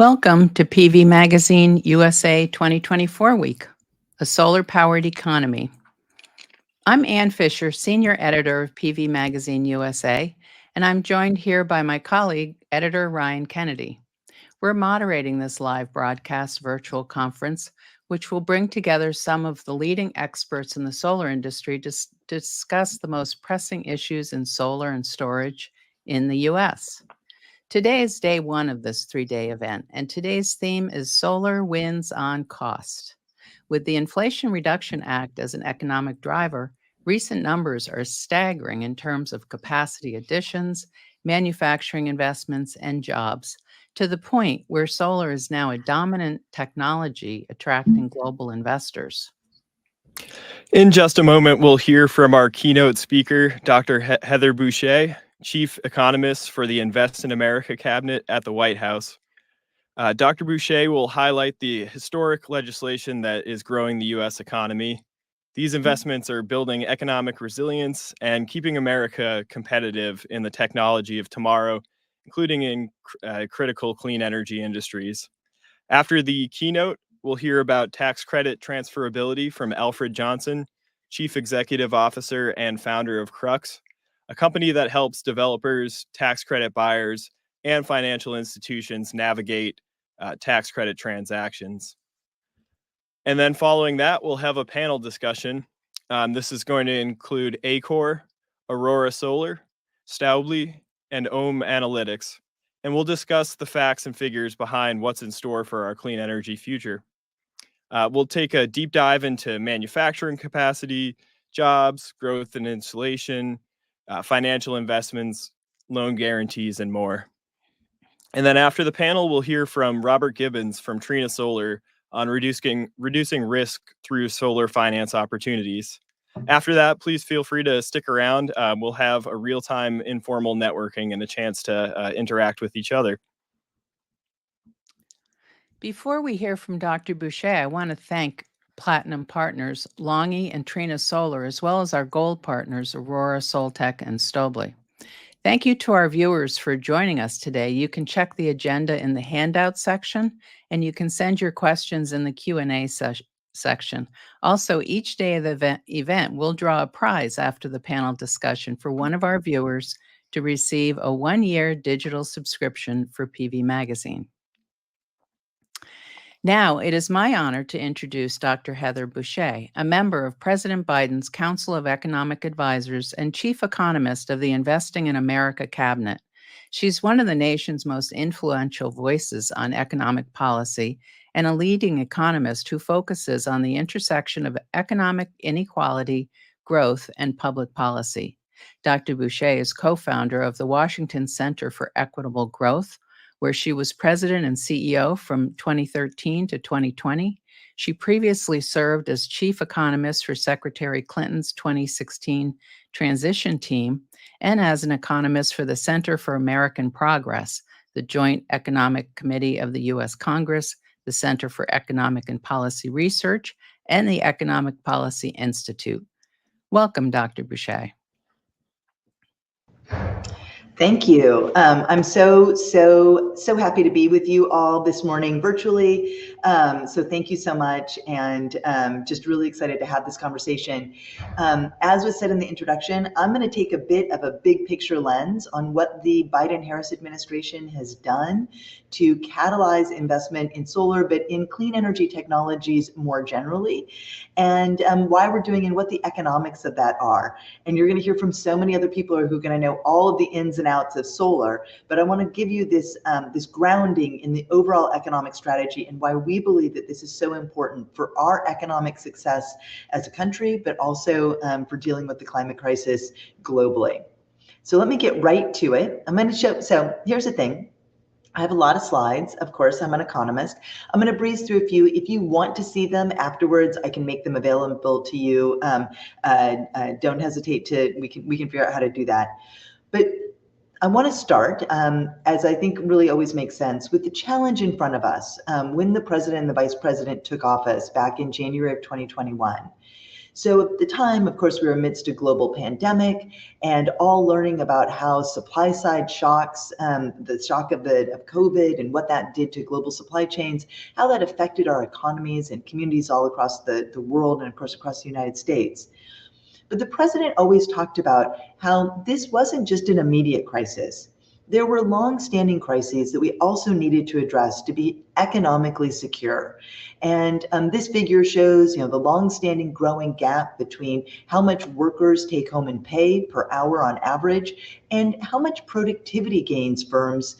Welcome to PV Magazine USA 2024 Week, a solar-powered economy. I'm Ann Fisher, Senior Editor of PV Magazine USA, and I'm joined here by my colleague, Editor Ryan Kennedy. We're moderating this live broadcast virtual conference, which will bring together some of the leading experts in the solar industry to discuss the most pressing issues in solar and storage in the U.S. Today is day one of this three-day event, and today's theme is Solar Wins on Cost. With the Inflation Reduction Act as an economic driver, recent numbers are staggering in terms of capacity additions, manufacturing investments, and jobs, to the point where solar is now a dominant technology attracting global investors. In just a moment, we'll hear from our keynote speaker, Dr. Heather Boushey, Chief Economist for the Invest in America Cabinet at the White House. Dr. Boushey will highlight the historic legislation that is growing the U.S. economy. These investments are building economic resilience and keeping America competitive in the technology of tomorrow, including in critical clean energy industries. After the keynote, we'll hear about tax credit transferability from Alfred Johnson, Chief Executive Officer and founder of Crux, a company that helps developers, tax credit buyers, and financial institutions navigate tax credit transactions. And then following that, we'll have a panel discussion. This is going to include ACORE, Aurora Solar, Stäubli, and Ohm Analytics. And we'll discuss the facts and figures behind what's in store for our clean energy future. We'll take a deep dive into manufacturing capacity, jobs, growth and installation, financial investments, loan guarantees, and more. And then after the panel, we'll hear from Robert Gibbons from Trinasolar on reducing risk through solar finance opportunities. After that, please feel free to stick around. We'll have a real-time informal networking and a chance to interact with each other. Before we hear from Dr. Boushey, I want to thank Platinum partners Longy and Trinasolar, as well as our gold partners Aurora, Soltech, and Stäubli. Thank you to our viewers for joining us today. You can check the agenda in the handout section, and you can send your questions in the Q&A section. Also, each day of the event, we'll draw a prize after the panel discussion for one of our viewers to receive a one-year digital subscription for PV Magazine. Now, it is my honor to introduce Dr. Heather Boushey, a member of President Biden's Council of Economic Advisors and Chief Economist of the Investing in America Cabinet. She's one of the nation's most influential voices on economic policy and a leading economist who focuses on the intersection of economic inequality, growth, and public policy. Dr. Boushey is co-founder of the Washington Center for Equitable Growth, where she was president and CEO from 2013 to 2020. She previously served as chief economist for Secretary Clinton's 2016 transition team and as an economist for the Center for American Progress, the Joint Economic Committee of the U.S. Congress, the Center for Economic and Policy Research, and the Economic Policy Institute. Welcome, Dr. Boushey. Thank you. I'm so happy to be with you all this morning virtually. So thank you so much, and just really excited to have this conversation. As was said in the introduction, I'm going to take a bit of a big picture lens on what the Biden-Harris administration has done to catalyze investment in solar, but in clean energy technologies more generally, and why we're doing and what the economics of that are. And you're going to hear from so many other people who are going to know all of the ins and outs of solar, but I want to give you this this grounding in the overall economic strategy and why we believe that this is so important for our economic success as a country, but also for dealing with the climate crisis globally. So let me get right to it. I'm going to show, so here's the thing. I have a lot of slides. Of course, I'm an economist. I'm going to breeze through a few. If you want to see them afterwards, I can make them available to you. Don't hesitate to, we can figure out how to do that. But I want to start, as I think really always makes sense, with the challenge in front of us when the president and the vice president took office back in January of 2021. So at the time, of course, we were amidst a global pandemic and all learning about how supply side shocks, the shock of COVID and what that did to global supply chains, how that affected our economies and communities all across the world and of course across the United States. But the president always talked about how this wasn't just an immediate crisis. There were long-standing crises that we also needed to address to be economically secure. And this figure shows, the long-standing growing gap between how much workers take home in pay per hour on average and how much productivity gains firms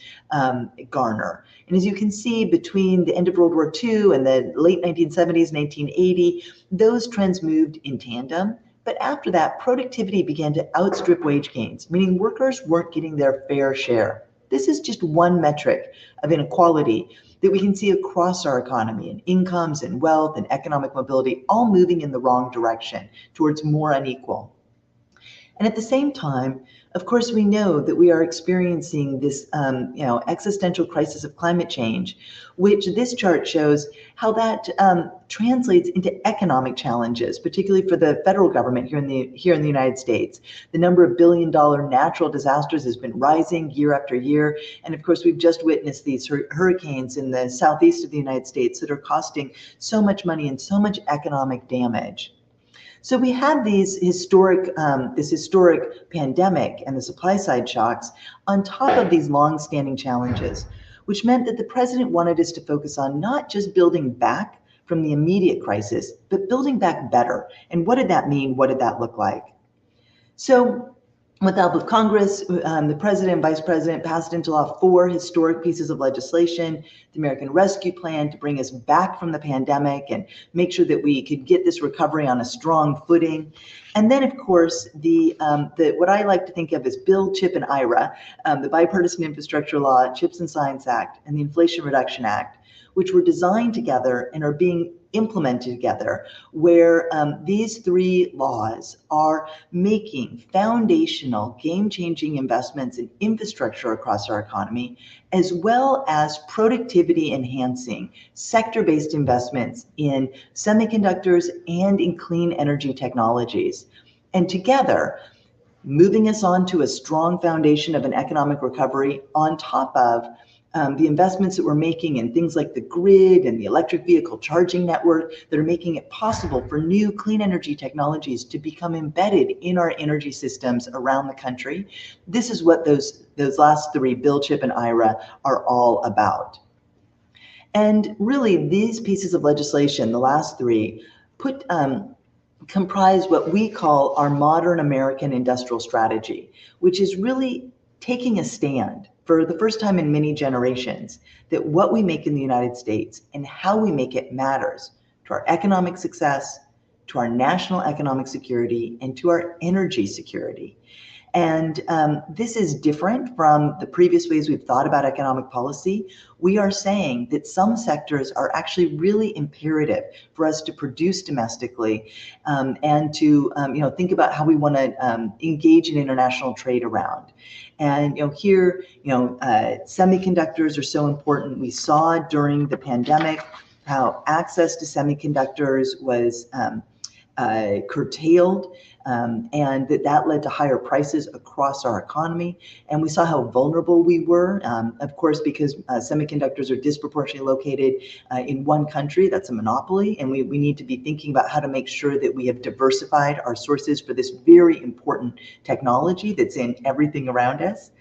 garner. And as you can see, between the end of World War II and the late 1970s, 1980, those trends moved in tandem. But after that, productivity began to outstrip wage gains, meaning workers weren't getting their fair share. This is just one metric of inequality that we can see across our economy, and incomes and wealth and economic mobility all moving in the wrong direction towards more unequal. And at the same time, of course, we know that we are experiencing this existential crisis of climate change, which this chart shows how that translates into economic challenges, particularly for the federal government here in the United States. The number of billion-dollar natural disasters has been rising year after year. And of course, we've just witnessed these hurricanes in the southeast of the United States that are costing so much money and so much economic damage. So we had this historic pandemic and the supply side shocks on top of these long-standing challenges, which meant that the president wanted us to focus on not just building back from the immediate crisis, but building back better. And what did that mean? What did that look like? So with the help of Congress, the president and vice president passed into law 4 historic pieces of legislation: the American Rescue Plan to bring us back from the pandemic and make sure that we could get this recovery on a strong footing. And then, of course, the what I like to think of as Bill, CHIP, and IRA, the Bipartisan Infrastructure Law, CHIPS and Science Act, and the Inflation Reduction Act, which were designed together and are being implemented together, where these 3 laws are making foundational, game-changing investments in infrastructure across our economy, as well as productivity-enhancing, sector-based investments in semiconductors and in clean energy technologies. And together, moving us onto a strong foundation of an economic recovery on top of the investments that we're making in things like the grid and the electric vehicle charging network that are making it possible for new clean energy technologies to become embedded in our energy systems around the country. This is what those last 3, Bill, CHIP, and IRA, are all about. And really, these pieces of legislation, the last 3, comprise what we call our modern American industrial strategy, which is really taking a stand for the first time in many generations that what we make in the United States and how we make it matters to our economic success, to our national economic security, and to our energy security. And this is different from the previous ways we've thought about economic policy. We are saying that some sectors are actually really imperative for us to produce domestically and to think about how we want to engage in international trade around. And here, semiconductors are so important. We saw during the pandemic how access to semiconductors was curtailed, and that led to higher prices across our economy. And we saw how vulnerable we were, of course, because semiconductors are disproportionately located in one country. That's a monopoly, and we need to be thinking about how to make sure that we have diversified our sources for this very important technology that's in everything around us.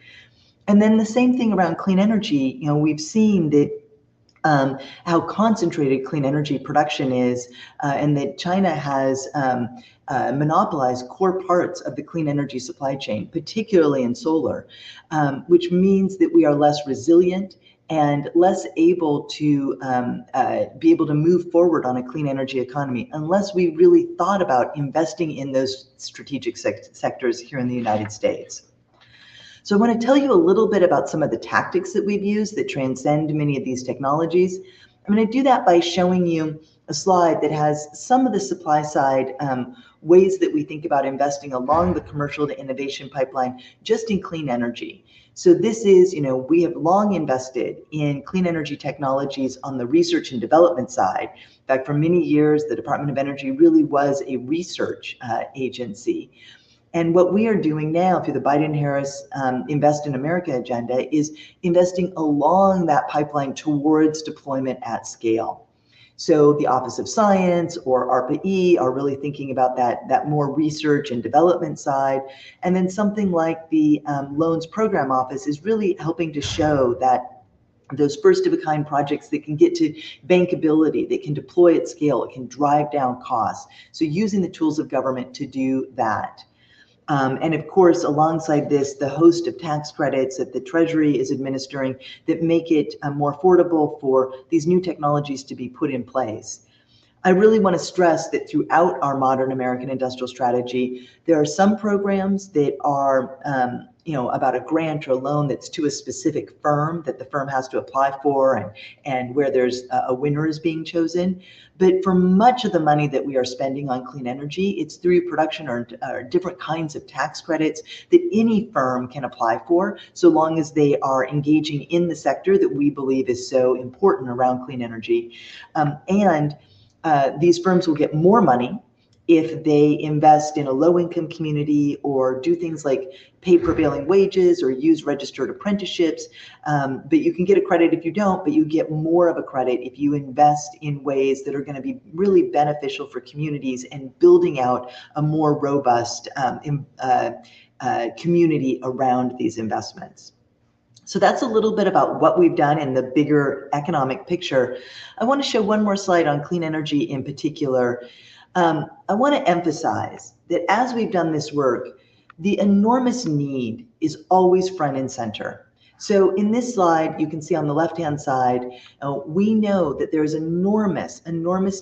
And then the same thing around clean energy. We've seen that how concentrated clean energy production is, and that China has monopolized core parts of the clean energy supply chain, particularly in solar, which means that we are less resilient and less able to be able to move forward on a clean energy economy unless we really thought about investing in those strategic sectors here in the United States. So I want to tell you a little bit about some of the tactics that we've used that transcend many of these technologies. I'm going to do that by showing you a slide that has some of the supply side ways that we think about investing along the commercial to innovation pipeline just in clean energy. So this is, we have long invested in clean energy technologies on the research and development side. In fact, for many years, the Department of Energy really was a research agency. And what we are doing now through the Biden-Harris Invest in America agenda is investing along that pipeline towards deployment at scale. So the Office of Science or ARPA-E are really thinking about that more research and development side. And then something like the Loans Program Office is really helping to show that those first of a kind projects that can get to bankability, that can deploy at scale, it can drive down costs. So using the tools of government to do that. And of course, alongside this, the host of tax credits that the Treasury is administering that make it more affordable for these new technologies to be put in place. I really want to stress that throughout our modern American industrial strategy, there are some programs that are about a grant or a loan that's to a specific firm that the firm has to apply for and where there's a winner is being chosen. But for much of the money that we are spending on clean energy, it's through production or different kinds of tax credits that any firm can apply for, so long as they are engaging in the sector that we believe is so important around clean energy. These firms will get more money if they invest in a low-income community or do things like pay prevailing wages or use registered apprenticeships. But you can get a credit if you don't, but you get more of a credit if you invest in ways that are going to be really beneficial for communities and building out a more robust community around these investments. So that's a little bit about what we've done in the bigger economic picture. I want to show one more slide on clean energy in particular. I want to emphasize that as we've done this work, the enormous need is always front and center. So in this slide, you can see on the left-hand side, we know that there's enormous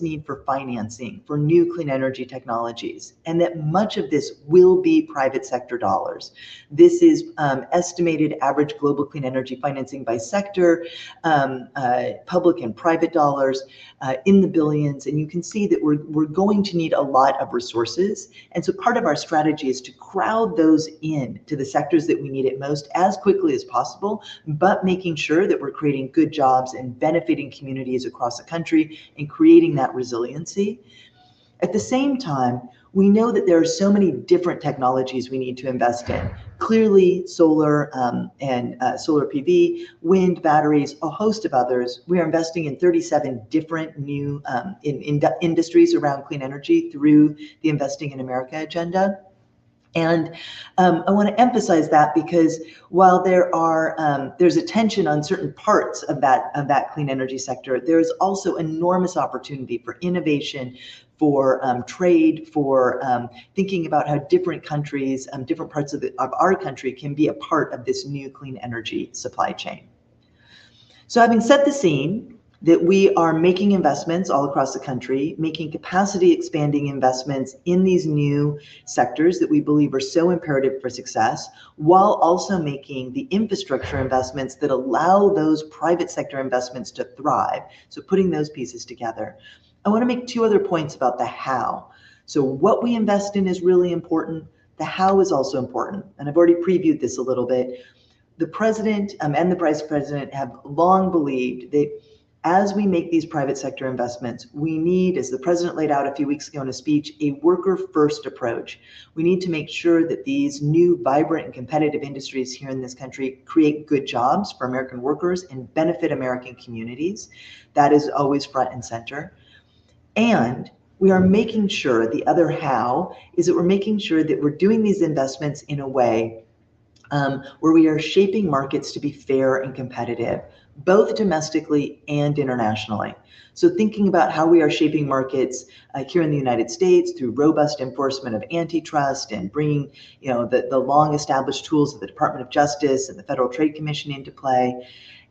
need for financing for new clean energy technologies, and that much of this will be private sector dollars. This is estimated average global clean energy financing by sector, public and private dollars in the billions. And you can see that we're going to need a lot of resources. And so part of our strategy is to crowd those in to the sectors that we need it most as quickly as possible, but making sure that we're creating good jobs and benefiting communities across the country and creating that resiliency. At the same time, we know that there are so many different technologies we need to invest in. Clearly, solar and solar PV, wind, batteries, a host of others. We are investing in 37 different new industries around clean energy through the Investing in America agenda. And I want to emphasize that because while there's attention on certain parts of that clean energy sector, there is also enormous opportunity for innovation, for trade, for thinking about how different countries, different parts of our country can be a part of this new clean energy supply chain. So having set the scene, that we are making investments all across the country, making capacity expanding investments in these new sectors that we believe are so imperative for success, while also making the infrastructure investments that allow those private sector investments to thrive. So putting those pieces together. I want to make two other points about the how. So what we invest in is really important. The how is also important. And I've already previewed this a little bit. The president and the vice president have long believed that as we make these private sector investments, we need, as the president laid out a few weeks ago in a speech, a worker-first approach. We need to make sure that these new, vibrant, and competitive industries here in this country create good jobs for American workers and benefit American communities. That is always front and center. And we are making sure, the other how, is that we're making sure that we're doing these investments in a way where we are shaping markets to be fair and competitive, both domestically and internationally. So thinking about how we are shaping markets here in the United States through robust enforcement of antitrust and bringing the long established tools of the Department of Justice and the Federal Trade Commission into play,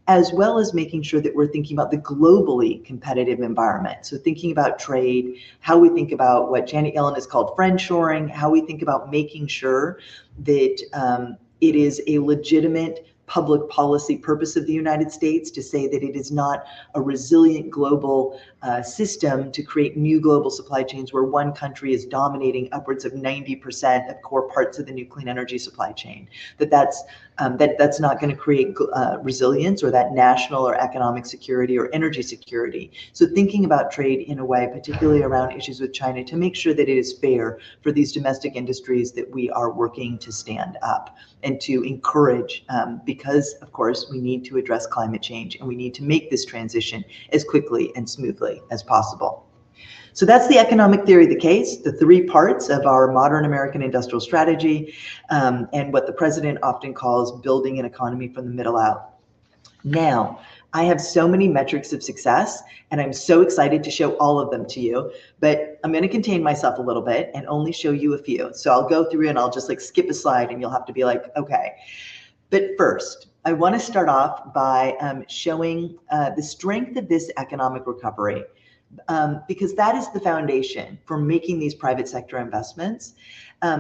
as well as making sure that we're thinking about the globally competitive environment. So thinking about trade, how we think about what Janet Yellen has called friendshoring, how we think about making sure that it is a legitimate public policy purpose of the United States to say that it is not a resilient global system to create new global supply chains where one country is dominating upwards of 90% of core parts of the new clean energy supply chain. That's not going to create resilience or that national or economic security or energy security. So thinking about trade in a way, particularly around issues with China, to make sure that it is fair for these domestic industries that we are working to stand up and to encourage, because of course we need to address climate change and we need to make this transition as quickly and smoothly as possible. So that's the economic theory of the case, the three parts of our modern American industrial strategy, and what the president often calls building an economy from the middle out. Now, I have so many metrics of success, and I'm so excited to show all of them to you, but I'm going to contain myself a little bit and only show you a few. So I'll go through and I'll just like skip a slide and you'll have to be like, okay. But first, I want to start off by showing the strength of this economic recovery, because that is the foundation for making these private sector investments.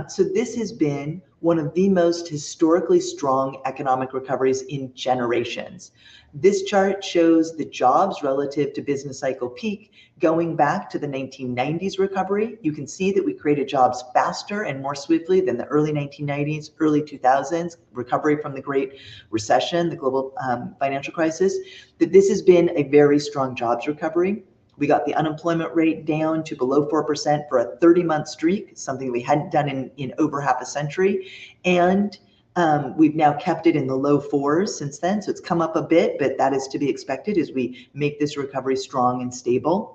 So this has been one of the most historically strong economic recoveries in generations. This chart shows the jobs relative to business cycle peak going back to the 1990s recovery. You can see that we created jobs faster and more swiftly than the early 1990s, early 2000s, recovery from the Great Recession, the global financial crisis, that this has been a very strong jobs recovery. We got the unemployment rate down to below 4% for a 30-month streak, something we hadn't done in over half a century. And we've now kept it in the low fours since then. So it's come up a bit, but that is to be expected as we make this recovery strong and stable.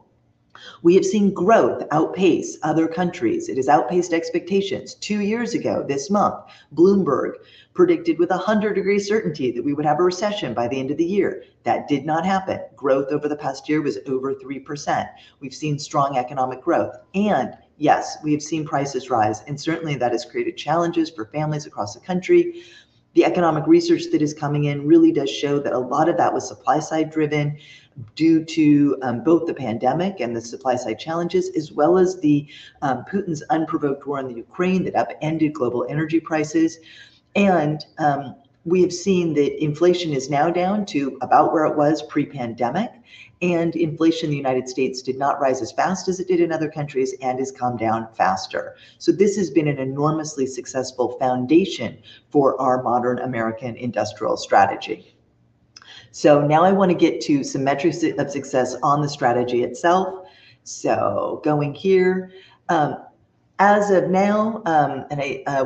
We have seen growth outpace other countries. It has outpaced expectations. 2 years ago, this month, Bloomberg predicted with 100-degree certainty that we would have a recession by the end of the year. That did not happen. Growth over the past year was over 3%. We've seen strong economic growth. And yes, we have seen prices rise, and certainly that has created challenges for families across the country. The economic research that is coming in really does show that a lot of that was supply side driven due to both the pandemic and the supply side challenges, as well as the Putin's unprovoked war in the Ukraine that upended global energy prices. And we have seen that inflation is now down to about where it was pre-pandemic, and inflation in the United States did not rise as fast as it did in other countries and has come down faster. So this has been an enormously successful foundation for our modern American industrial strategy. So now I want to get to some metrics of success on the strategy itself. So going here, as of now,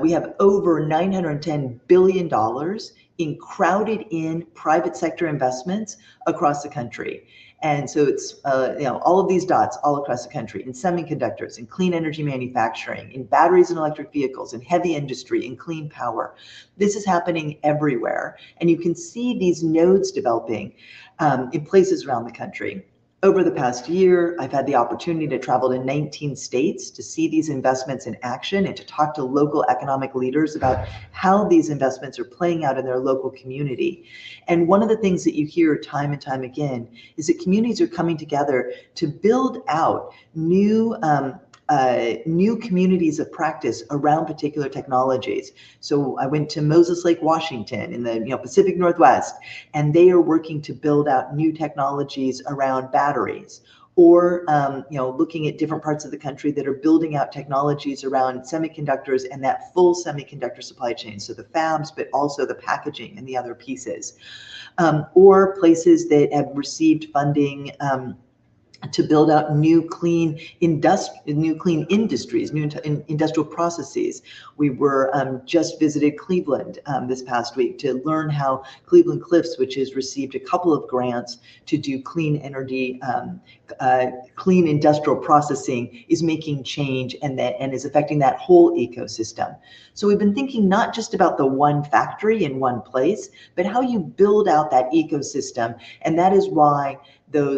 we have over $910 billion in crowded in private sector investments across the country. And so it's all of these dots all across the country, in semiconductors, in clean energy manufacturing, in batteries and electric vehicles, in heavy industry, in clean power. This is happening everywhere. And you can see these nodes developing in places around the country. Over the past year, I've had the opportunity to travel to 19 states to see these investments in action and to talk to local economic leaders about how these investments are playing out in their local community. And one of the things that you hear time and time again is that communities are coming together to build out new communities of practice around particular technologies. So I went to Moses Lake, Washington in the Pacific Northwest, and they are working to build out new technologies around batteries, or looking at different parts of the country that are building out technologies around semiconductors and that full semiconductor supply chain. So the fabs, but also the packaging and the other pieces, or places that have received funding to build out new clean industries, new industrial processes. We were just visited Cleveland this past week to learn how Cleveland Cliffs, which has received a couple of grants to do clean energy, clean industrial processing, is making change and is affecting that whole ecosystem. So we've been thinking not just about the one factory in one place, but how you build out that ecosystem. And that is why so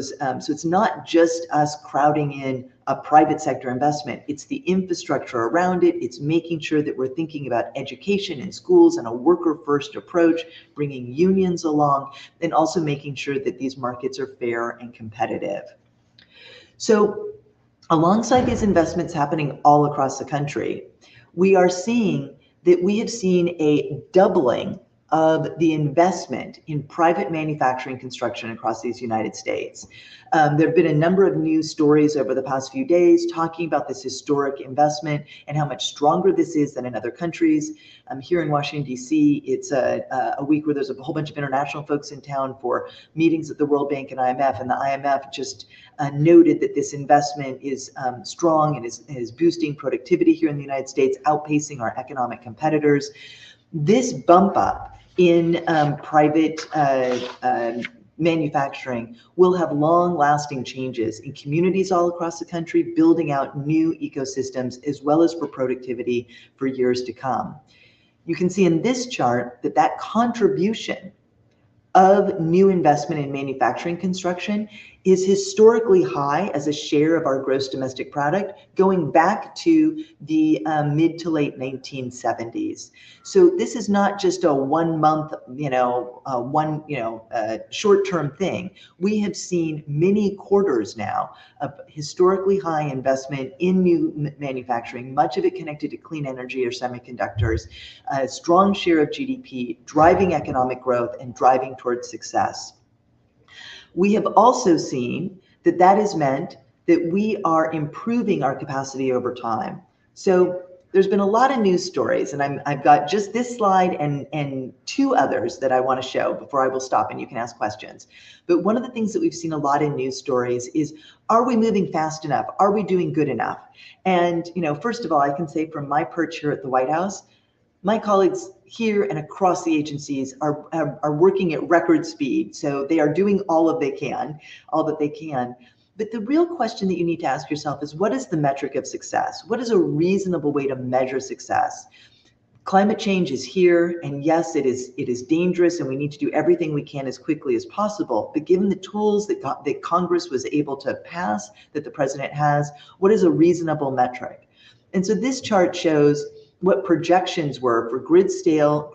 it's not just us crowding in a private sector investment, it's the infrastructure around it. It's making sure that we're thinking about education in schools and a worker first approach, bringing unions along, and also making sure that these markets are fair and competitive. So alongside these investments happening all across the country, we are seeing that we have seen a doubling of the investment in private manufacturing construction across these United States. There have been a number of news stories over the past few days talking about this historic investment and how much stronger this is than in other countries. Here in Washington, D.C., it's a week where there's a whole bunch of international folks in town for meetings at the World Bank and IMF, and the IMF just noted that this investment is strong and is boosting productivity here in the United States, outpacing our economic competitors. This bump up in private manufacturing will have long-lasting changes in communities all across the country, building out new ecosystems as well as for productivity for years to come. You can see in this chart that contribution of new investment in manufacturing construction is historically high as a share of our gross domestic product, going back to the mid to late 1970s. So this is not just a 1 month, short-term thing. We have seen many quarters now of historically high investment in new manufacturing, much of it connected to clean energy or semiconductors, a strong share of GDP, driving economic growth and driving towards success. We have also seen that has meant that we are improving our capacity over time. So there's been a lot of news stories, and I've got just this slide and two others that I want to show before I will stop and you can ask questions. But one of the things that we've seen a lot in news stories is, are we moving fast enough? Are we doing good enough? And, first of all, I can say from my perch here at the White House, my colleagues here and across the agencies are working at record speed. So they are doing all that they can. But the real question that you need to ask yourself is, what is the metric of success? What is a reasonable way to measure success? Climate change is here, and yes, it is dangerous, and we need to do everything we can as quickly as possible. But given the tools that Congress was able to pass, that the president has, what is a reasonable metric? And so this chart shows what projections were for grid scale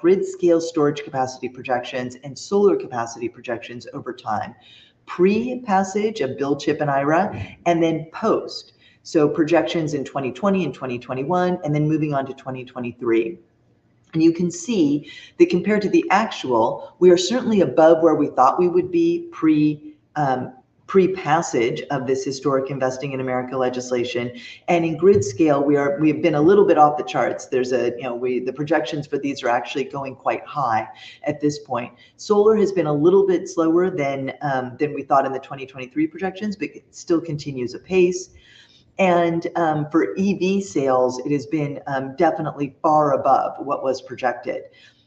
storage capacity projections and solar capacity projections over time, pre-passage of Bill, Chip, and IRA, and then post. So projections in 2020 and 2021, and then moving on to 2023. And you can see that compared to the actual, we are certainly above where we thought we would be pre-passage of this historic Investing in America legislation. And in grid scale, we have been a little bit off the charts. There's the projections for these are actually going quite high at this point. Solar has been a little bit slower than we thought in the 2023 projections, but it still continues apace. And for EV sales, it has been definitely far above what was projected.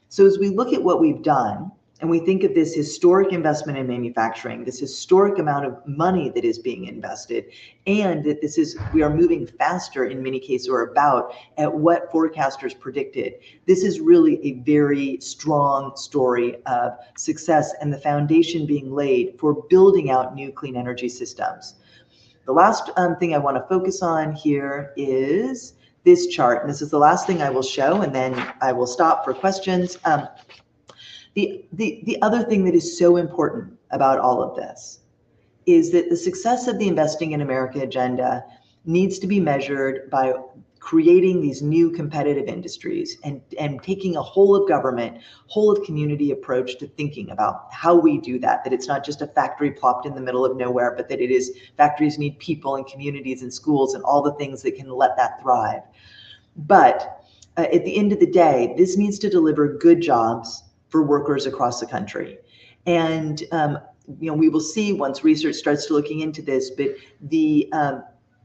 So as we look at what we've done, and we think of this historic investment in manufacturing, this historic amount of money that is being invested, and that we are moving faster in many cases, or about at what forecasters predicted. This is really a very strong story of success and the foundation being laid for building out new clean energy systems. The last thing I want to focus on here is this chart. And this is the last thing I will show, and then I will stop for questions. The other thing that is so important about all of this is that the success of the Investing in America agenda needs to be measured by creating these new competitive industries and taking a whole of government, whole of community approach to thinking about how we do that it's not just a factory plopped in the middle of nowhere, but that factories need people and communities and schools and all the things that can let that thrive. But at the end of the day, this needs to deliver good jobs for workers across the country. And we will see once research starts to looking into this, but the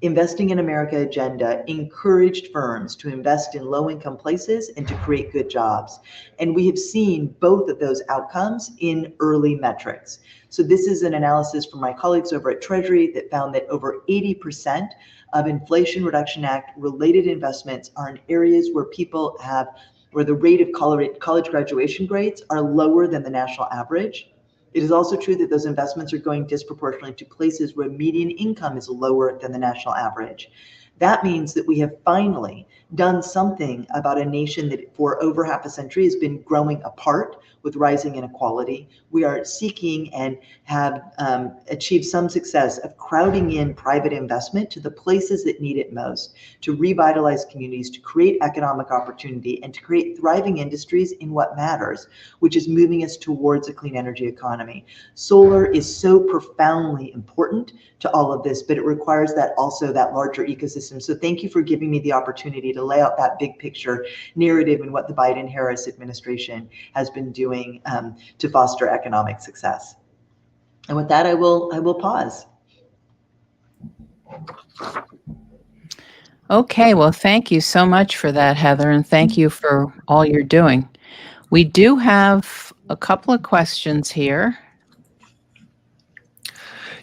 Investing in America agenda encouraged firms to invest in low-income places and to create good jobs. And we have seen both of those outcomes in early metrics. So this is an analysis from my colleagues over at Treasury that found that over 80% of Inflation Reduction Act related investments are in areas where the rate of college graduation grades are lower than the national average. It is also true that those investments are going disproportionately to places where median income is lower than the national average. That means that we have finally done something about a nation that for over half a century has been growing apart with rising inequality. We are seeking and have achieved some success of crowding in private investment to the places that need it most, to revitalize communities, to create economic opportunity, and to create thriving industries in what matters, which is moving us towards a clean energy economy. Solar is so profoundly important to all of this, but it requires that also that larger ecosystem. So thank you for giving me the opportunity to lay out that big picture narrative and what the Biden-Harris administration has been doing to foster economic success. And with that, I will pause. Okay, well, thank you so much for that, Heather, and thank you for all you're doing. We do have a couple of questions here.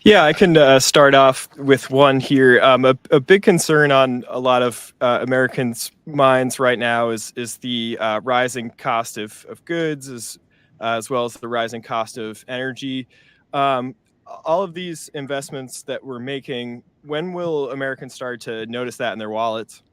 Yeah, I can start off with one here. A big concern on a lot of Americans' minds right now is the rising cost of goods, as well as the rising cost of energy. All of these investments that we're making, when will Americans start to notice that in their wallets?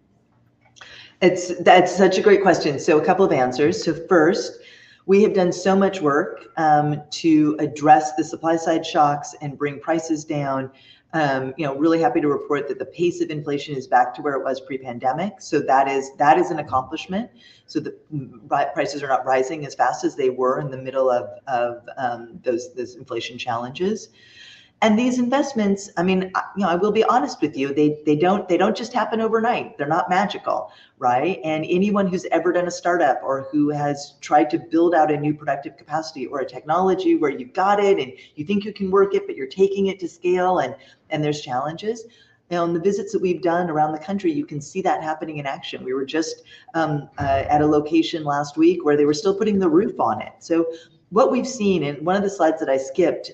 That's such a great question. So a couple of answers. So first, we have done so much work to address the supply side shocks and bring prices down. Really happy to report that the pace of inflation is back to where it was pre-pandemic. So that is an accomplishment. So the prices are not rising as fast as they were in the middle of those inflation challenges. And these investments, I mean, I will be honest with you, they don't just happen overnight. They're not magical, right? And anyone who's ever done a startup or who has tried to build out a new productive capacity or a technology where you've got it and you think you can work it, but you're taking it to scale and there's challenges. On the visits that we've done around the country, you can see that happening in action. We were just at a location last week where they were still putting the roof on it. So what we've seen, and one of the slides that I skipped,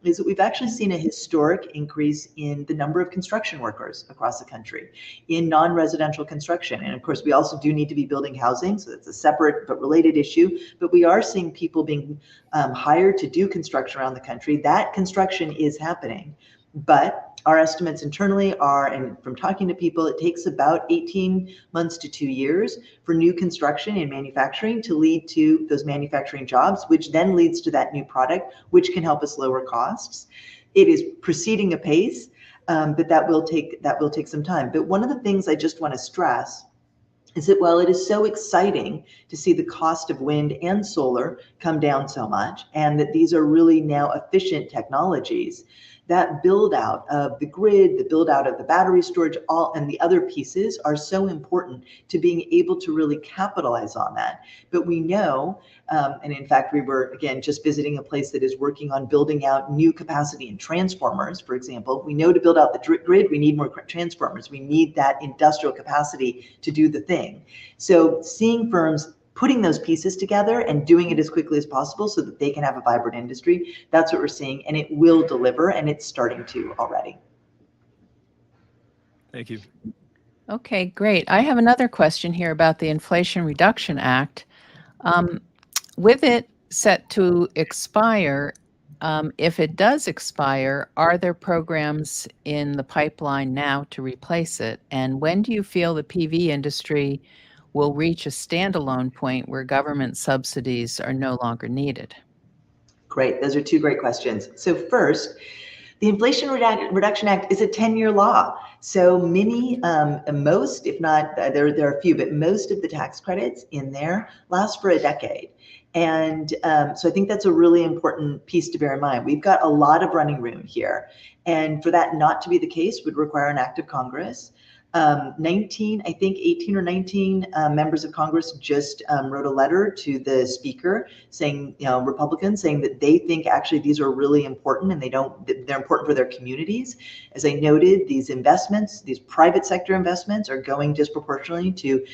is that we've actually seen a historic increase in the number of construction workers across the country in non-residential construction. And of course, we also do need to be building housing, so that's a separate but related issue. But we are seeing people being hired to do construction around the country. That construction is happening. But our estimates internally are, and from talking to people, it takes about 18 months to 2 years for new construction and manufacturing to lead to those manufacturing jobs, which then leads to that new product, which can help us lower costs. It is proceeding apace, but that will take some time. But one of the things I just want to stress is that while it is so exciting to see the cost of wind and solar come down so much, and that these are really now efficient technologies, that build out of the grid, the build out of the battery storage, all and the other pieces are so important to being able to really capitalize on that. But we know, and in fact, we were again just visiting a place that is working on building out new capacity in transformers, for example. We know to build out the grid, we need more transformers. We need that industrial capacity to do the thing. So seeing firms putting those pieces together and doing it as quickly as possible so that they can have a vibrant industry, that's what we're seeing, and it will deliver, and it's starting to already. Thank you. Okay, great. I have another question here about the Inflation Reduction Act. With it set to expire, if it does expire, are there programs in the pipeline now to replace it? And when do you feel the PV industry will reach a standalone point where government subsidies are no longer needed? Great, those are two great questions. So first, the Inflation Reduction Act is a 10-year law. So many, most, if not, there are a few, but most of the tax credits in there last for a decade. And so I think that's a really important piece to bear in mind. We've got a lot of running room here. And for that not to be the case would require an act of Congress. 18 or 19 members of Congress just wrote a letter to the speaker saying, Republicans saying that they think actually these are really important and they're important for their communities. As I noted, these investments, these private sector investments are going disproportionately to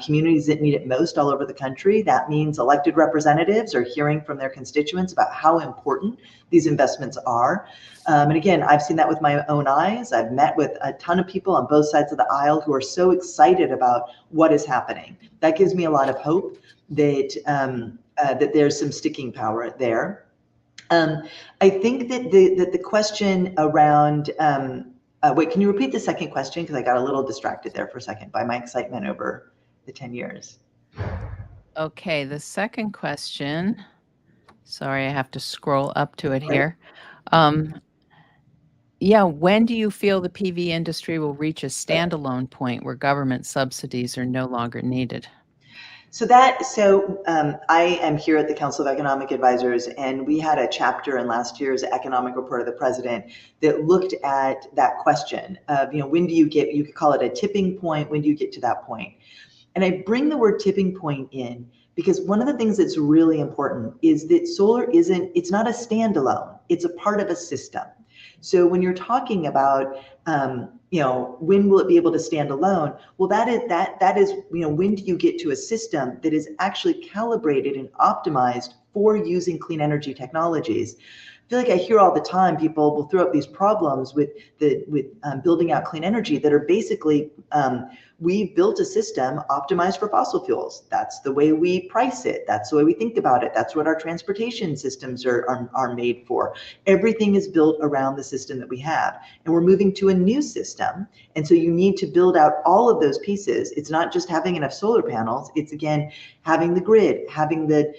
communities that need it most all over the country. That means elected representatives are hearing from their constituents about how important these investments are. And again, I've seen that with my own eyes. I've met with a ton of people on both sides of the aisle who are so excited about what is happening. That gives me a lot of hope that that there's some sticking power there. I think that the question around Wait, can you repeat the second question? Because I got a little distracted there for a second by my excitement over the 10 years. Okay, the second question. Sorry, I have to scroll up to it here. Yeah, when do you feel the PV industry will reach a standalone point where government subsidies are no longer needed? I am here at the Council of Economic Advisors, and we had a chapter in last year's Economic Report of the President that looked at that question of, when do you get, you could call it a tipping point, when do you get to that point? And I bring the word tipping point in because one of the things that's really important is that solar it's not a standalone, it's a part of a system. So when you're talking about, when will it be able to stand alone? Well, that is, when do you get to a system that is actually calibrated and optimized for using clean energy technologies? I feel like I hear all the time people will throw up these problems with building out clean energy that are basically, we've built a system optimized for fossil fuels. That's the way we price it. That's the way we think about it. That's what our transportation systems are made for. Everything is built around the system that we have. And we're moving to a new system. And so you need to build out all of those pieces. It's not just having enough solar panels. It's, again, having the grid, having the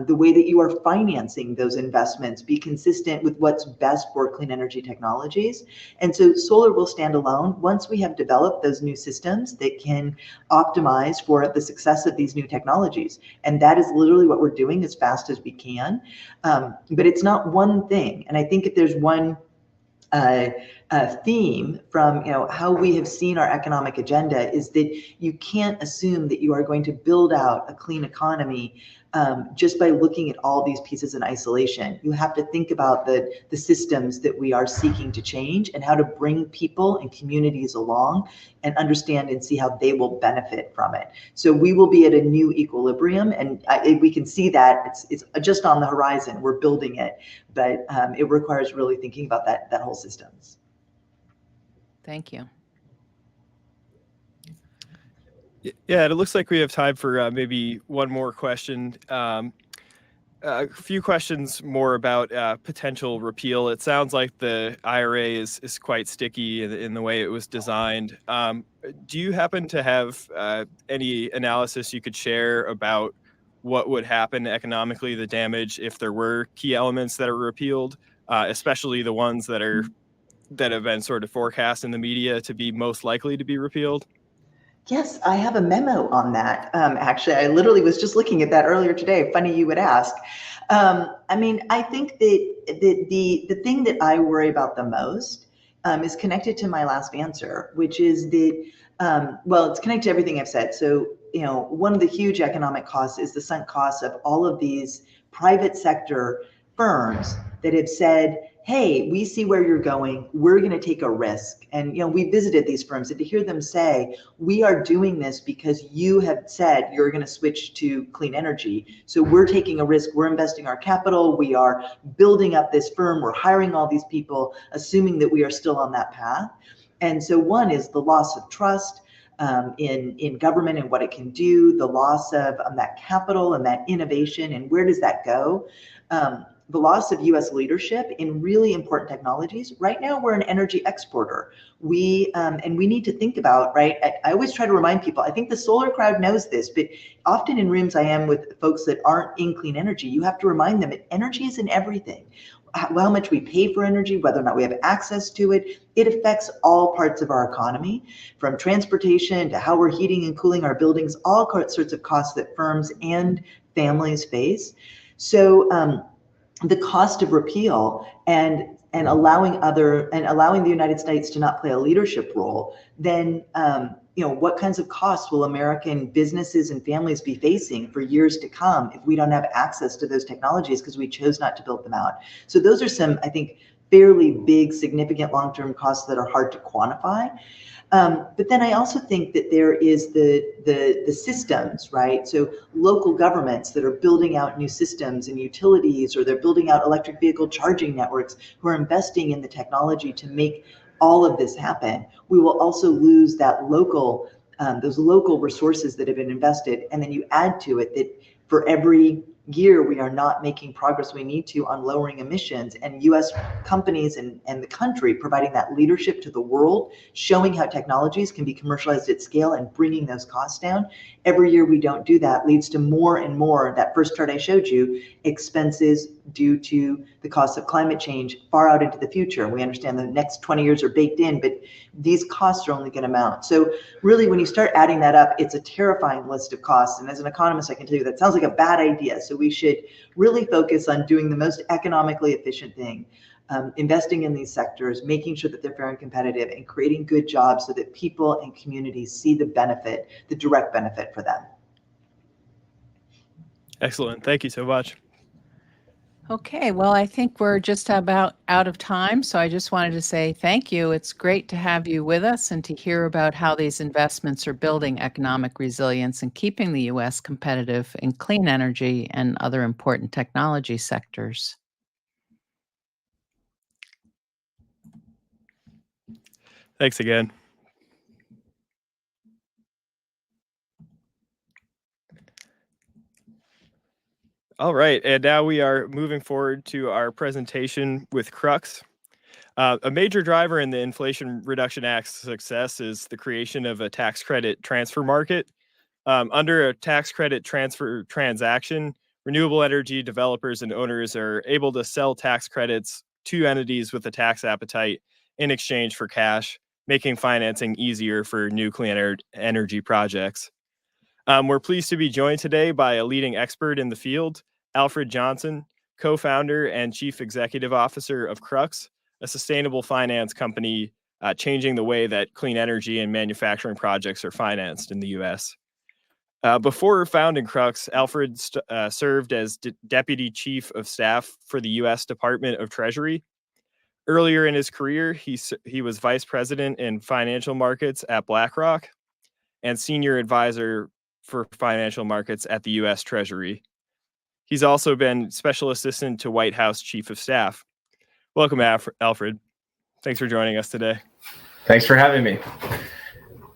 way that you are financing those investments be consistent with what's best for clean energy technologies. And so solar will stand alone once we have developed those new systems that can optimize for the success of these new technologies. And that is literally what we're doing as fast as we can. But it's not one thing. And I think if there's one theme from how we have seen our economic agenda is that you can't assume that you are going to build out a clean economy just by looking at all these pieces in isolation. You have to think about the systems that we are seeking to change and how to bring people and communities along and understand and see how they will benefit from it. So we will be at a new equilibrium, and we can see that it's just on the horizon. We're building it, but it requires really thinking about that whole systems. Thank you. Yeah, it looks like we have time for maybe one more question. A few questions more about potential repeal. It sounds like the IRA is quite sticky in the way it was designed. Do you happen to have any analysis you could share about what would happen economically, the damage, if there were key elements that are repealed, especially the ones that have been sort of forecast in the media to be most likely to be repealed? Yes, I have a memo on that. Actually, I literally was just looking at that earlier today. Funny you would ask. I think that the thing that I worry about the most is connected to my last answer, which is that, it's connected to everything I've said. So, one of the huge economic costs is the sunk costs of all of these private sector firms that have said, hey, we see where you're going. We're going to take a risk. And, we visited these firms, and to hear them say, we are doing this because you have said you're going to switch to clean energy. So we're taking a risk. We're investing our capital. We are building up this firm. We're hiring all these people, assuming that we are still on that path. And so one is the loss of trust in government and what it can do, the loss of that capital and that innovation, and where does that go? The loss of U.S. leadership in really important technologies. Right now, we're an energy exporter. And we need to think about, right? I always try to remind people, I think the solar crowd knows this, but often in rooms I am with folks that aren't in clean energy, you have to remind them that energy is in everything. How much we pay for energy, whether or not we have access to it, it affects all parts of our economy, from transportation to how we're heating and cooling our buildings, all sorts of costs that firms and families face. So, the cost of repeal and allowing the United States to not play a leadership role, then what kinds of costs will American businesses and families be facing for years to come if we don't have access to those technologies because we chose not to build them out? So those are some, I think, fairly big, significant long-term costs that are hard to quantify. But then I also think that there is the systems, right? So local governments that are building out new systems and utilities, or they're building out electric vehicle charging networks, who are investing in the technology to make all of this happen. We will also lose that those local resources that have been invested. And then you add to it that for every year, we are not making progress we need to on lowering emissions, and US companies and the country providing that leadership to the world, showing how technologies can be commercialized at scale and bringing those costs down. Every year we don't do that leads to more and more, that first chart I showed you, expenses due to the cost of climate change far out into the future. We understand the next 20 years are baked in, but these costs are only going to mount. So really, when you start adding that up, it's a terrifying list of costs. And as an economist, I can tell you that sounds like a bad idea. So we should really focus on doing the most economically efficient thing, investing in these sectors, making sure that they're fair and competitive, and creating good jobs so that people and communities see the benefit, the direct benefit for them. Excellent. Thank you so much. Okay, well, I think we're just about out of time, so I just wanted to say thank you. It's great to have you with us and to hear about how these investments are building economic resilience and keeping the U.S. competitive in clean energy and other important technology sectors. Thanks again. All right, and now we are moving forward to our presentation with Crux. A major driver in the Inflation Reduction Act's success is the creation of a tax credit transfer market. Under a tax credit transfer transaction, renewable energy developers and owners are able to sell tax credits to entities with a tax appetite in exchange for cash, making financing easier for new clean energy projects. We're pleased to be joined today by a leading expert in the field, Alfred Johnson, co-founder and chief executive officer of Crux, a sustainable finance company changing the way that clean energy and manufacturing projects are financed in the U.S. Before founding Crux, Alfred served as deputy chief of staff for the U.S. Department of Treasury. Earlier in his career, he was vice president in financial markets at BlackRock and senior advisor for financial markets at the U.S. Treasury. He's also been special assistant to White House chief of staff. Welcome, Alfred. Thanks for joining us today. Thanks for having me.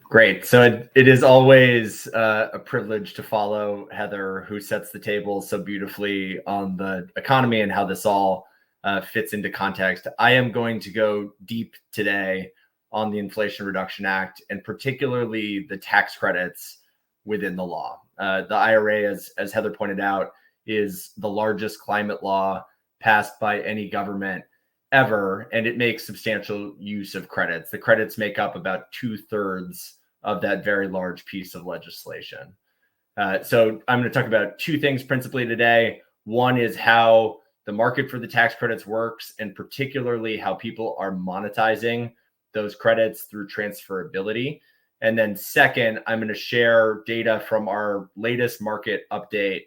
Great. So it is always a privilege to follow Heather, who sets the table so beautifully on the economy and how this all fits into context. I am going to go deep today on the Inflation Reduction Act and particularly the tax credits within the law. The IRA, as Heather pointed out, is the largest climate law passed by any government ever, and it makes substantial use of credits. The credits make up about 2/3 of that very large piece of legislation. So I'm going to talk about two things principally today. One is how the market for the tax credits works, and particularly how people are monetizing those credits through transferability. And then second, I'm going to share data from our latest market update,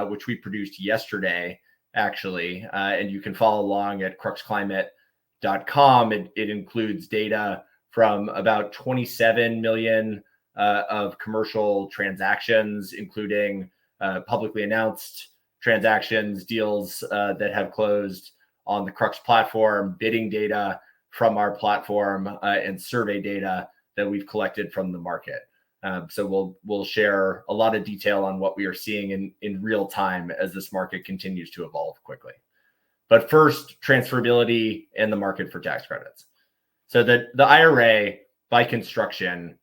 which we produced yesterday, actually. And you can follow along at cruxclimate.com. It includes data from about 27 million of commercial transactions, including publicly announced transactions, deals that have closed on the Crux platform, bidding data from our platform, and survey data that we've collected from the market. So we'll share a lot of detail on what we are seeing in real time as this market continues to evolve quickly. But first, transferability and the market for tax credits. So the IRA, by construction,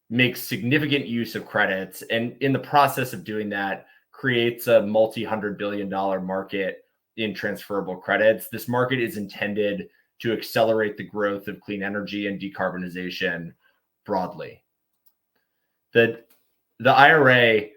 makes significant use of credits, and in the process of doing that, creates a multi-hundred-billion-dollar market in transferable credits. This market is intended to accelerate the growth of clean energy and decarbonization broadly. The IRA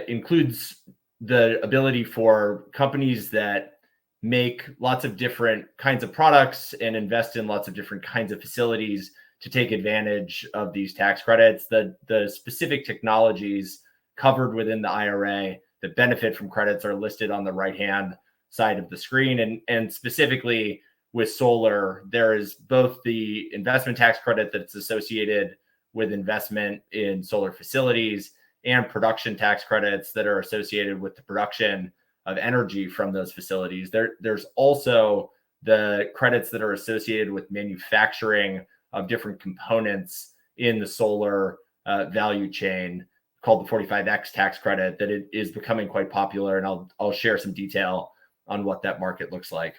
includes the ability for companies that make lots of different kinds of products and invest in lots of different kinds of facilities to take advantage of these tax credits. The specific technologies covered within the IRA that benefit from credits are listed on the right-hand side of the screen. And specifically with solar, there is both the investment tax credit that's associated with investment in solar facilities and production tax credits that are associated with the production of energy from those facilities. There's also the credits that are associated with manufacturing of different components in the solar value chain called the 45X tax credit, that it is becoming quite popular, and I'll share some detail on what that market looks like.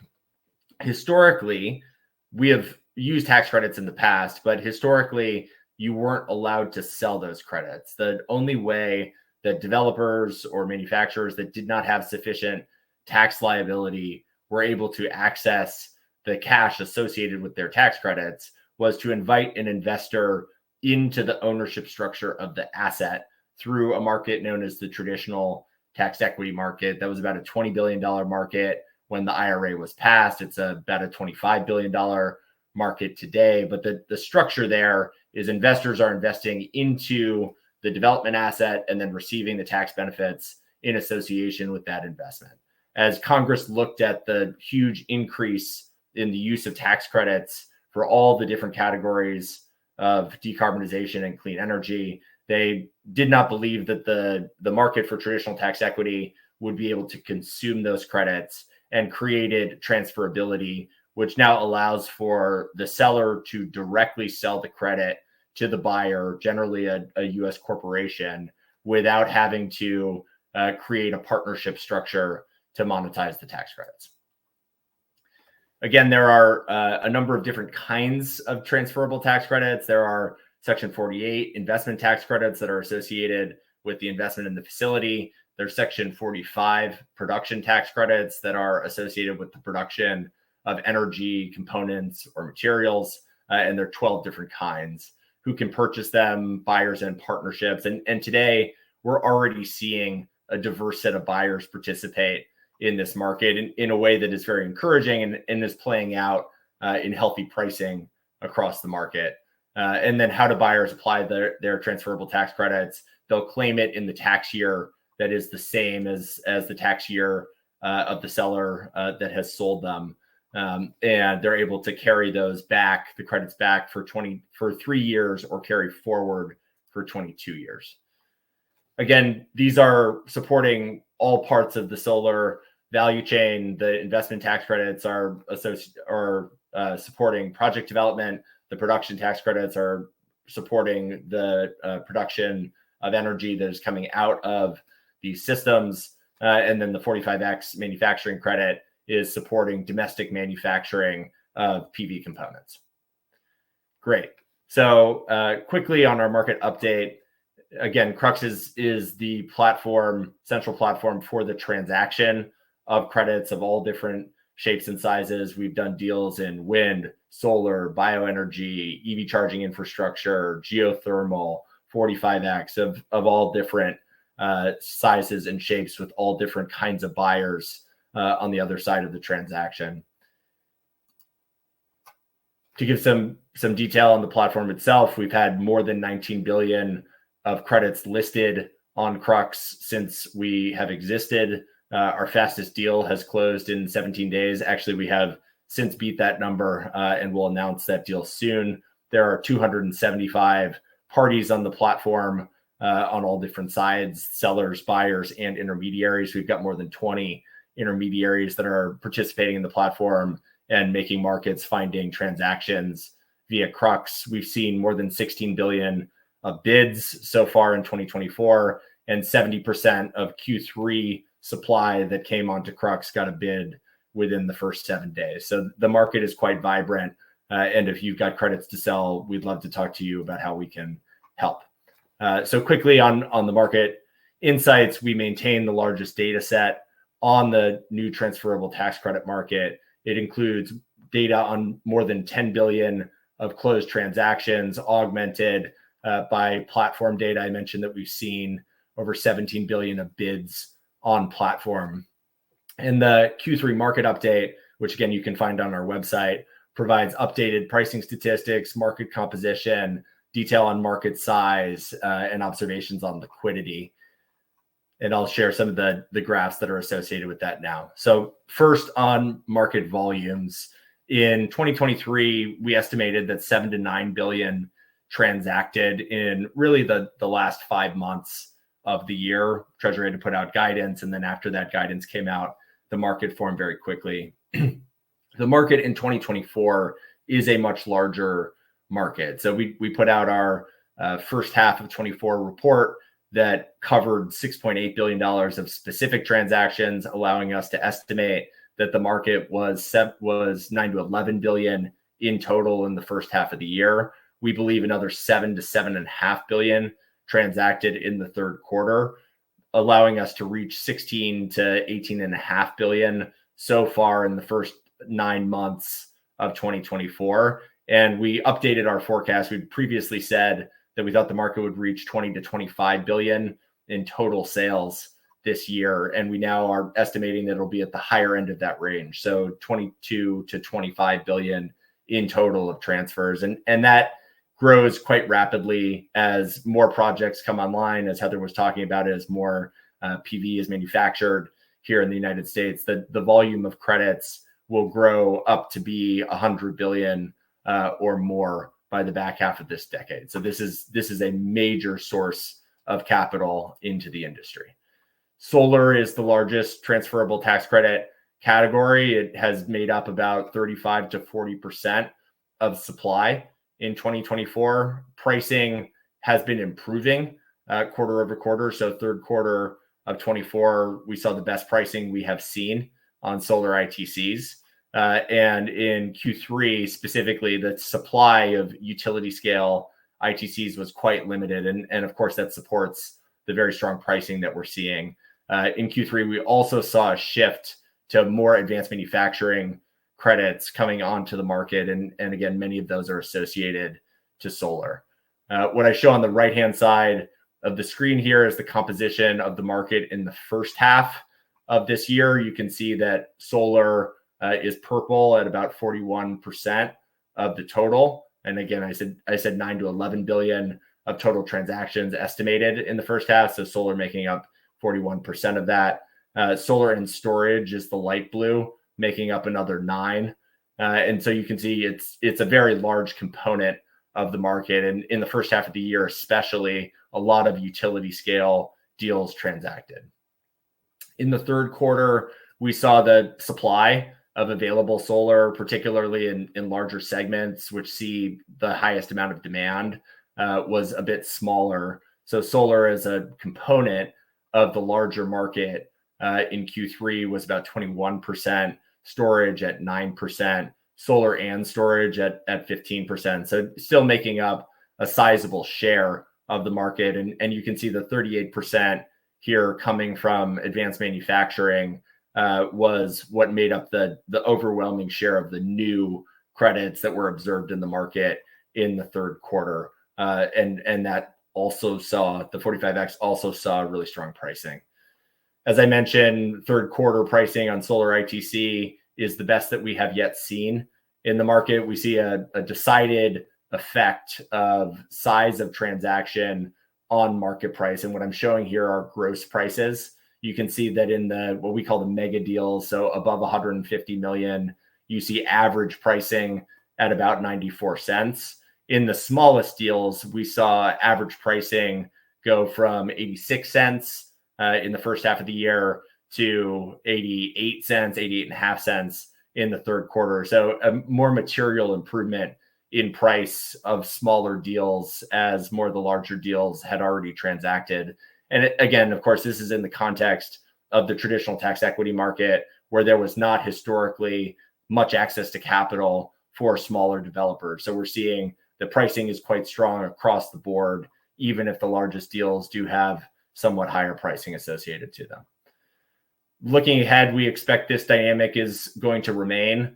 Historically, we have used tax credits in the past, but historically, you weren't allowed to sell those credits. The only way that developers or manufacturers that did not have sufficient tax liability were able to access the cash associated with their tax credits was to invite an investor into the ownership structure of the asset through a market known as the traditional tax equity market. That was about a $20 billion market when the IRA was passed. It's about a $25 billion market today. But the structure there is investors are investing into the development asset and then receiving the tax benefits in association with that investment. As Congress looked at the huge increase in the use of tax credits for all the different categories of decarbonization and clean energy, they did not believe that the market for traditional tax equity would be able to consume those credits, and created transferability, which now allows for the seller to directly sell the credit to the buyer, generally a U.S. corporation, without having to create a partnership structure to monetize the tax credits. Again, there are a number of different kinds of transferable tax credits. There are Section 48 investment tax credits that are associated with the investment in the facility. There's Section 45 production tax credits that are associated with the production of energy, components, or materials. And there are 12 different kinds. Who can purchase them? Buyers and partnerships. And today, we're already seeing a diverse set of buyers participate in this market in a way that is very encouraging and is playing out in healthy pricing across the market. And then how do buyers apply their transferable tax credits? They'll claim it in the tax year that is the same as the tax year of the seller that has sold them. And they're able to carry those back, the credits back for 3 years, or carry forward for 22 years. Again, these are supporting all parts of the solar value chain. The investment tax credits are supporting project development. The production tax credits are supporting the production of energy that is coming out of these systems. And then the 45X manufacturing credit is supporting domestic manufacturing of PV components. Great. So quickly on our market update, again, Crux is the platform, central platform for the transaction of credits of all different shapes and sizes. We've done deals in wind, solar, bioenergy, EV charging infrastructure, geothermal, 45X of all different sizes and shapes, with all different kinds of buyers on the other side of the transaction. To give some detail on the platform itself, we've had more than 19 billion of credits listed on Crux since we have existed. Our fastest deal has closed in 17 days. Actually, we have since beat that number and we'll announce that deal soon. There are 275 parties on the platform on all different sides, sellers, buyers, and intermediaries. We've got more than 20 intermediaries that are participating in the platform and making markets, finding transactions via Crux. We've seen more than 16 billion of bids so far in 2024, and 70% of Q3 supply that came onto Crux got a bid within the first 7 days. So the market is quite vibrant. And if you've got credits to sell, we'd love to talk to you about how we can help. So quickly on the market insights, we maintain the largest data set on the new transferable tax credit market. It includes data on more than 10 billion of closed transactions, augmented by platform data. I mentioned that we've seen over 17 billion of bids on platform. And the Q3 market update, which again you can find on our website, provides updated pricing statistics, market composition, detail on market size, and observations on liquidity. And I'll share some of the graphs that are associated with that now. So first, on market volumes. In 2023, we estimated that 7 to 9 billion transacted in really the last 5 months of the year. Treasury had to put out guidance, and then after that guidance came out, the market formed very quickly. The market in 2024 is a much larger market. So we put out our first half of 24 report that covered $6.8 billion of specific transactions, allowing us to estimate that the market was 9 to 11 billion in total in the first half of the year. We believe another 7 to 7.5 billion transacted in the third quarter, allowing us to reach 16 to 18.5 billion so far in the first 9 months of 2024. And we updated our forecast. We'd previously said that we thought the market would reach 20 to 25 billion in total sales this year. And we now are estimating that it'll be at the higher end of that range. So 22 to 25 billion in total of transfers. And that grows quite rapidly as more projects come online, as Heather was talking about, as more PV is manufactured here in the United States. The volume of credits will grow up to be 100 billion or more by the back half of this decade. So this is a major source of capital into the industry. Solar is the largest transferable tax credit category. It has made up about 35 to 40% of supply in 2024. Pricing has been improving quarter over quarter. So third quarter of 24, we saw the best pricing we have seen on solar ITCs. And in Q3 specifically, the supply of utility scale ITCs was quite limited. And of course, that supports the very strong pricing that we're seeing. In Q3, we also saw a shift to more advanced manufacturing credits coming onto the market. And again, many of those are associated to solar. What I show on the right-hand side of the screen here is the composition of the market in the first half of this year. You can see that solar is purple at about 41% of the total. And again, I said 9 to 11 billion of total transactions estimated in the first half. So solar making up 41% of that. Solar and storage is the light blue, making up another 9. And so you can see it's a very large component of the market. And in the first half of the year, especially, a lot of utility scale deals transacted. In the third quarter, we saw the supply of available solar, particularly in larger segments, which see the highest amount of demand, was a bit smaller. So solar as a component of the larger market in Q3 was about 21%, storage at 9%, solar and storage at 15%. So still making up a sizable share of the market. And you can see the 38% here coming from advanced manufacturing was what made up the overwhelming share of the new credits that were observed in the market in the third quarter. And that also saw, the 45X also saw really strong pricing. As I mentioned, third quarter pricing on solar ITC is the best that we have yet seen in the market. We see a decided effect of size of transaction on market price. And what I'm showing here are gross prices. You can see that in the what we call the mega deals, so above 150 million, you see average pricing at about 94 cents. In the smallest deals, we saw average pricing go from 86 cents in the first half of the year to 88 cents, 88.5 cents in the third quarter. So a more material improvement in price of smaller deals as more of the larger deals had already transacted. And again, of course, this is in the context of the traditional tax equity market, where there was not historically much access to capital for smaller developers. So we're seeing the pricing is quite strong across the board, even if the largest deals do have somewhat higher pricing associated to them. Looking ahead, we expect this dynamic is going to remain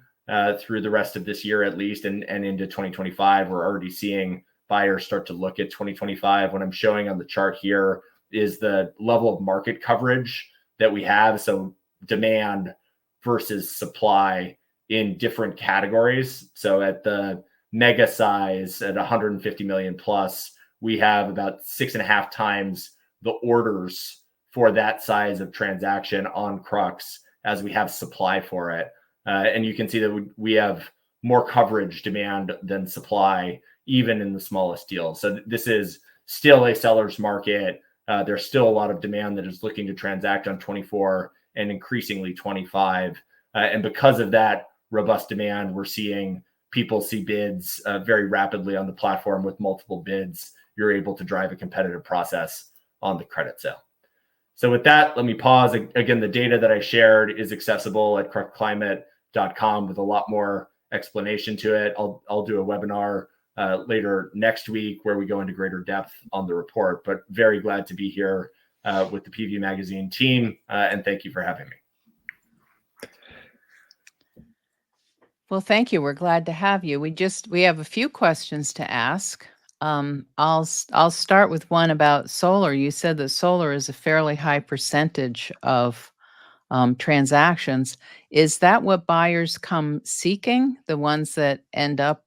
through the rest of this year at least, and into 2025. We're already seeing buyers start to look at 2025. What I'm showing on the chart here is the level of market coverage that we have. So demand versus supply in different categories. So at the mega size at 150 million plus, we have about 6.5 times the orders for that size of transaction on Crux as we have supply for it. And you can see that we have more coverage demand than supply, even in the smallest deals. So this is still a seller's market. There's still a lot of demand that is looking to transact on 24 and increasingly 25. And because of that robust demand, we're seeing people see bids very rapidly on the platform with multiple bids. You're able to drive a competitive process on the credit sale. So with that, let me pause. Again, the data that I shared is accessible at cruxclimate.com with a lot more explanation to it. I'll do a webinar later next week where we go into greater depth on the report, but very glad to be here with the PV Magazine team, and thank you for having me. Well, thank you. We're glad to have you. We have a few questions to ask. I'll start with one about solar. You said that solar is a fairly high percentage of transactions. Is that what buyers come seeking, the ones that end up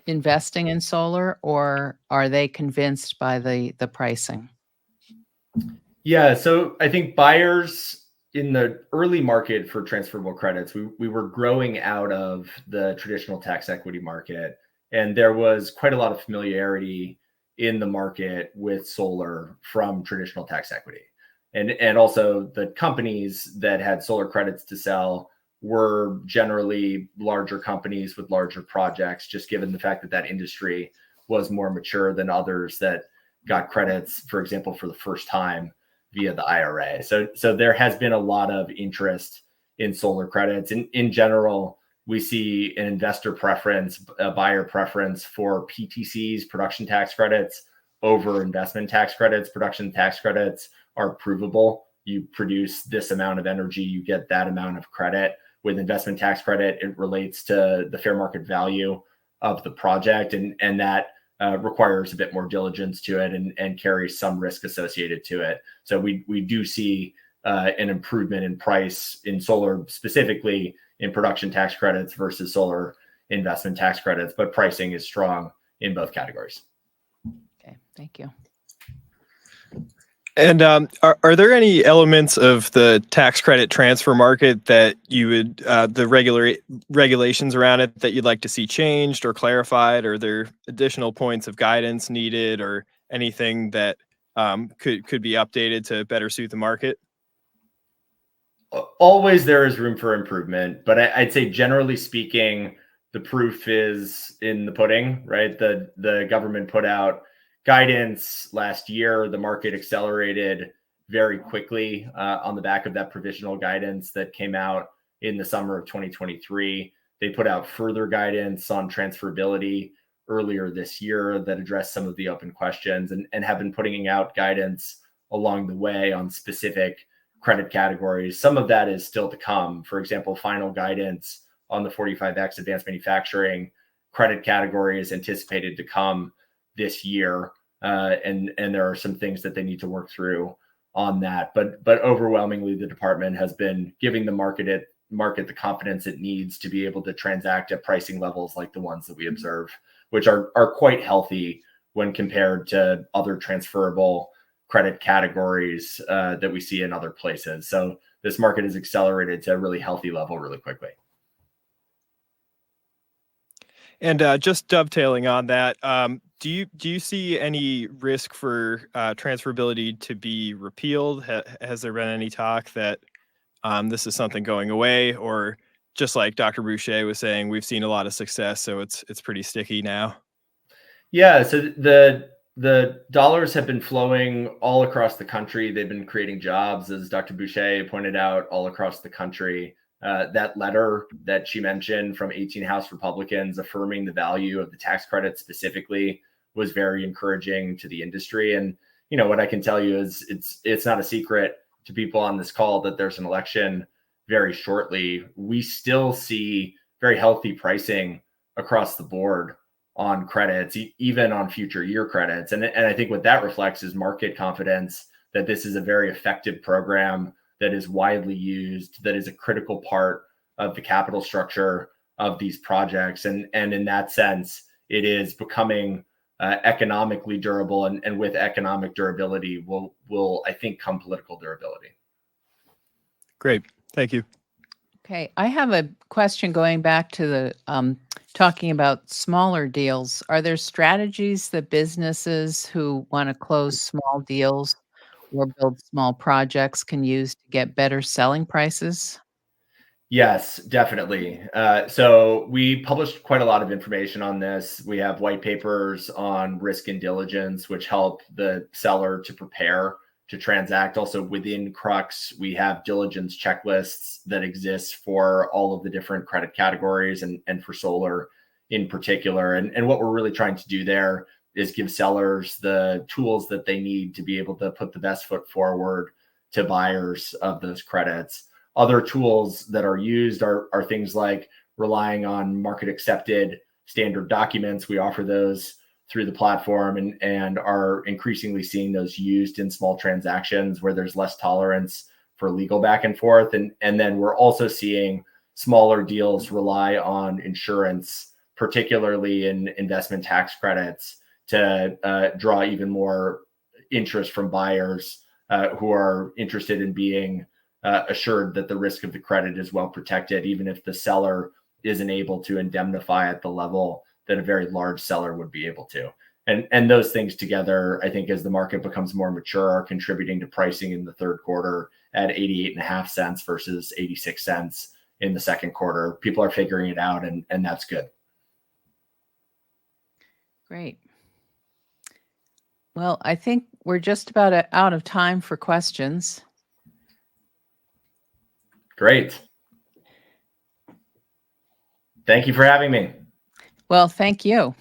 investing in solar, or are they convinced by the pricing? Yeah, so I think buyers in the early market for transferable credits, we were growing out of the traditional tax equity market, and there was quite a lot of familiarity in the market with solar from traditional tax equity. And also the companies that had solar credits to sell were generally larger companies with larger projects, just given the fact that that industry was more mature than others that got credits, for example, for the first time via the IRA. So there has been a lot of interest in solar credits. In general, we see an investor preference, a buyer preference for PTCs, production tax credits, over investment tax credits. Production tax credits are provable. You produce this amount of energy, you get that amount of credit. With investment tax credit, it relates to the fair market value of the project, and that requires a bit more diligence to it and carries some risk associated to it. So we do see an improvement in price in solar, specifically in production tax credits versus solar investment tax credits, but pricing is strong in both categories. Okay, thank you. And are there any elements of the tax credit transfer market that you would, the regulations around it that you'd like to see changed or clarified? Or are there additional points of guidance needed or anything that could be updated to better suit the market? Always there is room for improvement, but I'd say generally speaking, the proof is in the pudding, right? The government put out guidance last year. The market accelerated very quickly on the back of that provisional guidance that came out in the summer of 2023. They put out further guidance on transferability earlier this year that addressed some of the open questions, and have been putting out guidance along the way on specific credit categories. Some of that is still to come. For example, final guidance on the 45X advanced manufacturing credit category is anticipated to come this year. And there are some things that they need to work through on that. But overwhelmingly, the department has been giving the market the confidence it needs to be able to transact at pricing levels like the ones that we observe, which are quite healthy when compared to other transferable credit categories that we see in other places. So this market has accelerated to a really healthy level really quickly. And just dovetailing on that, do you see any risk for transferability to be repealed? Has there been any talk that this is something going away, or just like Dr. Boushey was saying, we've seen a lot of success, so it's pretty sticky now? Yeah, so the dollars have been flowing all across the country. They've been creating jobs, as Dr. Boushey pointed out, all across the country. That letter that she mentioned from 18 House Republicans affirming the value of the tax credit specifically was very encouraging to the industry. And what I can tell you is it's not a secret to people on this call that there's an election very shortly. We still see very healthy pricing across the board on credits, even on future year credits. And I think what that reflects is market confidence that this is a very effective program that is widely used, that is a critical part of the capital structure of these projects. And in that sense, it is becoming economically durable. And with economic durability will I think, come political durability. Great. Thank you. Okay, I have a question going back to the talking about smaller deals. Are there strategies that businesses who want to close small deals or build small projects can use to get better selling prices? Yes, definitely. So we published quite a lot of information on this. We have white papers on risk and diligence, which help the seller to prepare to transact. Also within Crux, we have diligence checklists that exist for all of the different credit categories and for solar in particular. And what we're really trying to do there is give sellers the tools that they need to be able to put the best foot forward to buyers of those credits. Other tools that are used are things like relying on market accepted standard documents. We offer those through the platform and are increasingly seeing those used in small transactions where there's less tolerance for legal back and forth. And then we're also seeing smaller deals rely on insurance, particularly in investment tax credits, to draw even more interest from buyers who are interested in being assured that the risk of the credit is well protected, even if the seller isn't able to indemnify at the level that a very large seller would be able to. And those things together, I think, as the market becomes more mature, are contributing to pricing in the third quarter at 88.5 cents versus 86 cents in the second quarter. People are figuring it out, and that's good. Great. Well, I think we're just about out of time for questions. Great. Thank you for having me. Well, thank you.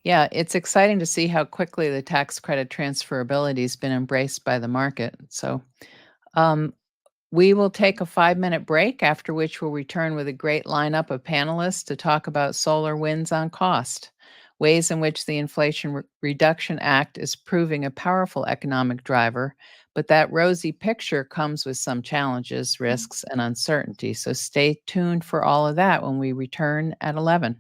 Yeah, it's exciting to see how quickly the tax credit transferability has been embraced by the market. So we will take a 5-minute break, after which we'll return with a great lineup of panelists to talk about solar wins on cost, ways in which the Inflation Reduction Act is proving a powerful economic driver. But that rosy picture comes with some challenges, risks, and uncertainty. So stay tuned for all of that when we return at 11.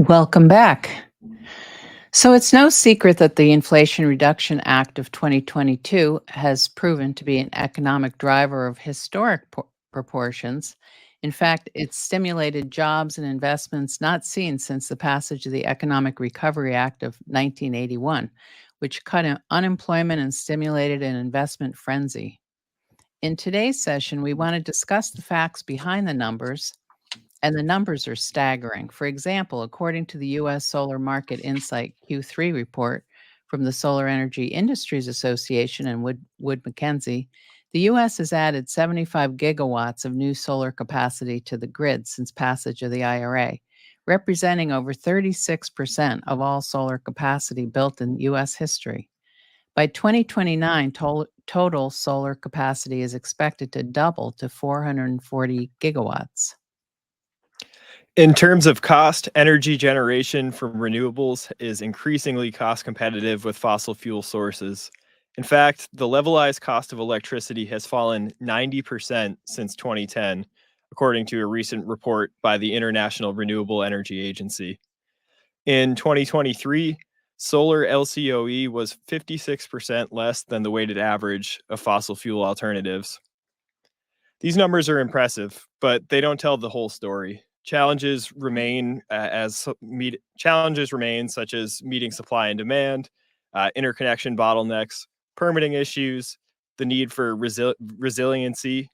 Welcome back. So it's no secret that the Inflation Reduction Act of 2022 has proven to be an economic driver of historic proportions. In fact, it's stimulated jobs and investments not seen since the passage of the Economic Recovery Act of 1981, which cut unemployment and stimulated an investment frenzy. In today's session, we want to discuss the facts behind the numbers, and the numbers are staggering. For example, according to the U.S. Solar Market Insight Q3 report from the Solar Energy Industries Association and Wood Mackenzie, the U.S. has added 75 gigawatts of new solar capacity to the grid since passage of the IRA, representing over 36% of all solar capacity built in U.S. history. By 2029, total solar capacity is expected to double to 440 gigawatts. In terms of cost, energy generation from renewables is increasingly cost competitive with fossil fuel sources. In fact, the levelized cost of electricity has fallen 90% since 2010, according to a recent report by the International Renewable Energy Agency. In 2023, solar LCOE was 56% less than the weighted average of fossil fuel alternatives. These numbers are impressive, but they don't tell the whole story. Challenges remain such as meeting supply and demand, interconnection bottlenecks, permitting issues, the need for resiliency,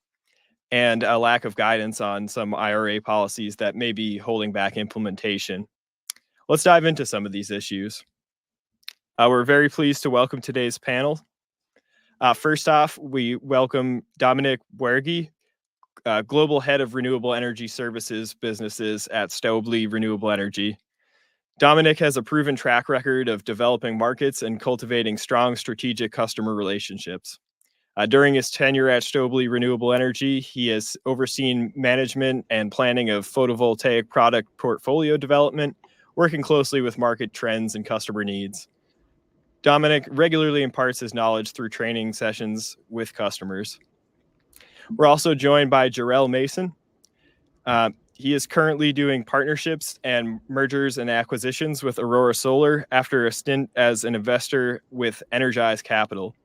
and a lack of guidance on some IRA policies that may be holding back implementation. Let's dive into some of these issues. We're very pleased to welcome today's panel. First off, we welcome Dominic Buergi, Global Head of Renewable Energy Services Businesses at Stäubli Renewable Energy. Dominic has a proven track record of developing markets and cultivating strong strategic customer relationships. During his tenure at Stäubli Renewable Energy, he has overseen management and planning of photovoltaic product portfolio development, working closely with market trends and customer needs. Dominic regularly imparts his knowledge through training sessions with customers. We're also joined by Jarell Mason. He is currently doing partnerships and mergers and acquisitions with Aurora Solar after a stint as an investor with Energize Capital.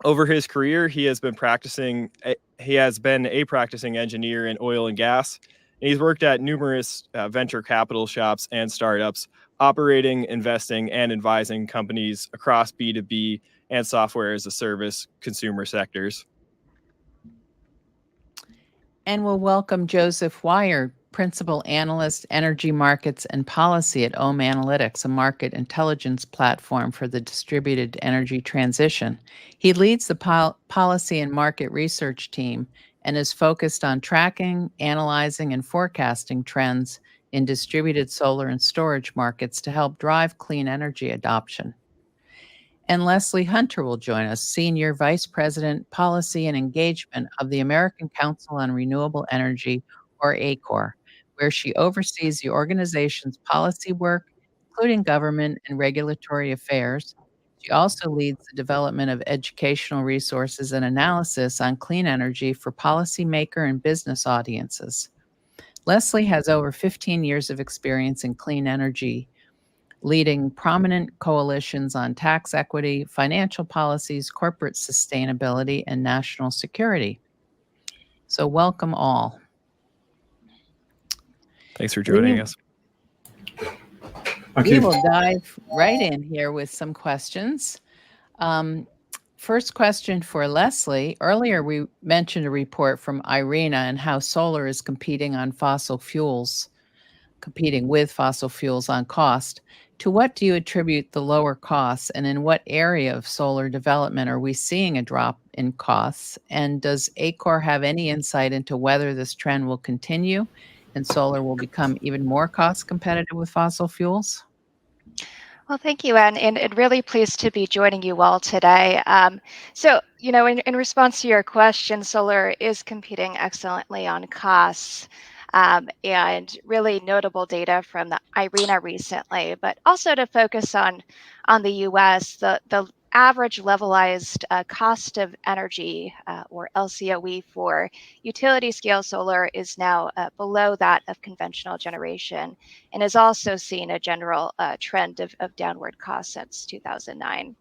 Over his career, he has been a practicing engineer in oil and gas, and he's worked at numerous venture capital shops and startups, operating, investing, and advising companies across B2B and software as a service consumer sectors. And we'll welcome Joseph Wyer, Principal Analyst, Energy Markets and Policy at Ohm Analytics, a market intelligence platform for the distributed energy transition. He leads the policy and market research team and is focused on tracking, analyzing, and forecasting trends in distributed solar and storage markets to help drive clean energy adoption. And Lesley Hunter will join us, Senior Vice President, Policy and Engagement of the American Council on Renewable Energy, or ACORE, where she oversees the organization's policy work, including government and regulatory affairs. She also leads the development of educational resources and analysis on clean energy for policymaker and business audiences. Lesley has over 15 years of experience in clean energy, leading prominent coalitions on tax equity, financial policies, corporate sustainability, and national security. So welcome all. Thanks for joining us. We will dive right in here with some questions. First question for Lesley. Earlier, we mentioned a report from IRENA and how solar is competing with fossil fuels on cost. To what do you attribute the lower costs, and in what area of solar development are we seeing a drop in costs? And does ACORE have any insight into whether this trend will continue and solar will become even more cost competitive with fossil fuels? Well, thank you, Anne, and really pleased to be joining you all today. So, in response to your question, solar is competing excellently on costs. And really notable data from the IRENA recently, but also to focus on the U.S., the average levelized cost of energy, or LCOE, for utility scale solar is now below that of conventional generation, and has also seen a general trend of downward costs since 2009.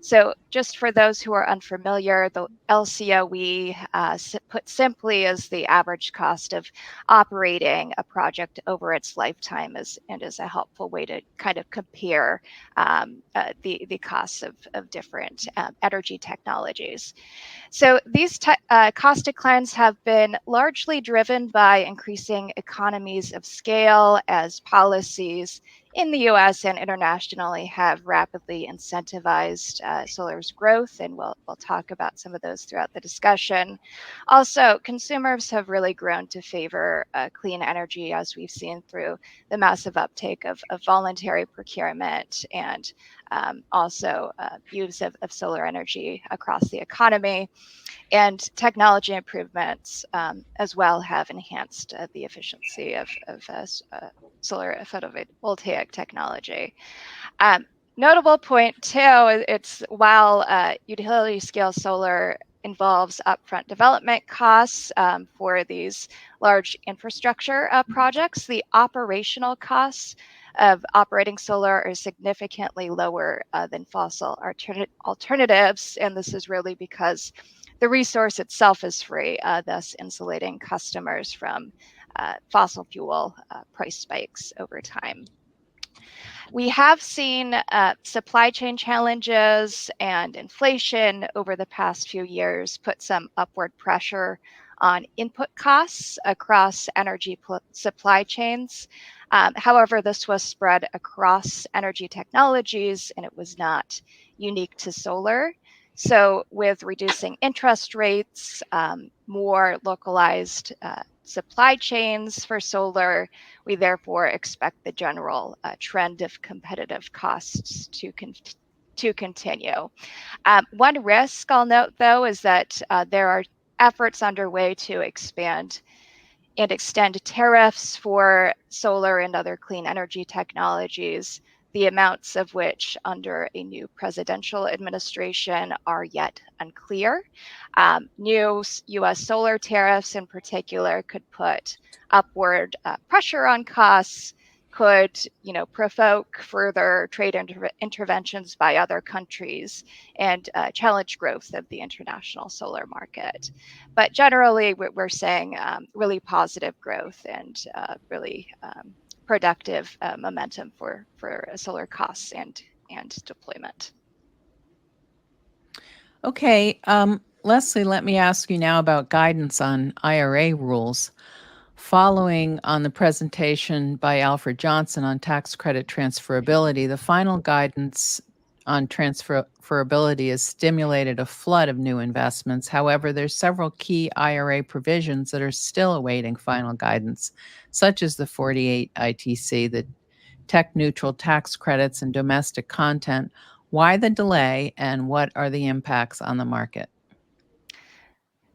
So just for those who are unfamiliar, the LCOE, put simply, is the average cost of operating a project over its lifetime, and is a helpful way to kind of compare the costs of different energy technologies. So these cost declines have been largely driven by increasing economies of scale, as policies in the US and internationally have rapidly incentivized solar's growth, and we'll talk about some of those throughout the discussion. Also, consumers have really grown to favor clean energy, as we've seen through the massive uptake of voluntary procurement, and also use of solar energy across the economy. And technology improvements as well have enhanced the efficiency of solar photovoltaic technology. Notable point too, it's while utility scale solar involves upfront development costs for these large infrastructure projects, the operational costs of operating solar are significantly lower than fossil alternatives, and this is really because the resource itself is free, thus insulating customers from fossil fuel price spikes over time. We have seen supply chain challenges and inflation over the past few years put some upward pressure on input costs across energy supply chains. However, this was spread across energy technologies, and it was not unique to solar. So with reducing interest rates, more localized supply chains for solar, we therefore expect the general trend of competitive costs to continue. One risk I'll note, though, is that there are efforts underway to expand and extend tariffs for solar and other clean energy technologies, the amounts of which under a new presidential administration are yet unclear. New US solar tariffs in particular could put upward pressure on costs, could provoke further trade interventions by other countries, and challenge growth of the international solar market. But generally, we're seeing really positive growth and really productive momentum for solar costs and deployment. Okay, Lesley, let me ask you now about guidance on IRA rules. Following on the presentation by Alfred Johnson on tax credit transferability, the final guidance on transferability has stimulated a flood of new investments. However, there's several key IRA provisions that are still awaiting final guidance, such as the 48 ITC, the tech-neutral tax credits, and domestic content. Why the delay, and what are the impacts on the market?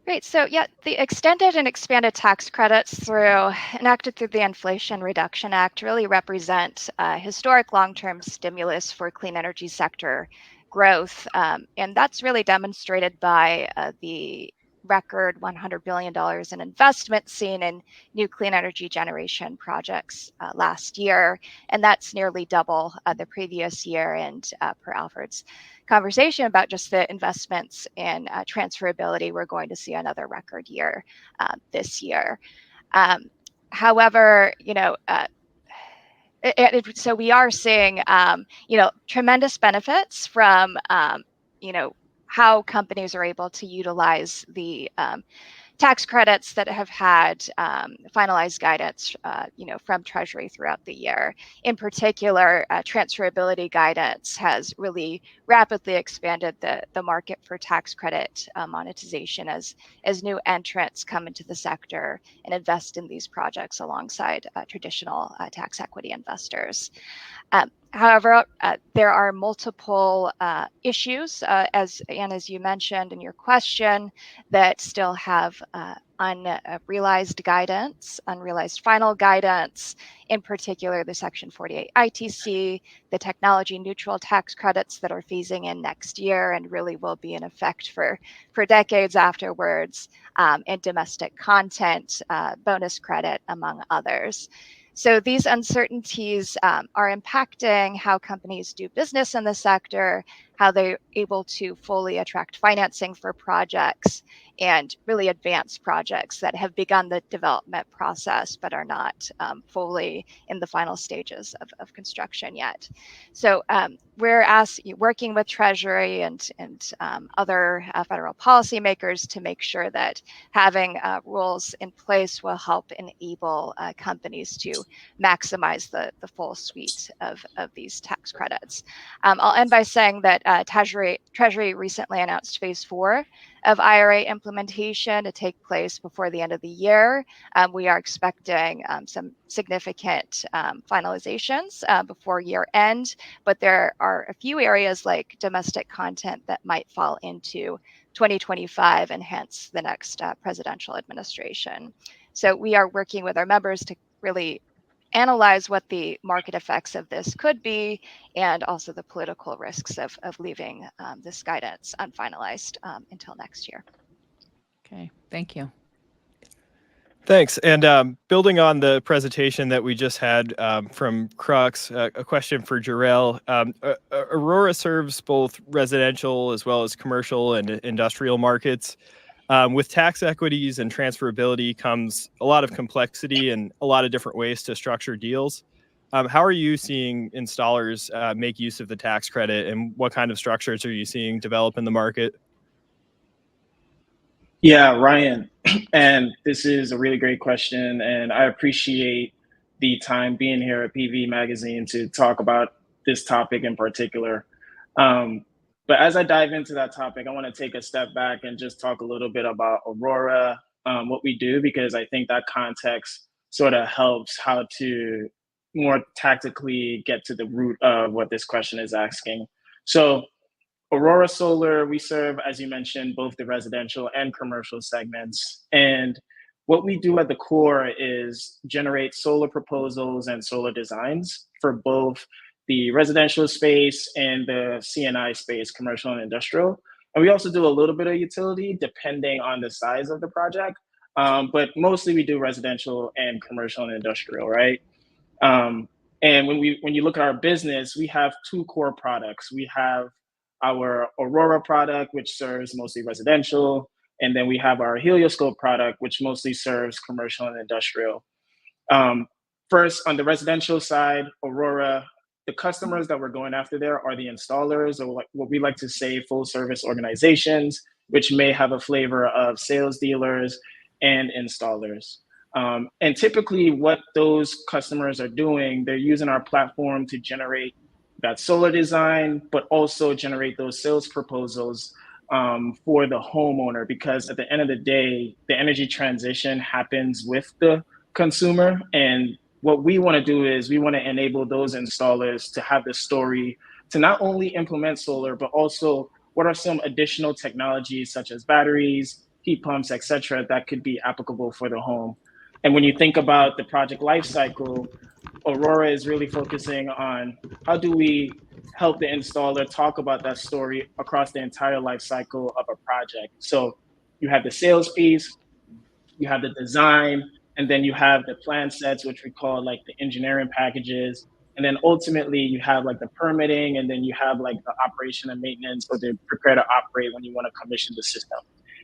Great. So yeah, the extended and expanded tax credits enacted through the Inflation Reduction Act really represent historic long-term stimulus for clean energy sector growth. And that's really demonstrated by the record $100 billion in investment seen in new clean energy generation projects last year. And that's nearly double the previous year. And per Alfred's conversation about just the investments in transferability, we're going to see another record year this year. However, so we are seeing, tremendous benefits from, how companies are able to utilize the tax credits that have had finalized guidance, from Treasury throughout the year. In particular, transferability guidance has really rapidly expanded the market for tax credit monetization as new entrants come into the sector and invest in these projects alongside traditional tax equity investors. However, there are multiple issues, as you mentioned in your question, that still have unrealized guidance, unrealized final guidance, in particular the Section 48 ITC, the technology neutral tax credits that are phasing in next year and really will be in effect for decades afterwards, and domestic content bonus credit, among others. So these uncertainties are impacting how companies do business in the sector, how they're able to fully attract financing for projects and really advance projects that have begun the development process but are not fully in the final stages of construction yet. So we're working with Treasury and other federal policymakers to make sure that having rules in place will help enable companies to maximize the full suite of these tax credits. I'll end by saying that Treasury recently announced phase 4 of IRA implementation to take place before the end of the year. We are expecting some significant finalizations before year end, but there are a few areas like domestic content that might fall into 2025 and hence the next presidential administration. So we are working with our members to really analyze what the market effects of this could be and also the political risks of leaving this guidance unfinalized until next year. Okay, thank you. Thanks. And building on the presentation that we just had from Crux, a question for Jarell. Aurora serves both residential as well as commercial and industrial markets. With tax equities and transferability comes a lot of complexity and a lot of different ways to structure deals. How are you seeing installers make use of the tax credit, and what kind of structures are you seeing develop in the market? Yeah, Ryan, and this is a really great question, and I appreciate the time being here at PV Magazine to talk about this topic in particular. But as I dive into that topic, I want to take a step back and just talk a little bit about Aurora, what we do, because I think that context sort of helps how to more tactically get to the root of what this question is asking. So Aurora Solar, we serve, as you mentioned, both the residential and commercial segments. And what we do at the core is generate solar proposals and solar designs for both the residential space and the C&I space, commercial and industrial. And we also do a little bit of utility depending on the size of the project. But mostly we do residential and commercial and industrial, right? And when you look at our business, we have two core products. We have our Aurora product, which serves mostly residential, and then we have our Helioscope product, which mostly serves commercial and industrial. First, on the residential side, Aurora, the customers that we're going after there are the installers, or what we like to say full service organizations, which may have a flavor of sales dealers and installers. And typically what those customers are doing, they're using our platform to generate that solar design, but also generate those sales proposals for the homeowner, because at the end of the day, the energy transition happens with the consumer. And what we want to do is we want to enable those installers to have the story to not only implement solar, but also what are some additional technologies such as batteries, heat pumps, et cetera, that could be applicable for the home. And when you think about the project lifecycle, Aurora is really focusing on how do we help the installer talk about that story across the entire life cycle of a project. So you have the sales piece, you have the design, and then you have the plan sets, which we call like the engineering packages. And then ultimately you have like the permitting, and then you have like the operation and maintenance, or the prepare to operate when you want to commission the system.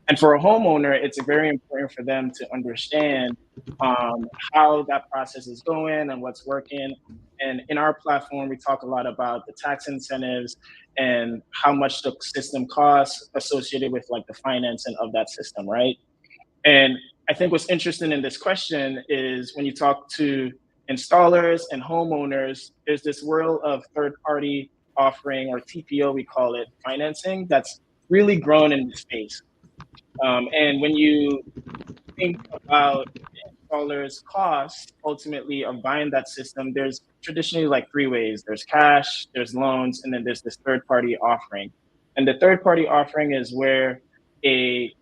And for a homeowner, it's very important for them to understand how that process is going and what's working. And in our platform, we talk a lot about the tax incentives and how much the system costs associated with like the financing of that system, right? And I think what's interesting in this question is when you talk to installers and homeowners, there's this world of third-party offering, or TPO, we call it, financing, that's really grown in the space. And when you think about the installer's cost, ultimately, of buying that system, there's traditionally like three ways. There's cash, there's loans, and then there's this third-party offering. And the third-party offering is where a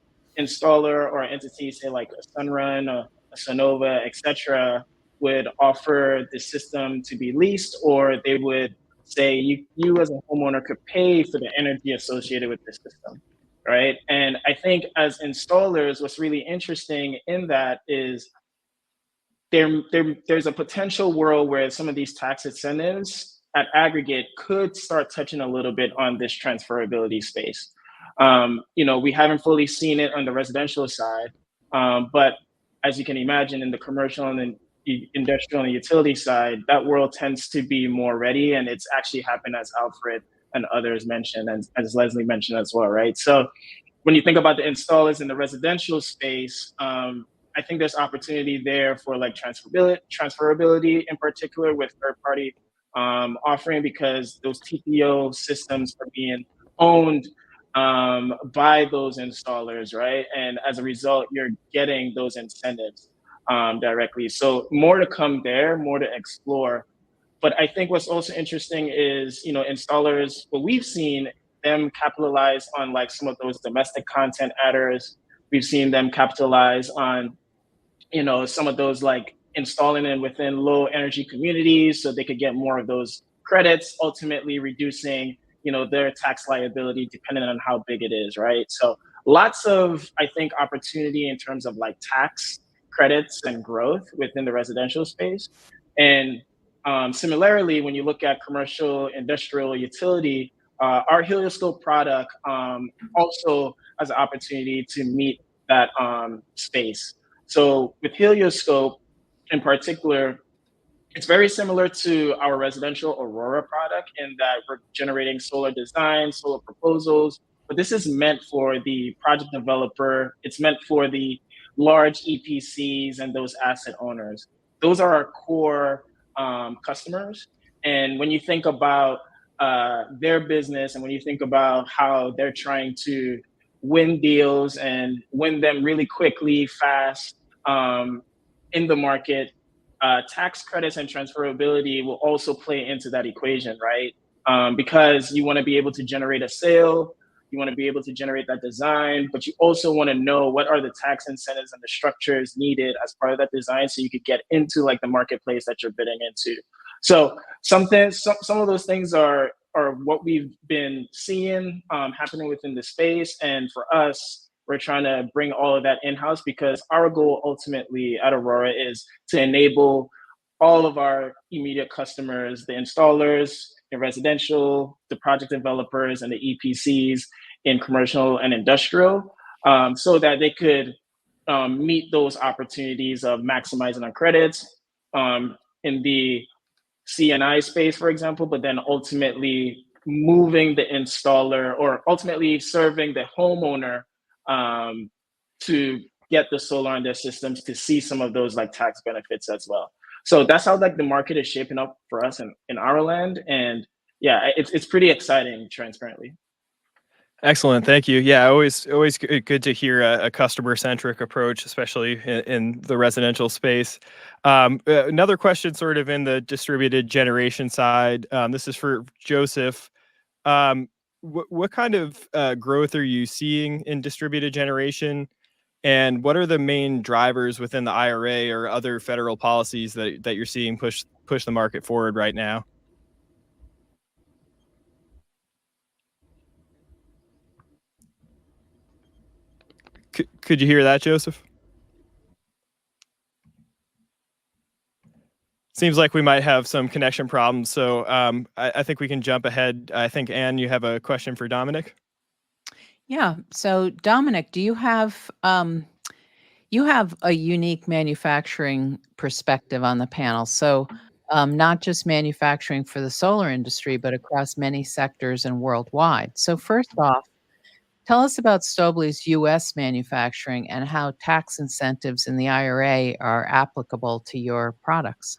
installer or entity, say like a Sunrun, a Sonova, etc., would offer the system to be leased, or they would say you as a homeowner could pay for the energy associated with the system, right? And I think as installers, what's really interesting in that is there's a potential world where some of these tax incentives at aggregate could start touching a little bit on this transferability space. We haven't fully seen it on the residential side, but as you can imagine, in the commercial and the industrial and utility side, that world tends to be more ready, and it's actually happened, as Alfred and others mentioned, and as Lesley mentioned as well, right? So when you think about the installers in the residential space, I think there's opportunity there for like transferability in particular with third-party offering, because those TPO systems are being owned by those installers, right? And as a result, you're getting those incentives directly. So more to come there, more to explore. But I think what's also interesting is, installers, what we've seen them capitalize on like some of those domestic content adders. We've seen them capitalize on, some of those like installing it within low energy communities so they could get more of those credits, ultimately reducing, their tax liability depending on how big it is, right? So lots of, I think, opportunity in terms of like tax credits and growth within the residential space. And similarly, when you look at commercial, industrial, utility, our Helioscope product also has an opportunity to meet that space. So with Helioscope in particular, it's very similar to our residential Aurora product in that we're generating solar designs, solar proposals, but this is meant for the project developer. It's meant for the large EPCs and those asset owners. Those are our core customers. And when you think about their business and when you think about how they're trying to win deals and win them really quickly, fast in the market, tax credits and transferability will also play into that equation, right? Because you want to be able to generate a sale, you want to be able to generate that design, but you also want to know what are the tax incentives and the structures needed as part of that design so you could get into like the marketplace that you're bidding into. So some of those things are what we've been seeing happening within the space. And for us, we're trying to bring all of that in-house because our goal ultimately at Aurora is to enable all of our immediate customers, the installers in residential, the project developers, and the EPCs in commercial and industrial, so that they could meet those opportunities of maximizing on credits in the CNI space, for example, but then ultimately moving the installer or ultimately serving the homeowner to get the solar on their systems to see some of those like tax benefits as well. So that's how like the market is shaping up for us in our land. And yeah, it's pretty exciting, transparently. Excellent. Thank you. Yeah, always good to hear a customer-centric approach, especially in the residential space. Another question sort of in the distributed generation side. This is for Joseph. What kind of growth are you seeing in distributed generation? And what are the main drivers within the IRA or other federal policies that you're seeing push the market forward right now? Could you hear that, Joseph? Seems like we might have some connection problems, so I think we can jump ahead. I think, Anne, you have a question for Dominic? Yeah. So, Dominic, do you have a unique manufacturing perspective on the panel? So, not just manufacturing for the solar industry, but across many sectors and worldwide. So, first off, tell us about Stäubli's U.S. manufacturing and how tax incentives in the IRA are applicable to your products.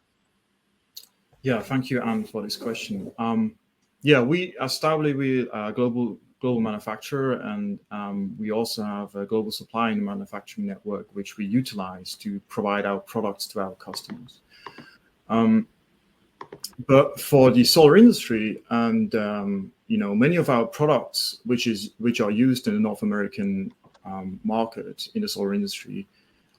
Yeah, thank you, Anne, for this question. We at Stäubli, we are a global manufacturer, and we also have a global supply and manufacturing network, which we utilize to provide our products to our customers. But for the solar industry, and many of our products, which are used in the North American market in the solar industry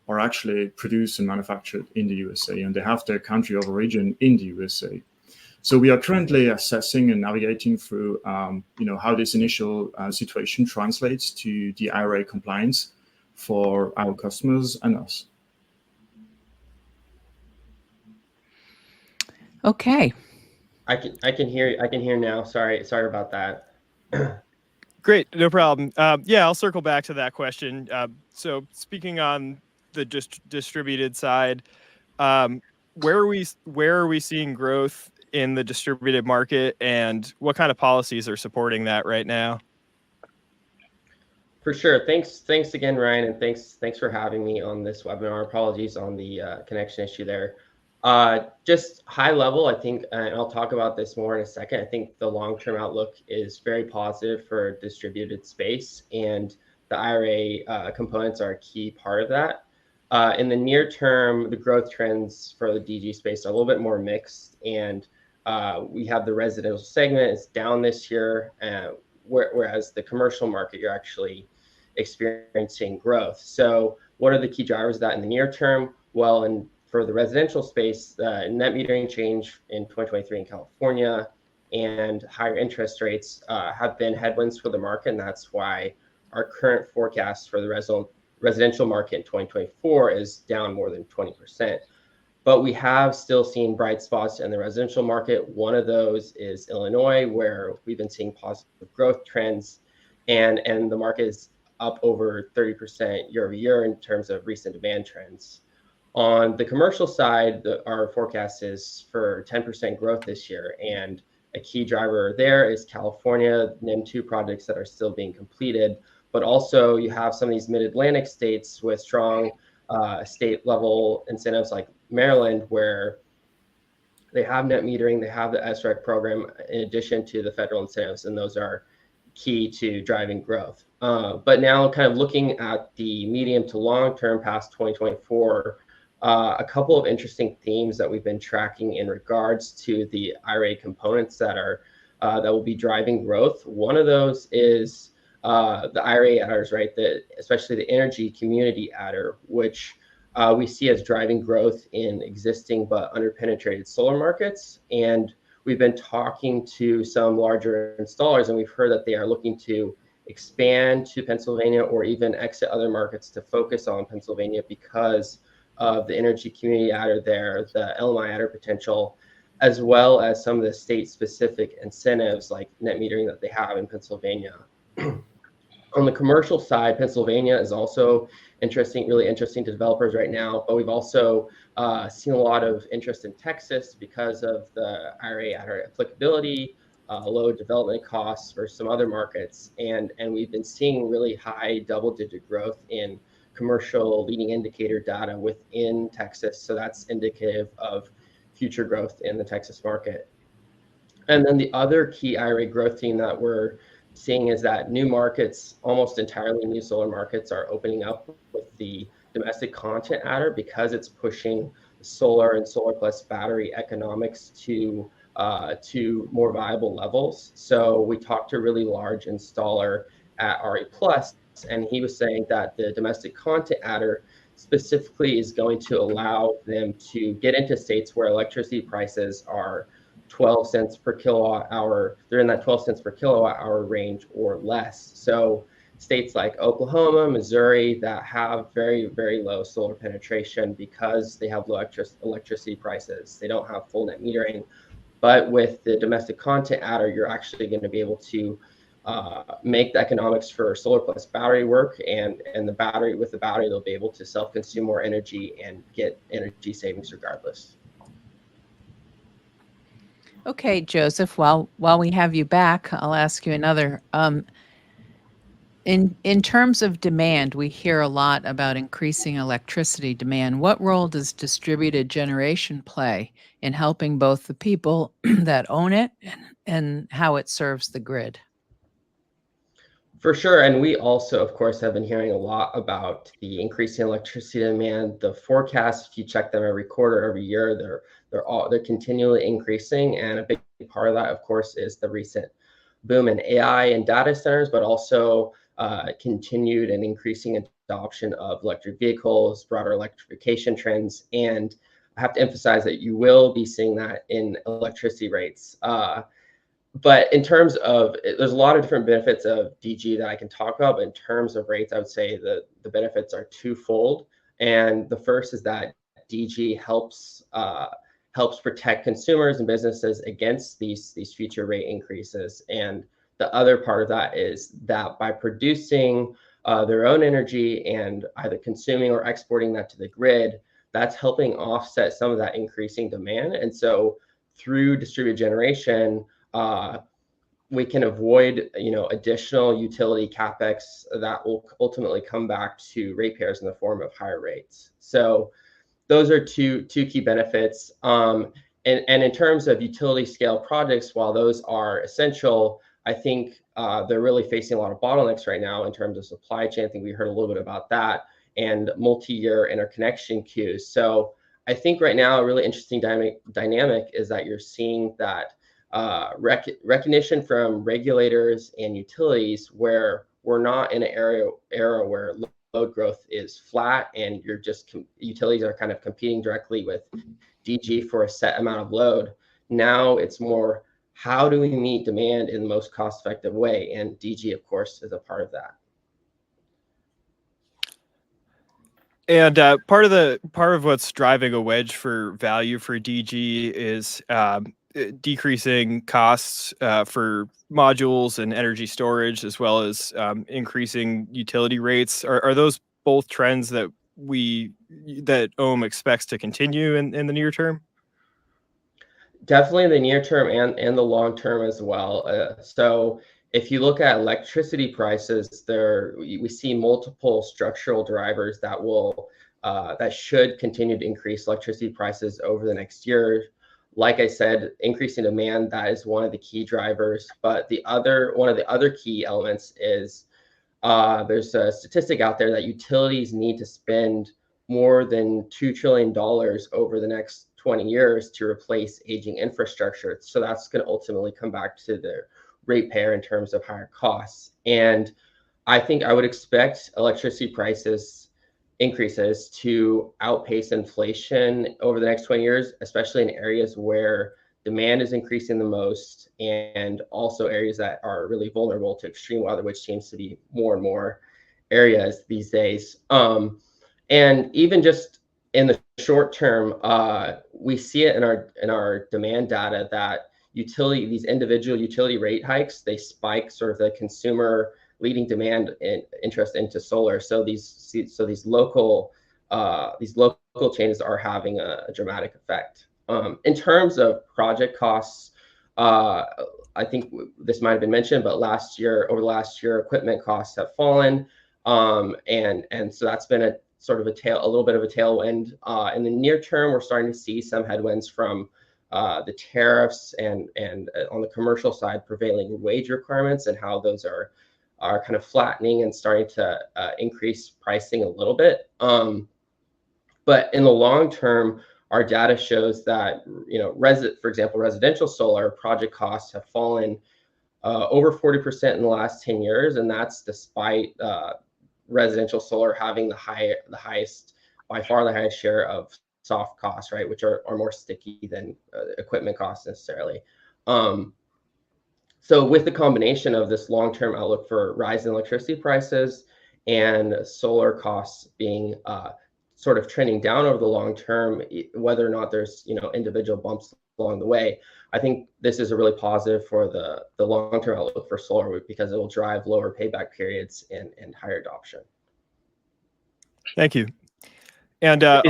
are actually produced and manufactured in the USA, and they have their country of origin in the USA. So we are currently assessing and navigating through, how this initial situation translates to the IRA compliance for our customers and us. Okay. I can hear now. Sorry about that. Great, no problem. I'll circle back to that question. So speaking on the distributed side, where are we seeing growth in the distributed market, and what kind of policies are supporting that right now? For sure. Thanks again, Ryan, and thanks for having me on this webinar. Apologies on the connection issue there. Just high level, I think, and I'll talk about this more in a second, I think the long-term outlook is very positive for distributed space, and the IRA components are a key part of that. In the near term, the growth trends for the DG space are a little bit more mixed, and we have the residential segment is down this year, whereas the commercial market, you're actually experiencing growth. So what are the key drivers of that in the near term? Well, for the residential space, net metering change in 2023 in California and higher interest rates have been headwinds for the market, and that's why our current forecast for the residential market in 2024 is down more than 20%. But we have still seen bright spots in the residential market. One of those is Illinois, where we've been seeing positive growth trends, and the market is up over 30% year over year in terms of recent demand trends. On the commercial side, our forecast is for 10% growth this year, and a key driver there is California, NEM 2 projects that are still being completed, but also you have some of these mid-Atlantic states with strong state-level incentives like Maryland, where they have net metering, they have the SREC program in addition to the federal incentives, and those are key to driving growth. But now kind of looking at the medium to long term past 2024, a couple of interesting themes that we've been tracking in regards to the IRA components that will be driving growth. One of those is the IRA adders, right? Especially the energy community adder, which we see as driving growth in existing but underpenetrated solar markets. And we've been talking to some larger installers, and we've heard that they are looking to expand to Pennsylvania or even exit other markets to focus on Pennsylvania because of the energy community adder there, the LMI adder potential, as well as some of the state-specific incentives like net metering that they have in Pennsylvania. On the commercial side, Pennsylvania is also really interesting to developers right now, but we've also seen a lot of interest in Texas because of the IRA adder applicability, low development costs for some other markets, and we've been seeing really high double-digit growth in commercial leading indicator data within Texas. So that's indicative of future growth in the Texas market. And then the other key IRA growth theme that we're seeing is that new markets, almost entirely new solar markets, are opening up with the domestic content adder because it's pushing solar and solar plus battery economics to more viable levels. So we talked to a really large installer at RE Plus, and he was saying that the domestic content adder specifically is going to allow them to get into states where electricity prices are 12 cents per kilowatt hour. They're in that 12 cents per kilowatt hour range or less. So states like Oklahoma, Missouri that have very, very low solar penetration because they have low electricity prices. They don't have full net metering. But with the domestic content adder, you're actually going to be able to make the economics for solar plus battery work, and with the battery, they'll be able to self-consume more energy and get energy savings regardless. Okay, Joseph, while we have you back, I'll ask you another. In terms of demand, we hear a lot about increasing electricity demand. What role does distributed generation play in helping both the people that own it and how it serves the grid? For sure, and we also, of course, have been hearing a lot about the increasing electricity demand. The forecasts, if you check them every quarter, every year, they're continually increasing, and a big part of that, of course, is the recent boom in AI and data centers, but also continued and increasing adoption of electric vehicles, broader electrification trends, and I have to emphasize that you will be seeing that in electricity rates. But in terms of, there's a lot of different benefits of DG that I can talk about, but in terms of rates, I would say the benefits are twofold. And the first is that DG helps protect consumers and businesses against these future rate increases. And the other part of that is that by producing their own energy and either consuming or exporting that to the grid, that's helping offset some of that increasing demand. And so through distributed generation, we can avoid, additional utility capex that will ultimately come back to ratepayers in the form of higher rates. So those are two key benefits. And in terms of utility scale projects, while those are essential, I think they're really facing a lot of bottlenecks right now in terms of supply chain. I think we heard a little bit about that, and multi-year interconnection queues. So I think right now a really interesting dynamic is that you're seeing that recognition from regulators and utilities where we're not in an era where load growth is flat and you're just utilities are kind of competing directly with DG for a set amount of load. Now it's more, how do we meet demand in the most cost-effective way? And DG, of course, is a part of that. And part of what's driving a wedge for value for DG is decreasing costs for modules and energy storage, as well as increasing utility rates. Are those both trends that OHM expects to continue in the near term? Definitely in the near term and the long term as well. So if you look at electricity prices, we see multiple structural drivers that should continue to increase electricity prices over the next year. Like I said, increasing demand, that is one of the key drivers. But one of the other key elements is there's a statistic out there that utilities need to spend more than $2 trillion over the next 20 years to replace aging infrastructure. So that's going to ultimately come back to the ratepayer in terms of higher costs. And I think I would expect electricity prices increases to outpace inflation over the next 20 years, especially in areas where demand is increasing the most, and also areas that are really vulnerable to extreme weather, which seems to be more and more areas these days. And even just in the short term, we see it in our demand data that these individual utility rate hikes, they spike sort of the consumer leading demand and interest into solar. So these local changes are having a dramatic effect. In terms of project costs, I think this might have been mentioned, but over the last year, equipment costs have fallen, and so that's been a little bit of a tailwind. In the near term, we're starting to see some headwinds from the tariffs and on the commercial side, prevailing wage requirements and how those are kind of flattening and starting to increase pricing a little bit. But in the long term, our data shows that, for example, residential solar project costs have fallen over 40% in the last 10 years, and that's despite residential solar having by far the highest share of soft costs, right, which are more sticky than equipment costs necessarily. So with the combination of this long-term outlook for rising electricity prices and solar costs being sort of trending down over the long term, whether or not there's individual bumps along the way, I think this is a really positive for the long-term outlook for solar, because it will drive lower payback periods and higher adoption. Thank you. And can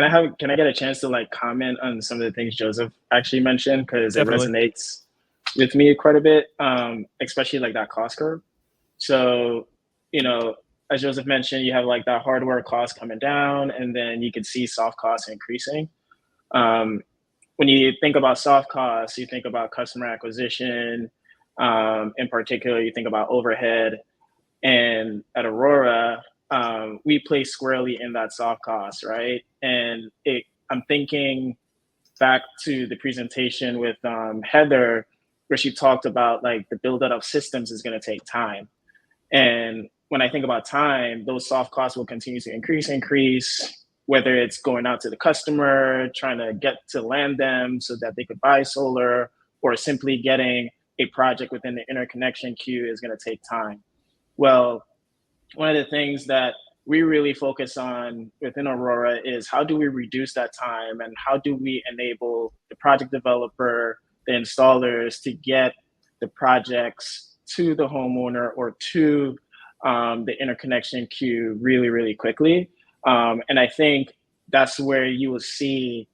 I get a chance to comment on some of the things Joseph actually mentioned, because it resonates with me quite a bit, especially that cost curve. So, as Joseph mentioned, you have that hardware cost coming down, and then you can see soft costs increasing. When you think about soft costs, you think about customer acquisition. In particular, you think about overhead. And at Aurora, we play squarely in that soft cost, right? And I'm thinking back to the presentation with Heather, where she talked about like the build out of systems is going to take time. And when I think about time, those soft costs will continue to increase, whether it's going out to the customer, trying to get to land them so that they could buy solar, or simply getting a project within the interconnection queue is going to take time. Well, one of the things that we really focus on within Aurora is how do we reduce that time, and how do we enable the project developer, the installers to get the projects to the homeowner or to the interconnection queue really, really quickly. And I think that's where you will see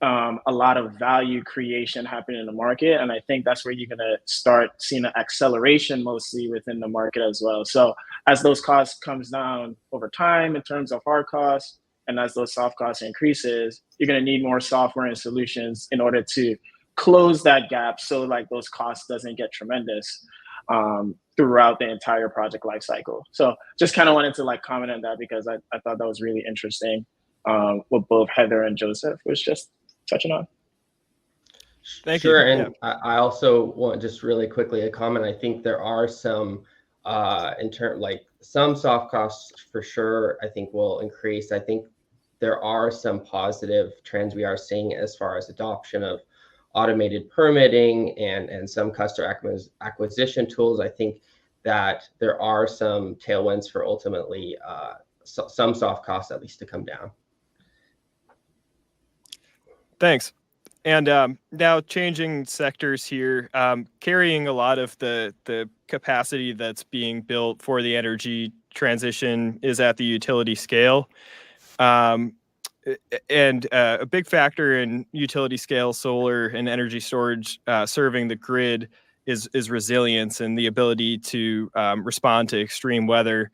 a lot of value creation happen in the market. And I think that's where you're going to start seeing an acceleration mostly within the market as well. So as those costs comes down over time in terms of hard costs, and as those soft costs increases, you're going to need more software and solutions in order to close that gap, so like those costs doesn't get tremendous throughout the entire project lifecycle. So just kind of wanted to like comment on that, because I thought that was really interesting, what both Heather and Joseph was just touching on. Thank you. Sure, and I also want just really quickly a comment. I think there are some like some soft costs for sure, I think will increase. I think there are some positive trends we are seeing as far as adoption of automated permitting and some customer acquisition tools. I think that there are some tailwinds for ultimately some soft costs at least to come down. Thanks. And now changing sectors here, carrying a lot of the capacity that's being built for the energy transition is at the utility scale. And a big factor in utility scale solar and energy storage serving the grid is resilience and the ability to respond to extreme weather.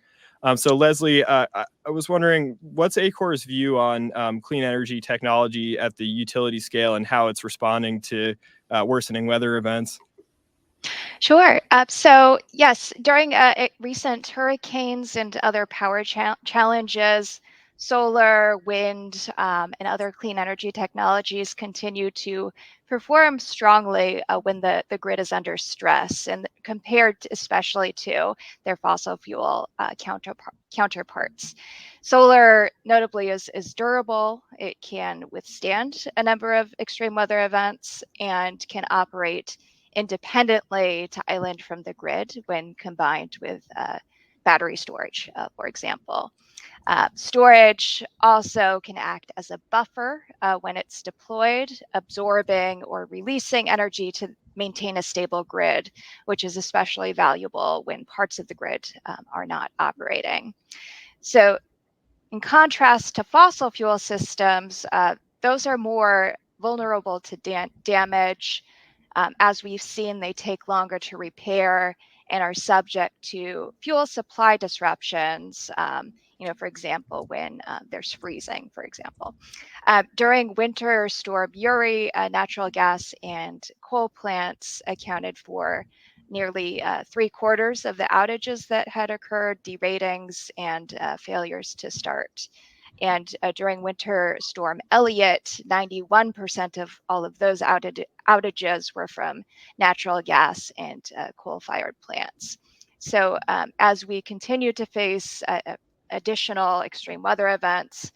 So Lesley, I was wondering, what's ACORE's view on clean energy technology at the utility scale and how it's responding to worsening weather events? Sure. So yes, during recent hurricanes and other power challenges, solar, wind, and other clean energy technologies continue to perform strongly when the grid is under stress, and compared especially to their fossil fuel counterparts. Solar notably is durable. It can withstand a number of extreme weather events and can operate independently to island from the grid when combined with battery storage, for example. Storage also can act as a buffer when it's deployed, absorbing or releasing energy to maintain a stable grid, which is especially valuable when parts of the grid are not operating. So in contrast to fossil fuel systems, those are more vulnerable to damage. As we've seen, they take longer to repair and are subject to fuel supply disruptions, for example, when there's freezing, for example. During Winter Storm Uri, natural gas and coal plants accounted for nearly 3/4 of the outages that had occurred, deratings, and failures to start. And during Winter Storm Elliott, 91% of all of those outages were from natural gas and coal-fired plants. So as we continue to face additional extreme weather events,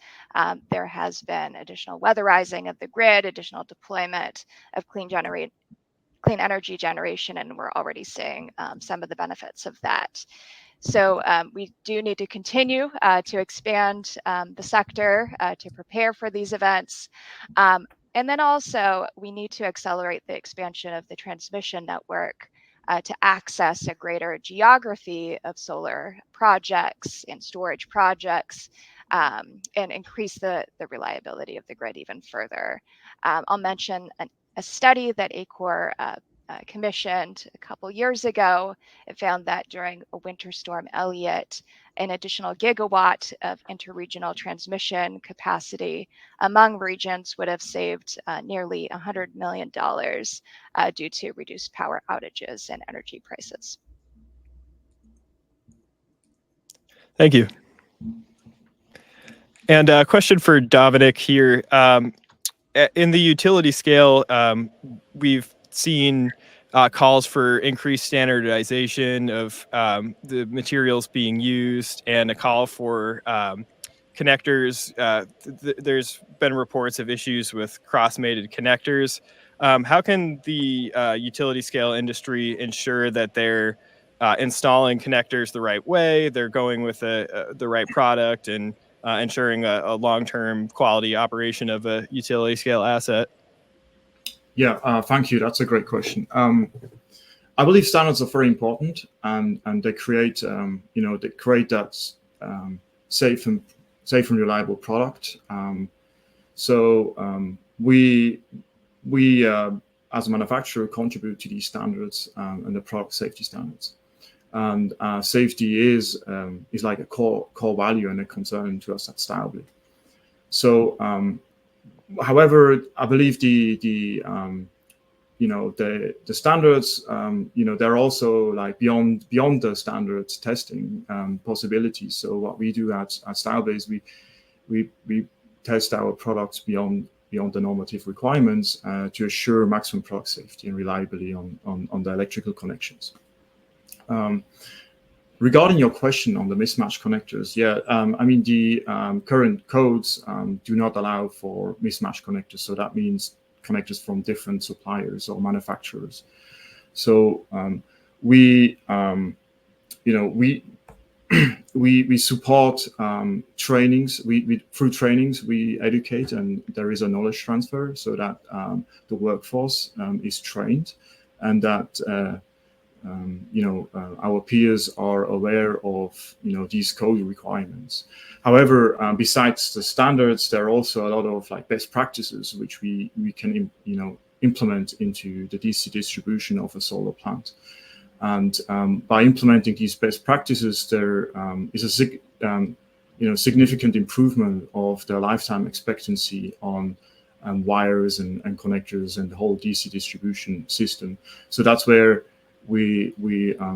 there has been additional weatherizing of the grid, additional deployment of clean energy generation, and we're already seeing some of the benefits of that. So we do need to continue to expand the sector to prepare for these events. And then also we need to accelerate the expansion of the transmission network to access a greater geography of solar projects and storage projects, and increase the reliability of the grid even further. I'll mention a study that ACORE commissioned a couple years ago. It found that during a Winter Storm Elliott, an additional gigawatt of interregional transmission capacity among regions would have saved nearly $100 million due to reduced power outages and energy prices. Thank you. And a question for Dominic here. In the utility scale, we've seen calls for increased standardization of the materials being used, and a call for connectors. There's been reports of issues with cross-mated connectors. How can the utility scale industry ensure that they're installing connectors the right way, they're going with the right product, and ensuring a long-term quality operation of a utility scale asset? Yeah, thank you. That's a great question. I believe standards are very important, and they create, that safe and reliable product. We as a manufacturer contribute to these standards and the product safety standards. And safety is like a core value and a concern to us at Stäubli. So, however, I believe the standards, they're also like beyond the standards testing possibilities. So what we do at Stäubli is we test our products beyond the normative requirements to assure maximum product safety and reliability on the electrical connections. Regarding your question on the mismatch connectors, the current codes do not allow for mismatch connectors. So that means connectors from different suppliers or manufacturers. So we support trainings. Through trainings we educate, and there is a knowledge transfer so that the workforce is trained, and that our peers are aware of these code requirements. However, besides the standards, there are also a lot of like best practices which we can implement into the DC distribution of a solar plant. And by implementing these best practices, there is a significant improvement of the lifetime expectancy on wires and connectors and the whole DC distribution system. So that's where we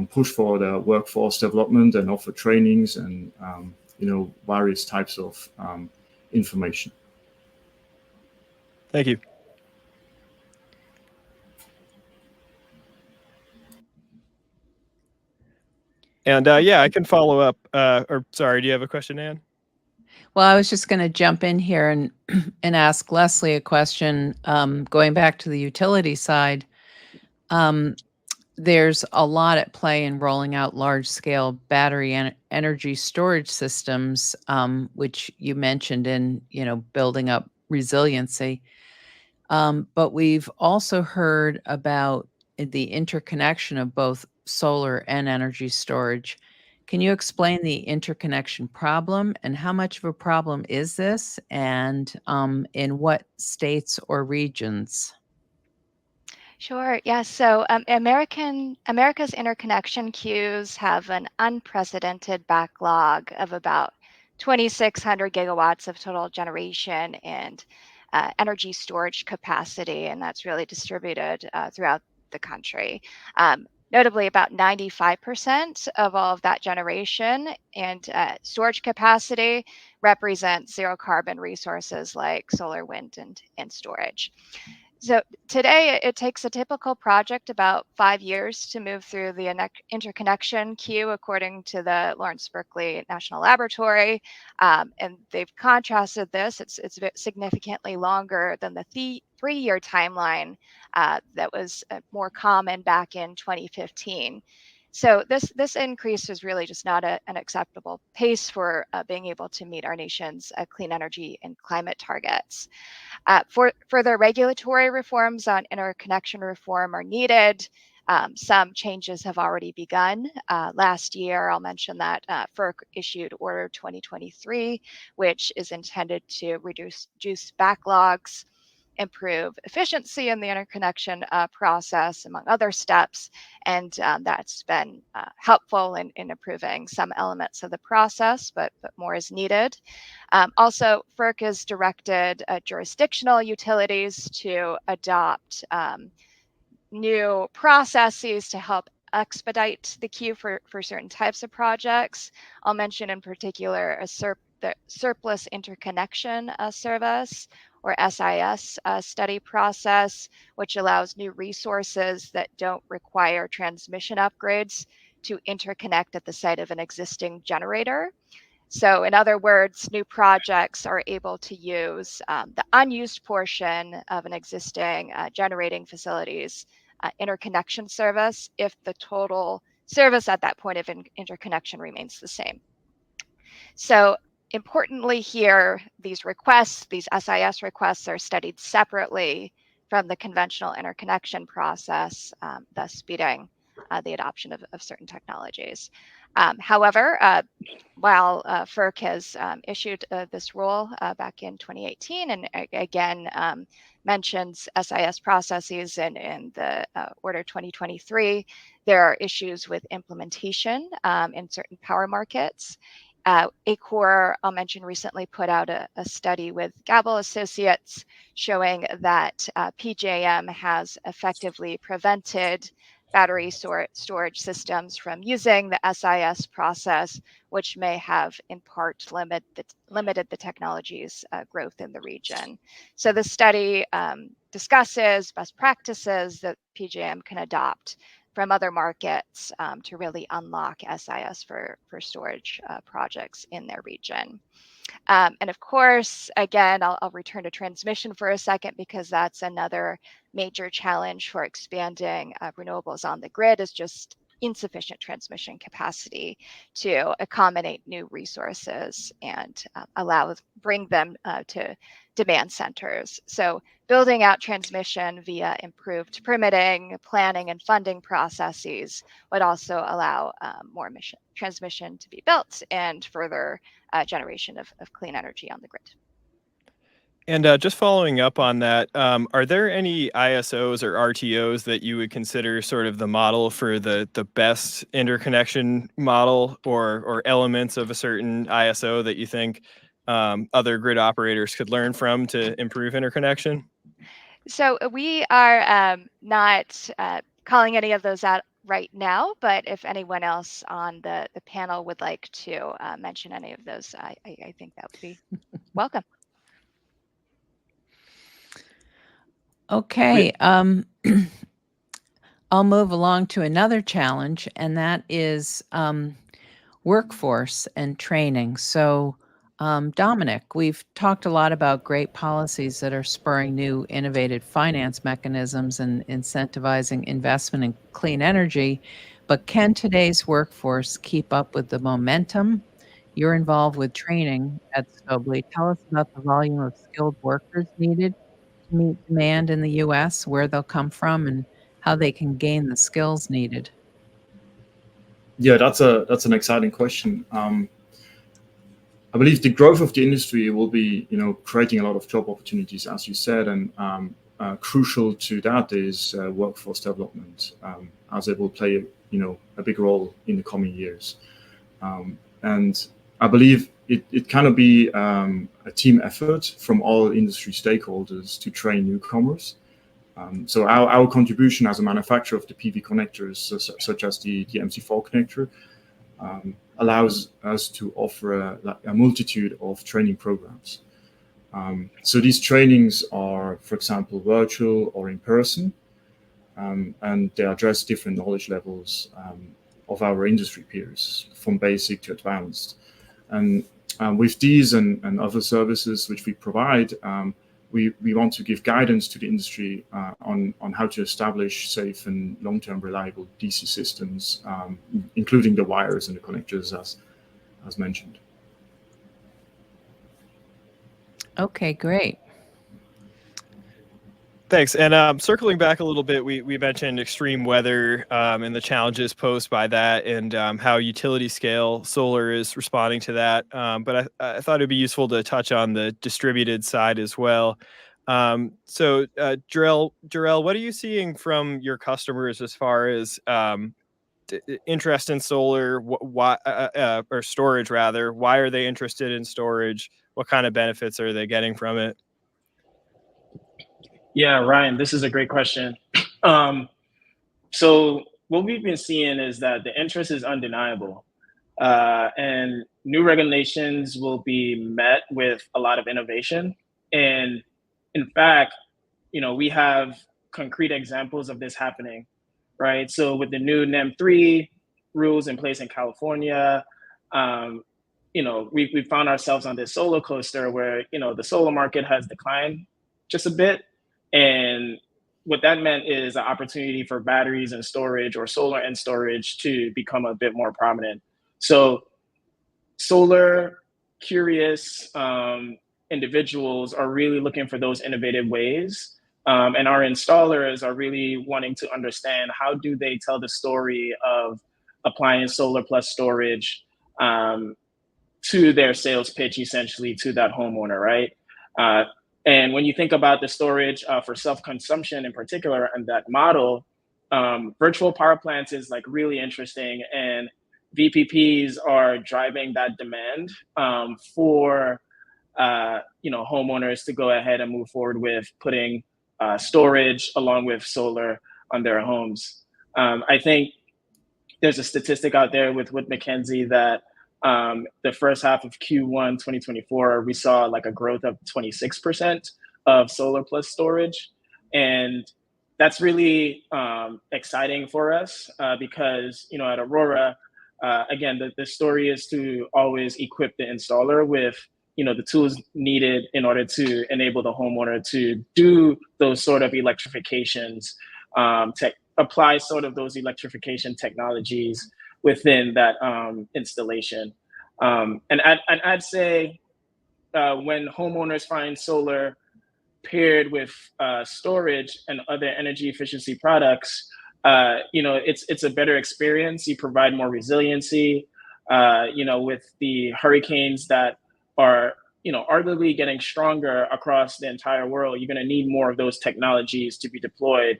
push for the workforce development and offer trainings and various types of information. Thank you. And I can follow up. Or sorry, do you have a question, Anne? Well, I was just going to jump in here and ask Lesley a question. Going back to the utility side, there's a lot at play in rolling out large-scale battery energy storage systems, which you mentioned in building up resiliency. But we've also heard about the interconnection of both solar and energy storage. Can you explain the interconnection problem, and how much of a problem is this, and in what states or regions? Sure. Yes. So America's interconnection queues have an unprecedented backlog of about 2,600 gigawatts of total generation and energy storage capacity, and that's really distributed throughout the country. Notably, about 95% of all of that generation and storage capacity represent zero carbon resources like solar, wind, and storage. So today, it takes a typical project about 5 years to move through the interconnection queue, according to the Lawrence Berkeley National Laboratory. And they've contrasted this. It's significantly longer than the 3-year timeline that was more common back in 2015. So this increase is really just not an acceptable pace for being able to meet our nation's clean energy and climate targets. For further regulatory reforms on interconnection reform are needed. Some changes have already begun. Last year, I'll mention that FERC issued Order 2023, which is intended to reduce backlogs, improve efficiency in the interconnection process, among other steps. And that's been helpful in improving some elements of the process, but more is needed. Also, FERC has directed jurisdictional utilities to adopt new processes to help expedite the queue for certain types of projects. I'll mention in particular the surplus interconnection service, or SIS study process, which allows new resources that don't require transmission upgrades to interconnect at the site of an existing generator. So in other words, new projects are able to use the unused portion of an existing generating facility's interconnection service if the total service at that point of interconnection remains the same. So importantly here, these requests, these SIS requests, are studied separately from the conventional interconnection process, thus speeding the adoption of certain technologies. However, while FERC has issued this rule back in 2018 and again mentions SIS processes in the Order 2023, there are issues with implementation in certain power markets. ACORE, I'll mention, recently put out a study with Gabel Associates showing that PJM has effectively prevented battery storage systems from using the SIS process, which may have in part limited the technology's growth in the region. So the study discusses best practices that PJM can adopt from other markets to really unlock SIS for storage projects in their region. And of course, again, I'll return to transmission for a second because that's another major challenge for expanding renewables on the grid, is just insufficient transmission capacity to accommodate new resources and bring them to demand centers. So building out transmission via improved permitting, planning, and funding processes would also allow more transmission to be built and further generation of clean energy on the grid. And just following up on that, are there any ISOs or RTOs that you would consider sort of the model for the best interconnection model, or elements of a certain ISO that you think other grid operators could learn from to improve interconnection? So we are not calling any of those out right now, but if anyone else on the panel would like to mention any of those, I think that would be welcome. Okay, I'll move along to another challenge, and that is workforce and training. So, Dominic, we've talked a lot about great policies that are spurring new innovative finance mechanisms and incentivizing investment in clean energy, but can today's workforce keep up with the momentum? You're involved with training at Stäubli. Tell us about the volume of skilled workers needed to meet demand in the U.S., where they'll come from, and how they can gain the skills needed. Yeah, that's an exciting question. I believe the growth of the industry will be, creating a lot of job opportunities, as you said, and crucial to that is workforce development, as it will play, a big role in the coming years. And I believe it cannot be a team effort from all industry stakeholders to train newcomers. So our contribution as a manufacturer of the PV connectors, such as the MC4 connector, allows us to offer a multitude of training programs. So these trainings are, for example, virtual or in person, and they address different knowledge levels of our industry peers, from basic to advanced. And with these and other services which we provide, we want to give guidance to the industry on how to establish safe and long-term reliable DC systems, including the wires and the connectors, as mentioned. Okay, great. Thanks. And circling back a little bit, we mentioned extreme weather and the challenges posed by that, and how utility scale solar is responding to that. But I thought it'd be useful to touch on the distributed side as well. So Jarell, what are you seeing from your customers as far as interest in solar, or storage rather? Why are they interested in storage? What kind of benefits are they getting from it? Yeah, Ryan, this is a great question. So what we've been seeing is that the interest is undeniable, and new regulations will be met with a lot of innovation. And in fact, we have concrete examples of this happening, right? So with the new NEM 3 rules in place in California, we found ourselves on this solar coaster where, the solar market has declined just a bit. And what that meant is an opportunity for batteries and storage, or solar and storage, to become a bit more prominent. So solar curious individuals are really looking for those innovative ways. And our installers are really wanting to understand, how do they tell the story of applying solar plus storage to their sales pitch, essentially, to that homeowner, right? And when you think about the storage for self-consumption in particular, and that model, virtual power plants is like really interesting, and VPPs are driving that demand for homeowners to go ahead and move forward with putting storage along with solar on their homes. I think there's a statistic out there with Wood Mackenzie that the first half of Q1 2024, we saw like a growth of 26% of solar plus storage. And that's really exciting for us because, at Aurora, again, the story is to always equip the installer with, the tools needed in order to enable the homeowner to do those sort of electrifications, to apply sort of those electrification technologies within that installation. And I'd say when homeowners find solar paired with storage and other energy efficiency products, it's a better experience. You provide more resiliency, with the hurricanes that are, arguably getting stronger across the entire world. You're going to need more of those technologies to be deployed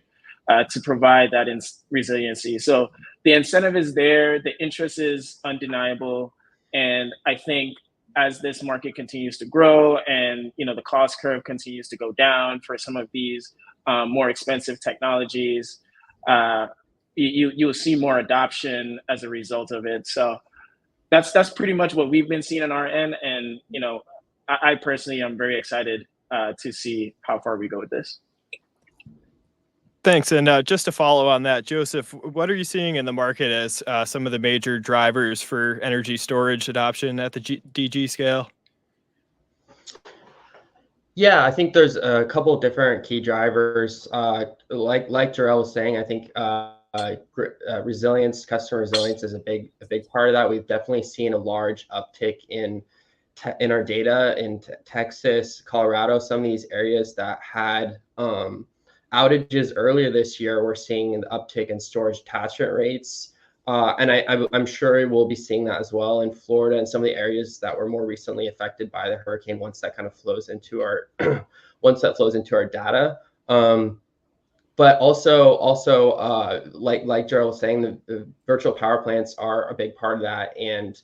to provide that resiliency. So the incentive is there, the interest is undeniable. And I think as this market continues to grow and, the cost curve continues to go down for some of these more expensive technologies, you'll see more adoption as a result of it. So that's pretty much what we've been seeing on our end. And, I personally am very excited to see how far we go with this. Thanks. And just to follow on that, Joseph, what are you seeing in the market as some of the major drivers for energy storage adoption at the DG scale? Yeah, I think there's a couple of different key drivers. Like Jarell was saying, I think resilience, customer resilience, is a big part of that. We've definitely seen a large uptick in our data in Texas, Colorado, some of these areas that had outages earlier this year. We're seeing an uptick in storage attachment rates. And I'm sure we'll be seeing that as well in Florida and some of the areas that were more recently affected by the hurricane, once that kind of flows into our data. But also like Jarell was saying, the virtual power plants are a big part of that. And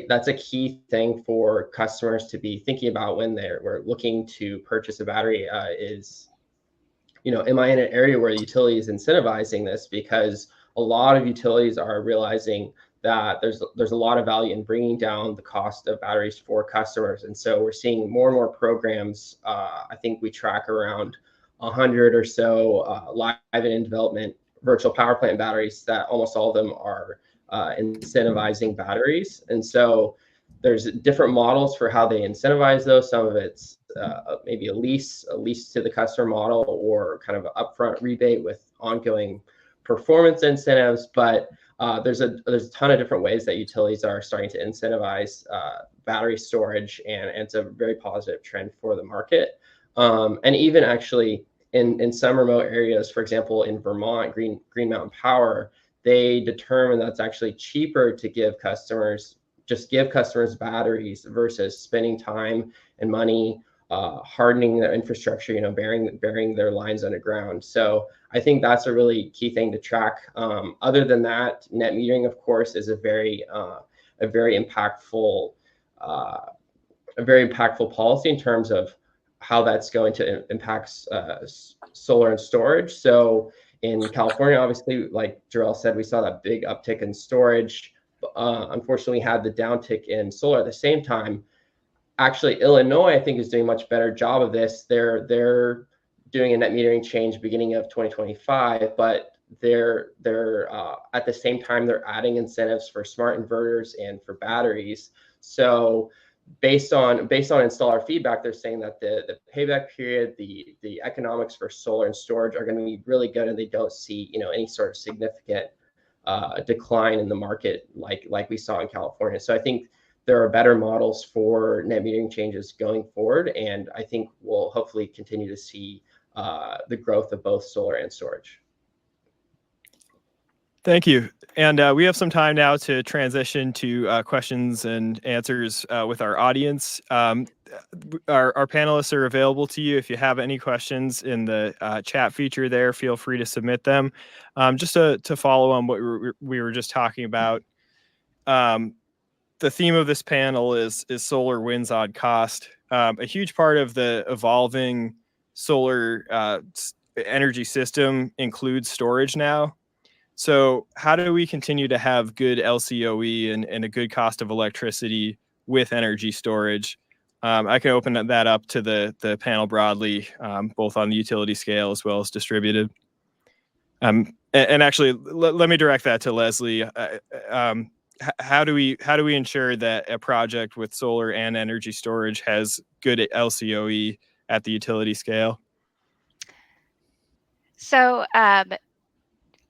that's a key thing for customers to be thinking about when we're looking to purchase a battery is, am I in an area where the utility is incentivizing this? Because a lot of utilities are realizing that there's a lot of value in bringing down the cost of batteries for customers. And so we're seeing more and more programs. I think we track around 100 or so live and in development virtual power plant batteries that almost all of them are incentivizing batteries. And so there's different models for how they incentivize those. Some of it's maybe a lease to the customer model, or kind of an upfront rebate with ongoing performance incentives. But there's a ton of different ways that utilities are starting to incentivize battery storage, and it's a very positive trend for the market. And even actually in some remote areas, for example, in Vermont, Green Mountain Power, they determine that's actually cheaper to give customers batteries versus spending time and money hardening their infrastructure, burying their lines underground. So I think that's a really key thing to track. Other than that, net metering, of course, is a very impactful policy in terms of how that's going to impact solar and storage. So in California, obviously, like Jarell said, we saw that big uptick in storage. Unfortunately, we had the downtick in solar at the same time. actually, Illinois, I think, is doing a much better job of this. They're doing a net metering change beginning of 2025, but they're at the same time they're adding incentives for smart inverters and for batteries. So based on installer feedback, they're saying that the payback period, the economics for solar and storage are going to be really good, and they don't see any sort of significant decline in the market like we saw in California. So I think there are better models for net metering changes going forward, and I think we'll hopefully continue to see the growth of both solar and storage. Thank you. And we have some time now to transition to questions and answers with our audience. Our panelists are available to you. If you have any questions in the chat feature there, feel free to submit them. Just to follow on what we were just talking about, the theme of this panel is solar wins on cost. A huge part of the evolving solar energy system includes storage now. So how do we continue to have good LCOE and a good cost of electricity with energy storage? I can open that up to the panel broadly, both on the utility scale as well as distributed. And actually, let me direct that to Lesley. How do we ensure that a project with solar and energy storage has good LCOE at the utility scale? So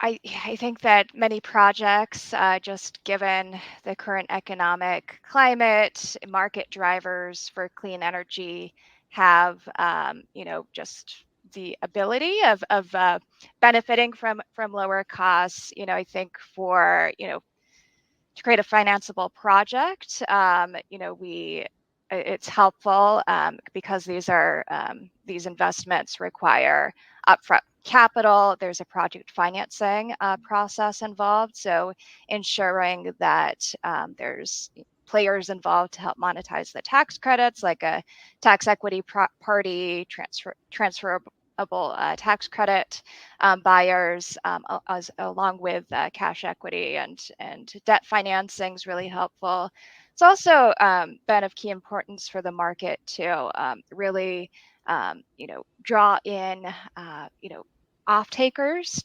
I think that many projects, just given the current economic climate, market drivers for clean energy, have just the ability of benefiting from lower costs. I think for to create a financeable project, it's helpful because these investments require upfront capital. There's a project financing process involved, so ensuring that there's players involved to help monetize the tax credits, like a tax equity party, transferable tax credit buyers, along with cash equity and debt financing is really helpful. It's also been of key importance for the market to really draw in off-takers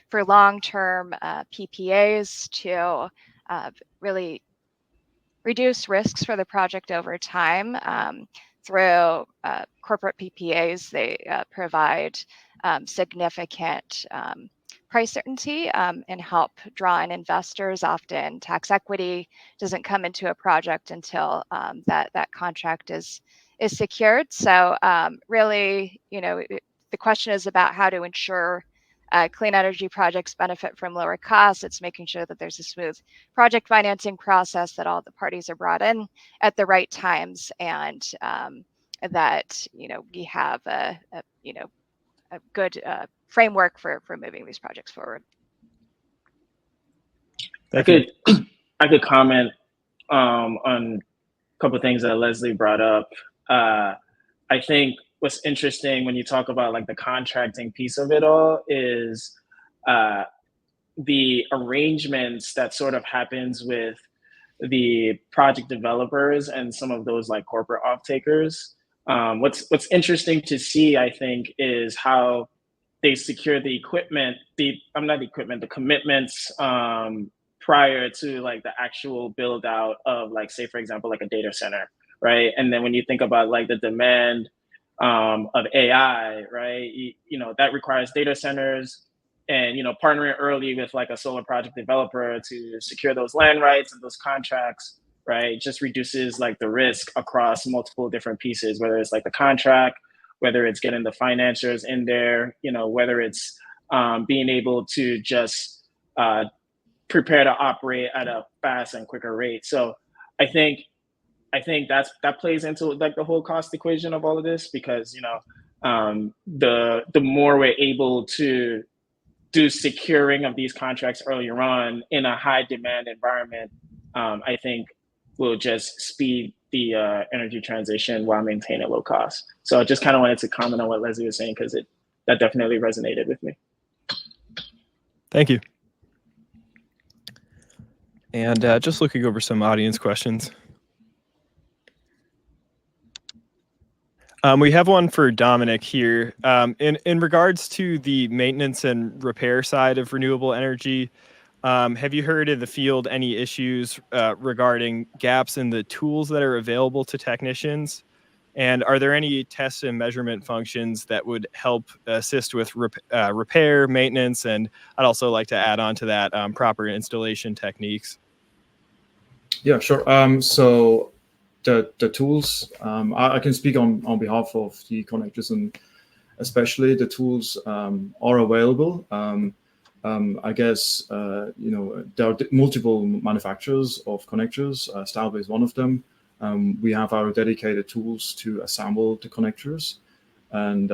for long-term PPAs to really reduce risks for the project over time. Through corporate PPAs, they provide significant price certainty and help draw in investors. Often tax equity doesn't come into a project until that contract is secured. So really, the question is about how to ensure clean energy projects benefit from lower costs. It's making sure that there's a smooth project financing process, that all the parties are brought in at the right times, and that we have a good framework for moving these projects forward. I could comment on a couple of things that Lesley brought up. I think what's interesting when you talk about like the contracting piece of it all is the arrangements that sort of happens with the project developers and some of those like corporate off-takers. What's interesting to see, I think, is how they secure the equipment, the commitments prior to like the actual build out of, like, say, for example, like a data center, right? And then when you think about like the demand of AI, right, that requires data centers, and partnering early with like a solar project developer to secure those land rights and those contracts, right, just reduces like the risk across multiple different pieces, whether it's like the contract, whether it's getting the financiers in there, whether it's being able to just prepare to operate at a fast and quicker rate. So I think that plays into like the whole cost equation of all of this, because the more we're able to do securing of these contracts earlier on in a high demand environment, I think will just speed the energy transition while maintaining low cost. So I just kind of wanted to comment on what Lesley was saying, because that definitely resonated with me. Thank you. And just looking over some audience questions. We have one for Dominic here. In regards to the maintenance and repair side of renewable energy, have you heard in the field any issues regarding gaps in the tools that are available to technicians? And are there any test and measurement functions that would help assist with repair, maintenance, and I'd also like to add on to that proper installation techniques? Yeah, sure. So the tools, I can speak on behalf of the connectors, and especially the tools are available. I guess, there are multiple manufacturers of connectors. Stäubli is one of them. We have our dedicated tools to assemble the connectors and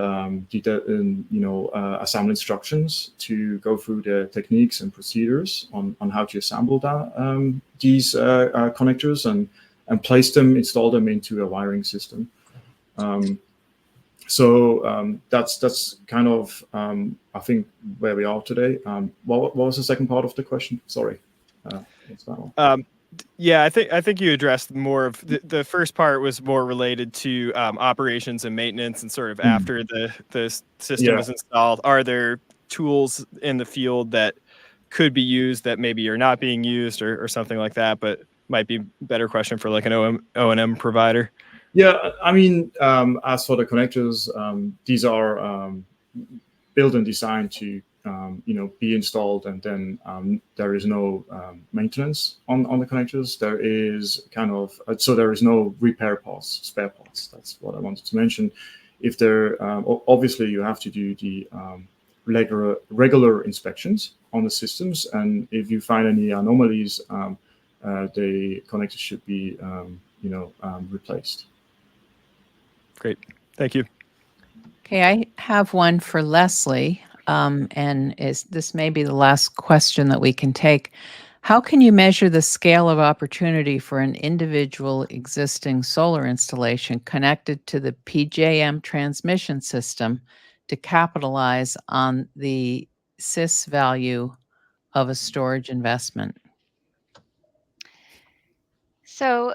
assemble instructions to go through the techniques and procedures on how to assemble these connectors and place them, install them into a wiring system. So that's kind of, I think, where we are today. What was the second part of the question? Sorry. What's that one? Yeah, I think you addressed more of the first part was more related to operations and maintenance, and sort of after the system is installed, are there tools in the field that could be used that maybe are not being used or something like that, but might be a better question for like an O&M provider? Yeah, I mean, as for the connectors, these are built and designed to be installed, and then there is no maintenance on the connectors. There is there is no repair parts, spare parts. That's what I wanted to mention. If there, obviously, you have to do the regular inspections on the systems, and if you find any anomalies, the connectors should be replaced. Great, thank you. Okay, I have one for Lesley. And this may be the last question that we can take. How can you measure the scale of opportunity for an individual existing solar installation connected to the PJM transmission system to capitalize on the CIS value of a storage investment? So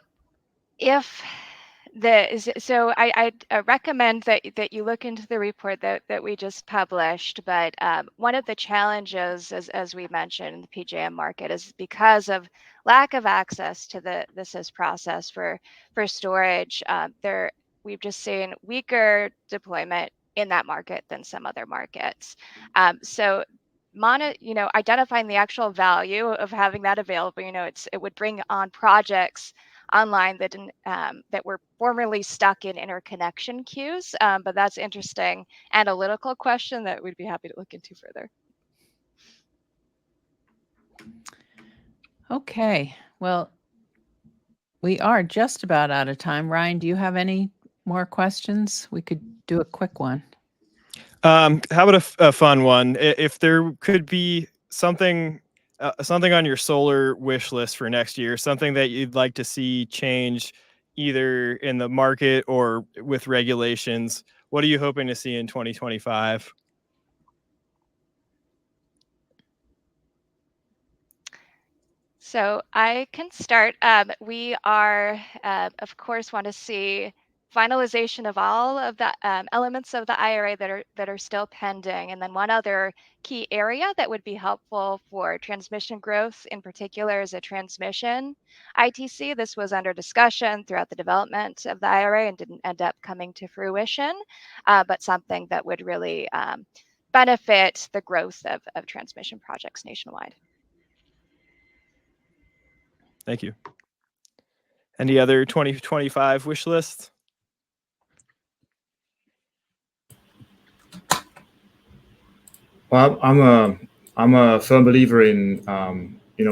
I recommend that you look into the report that we just published. But one of the challenges, as we mentioned, in the PJM market is because of lack of access to the CIS process for storage. We've just seen weaker deployment in that market than some other markets. So identifying the actual value of having that available, it would bring on projects online that were formerly stuck in interconnection queues. But that's interesting analytical question that we'd be happy to look into further. Okay, well, we are just about out of time. Ryan, do you have any more questions? We could do a quick one. How about a fun one? If there could be something on your solar wish list for next year, something that you'd like to see change either in the market or with regulations, what are you hoping to see in 2025? So I can start. We are, of course, want to see finalization of all of the elements of the IRA that are still pending. And then one other key area that would be helpful for transmission growth in particular is a transmission ITC. This was under discussion throughout the development of the IRA and didn't end up coming to fruition, but something that would really benefit the growth of transmission projects nationwide. Thank you. Any other 2025 wish lists? Well, I'm a firm believer in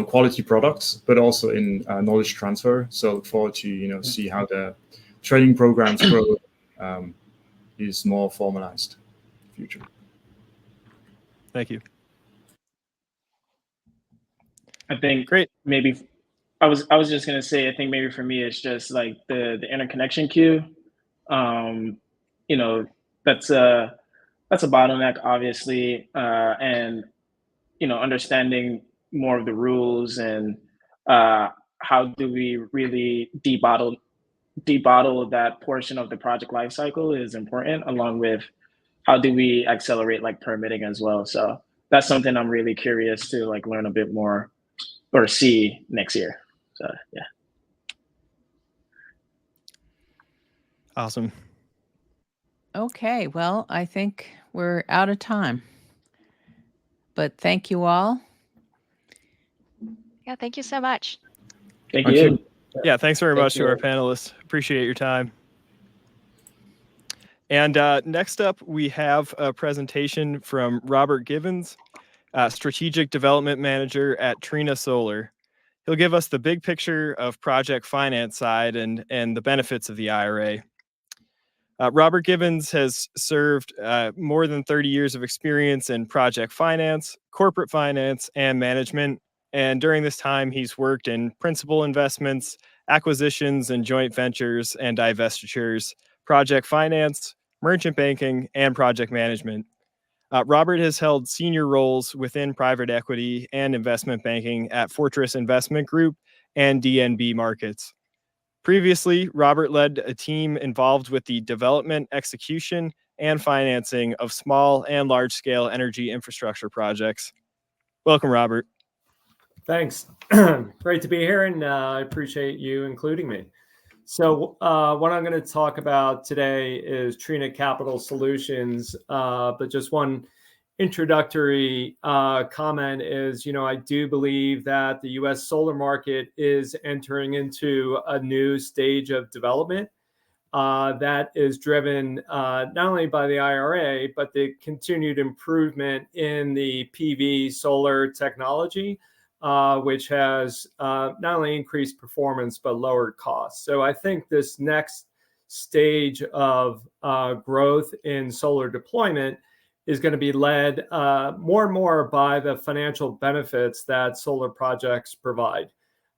quality products, but also in knowledge transfer. So look forward to see how the training programs grow is more formalized in the future. Thank you. I think Great. maybe I was just gonna say, I think maybe for me it's just like the interconnection queue. That's a bottleneck, obviously, and understanding more of the rules and how do we really debottle that portion of the project lifecycle is important, along with how do we accelerate like permitting as well. So that's something I'm really curious to like learn a bit more or see next year. So yeah. Awesome. Okay, well, I think we're out of time. But thank you all. Yeah, thank you so much. Thank you. Yeah, thanks very much to our you. panelists. Appreciate your time. And next up, we have a presentation from Robert Gibbons, Strategic Development Manager at Trinasolar. He'll give us the big picture of project finance side and the benefits of the IRA. Robert Gibbons has served more than 30 years of experience in project finance, corporate finance, and management. And during this time, he's worked in principal investments, acquisitions and joint ventures and divestitures, project finance, merchant banking, and project management. Robert has held senior roles within private equity and investment banking at Fortress Investment Group and DNB Markets. Previously, Robert led a team involved with the development, execution, and financing of small and large-scale energy infrastructure projects. Welcome, Robert. Thanks. Great to be here, and I appreciate you including me. So what I'm going to talk about today is Trina Capital Solutions, but just one introductory comment is, I do believe that the U.S. solar market is entering into a new stage of development that is driven not only by the IRA, but the continued improvement in the PV solar technology, which has not only increased performance, but lowered costs. So I think this next stage of growth in solar deployment is going to be led more and more by the financial benefits that solar projects provide.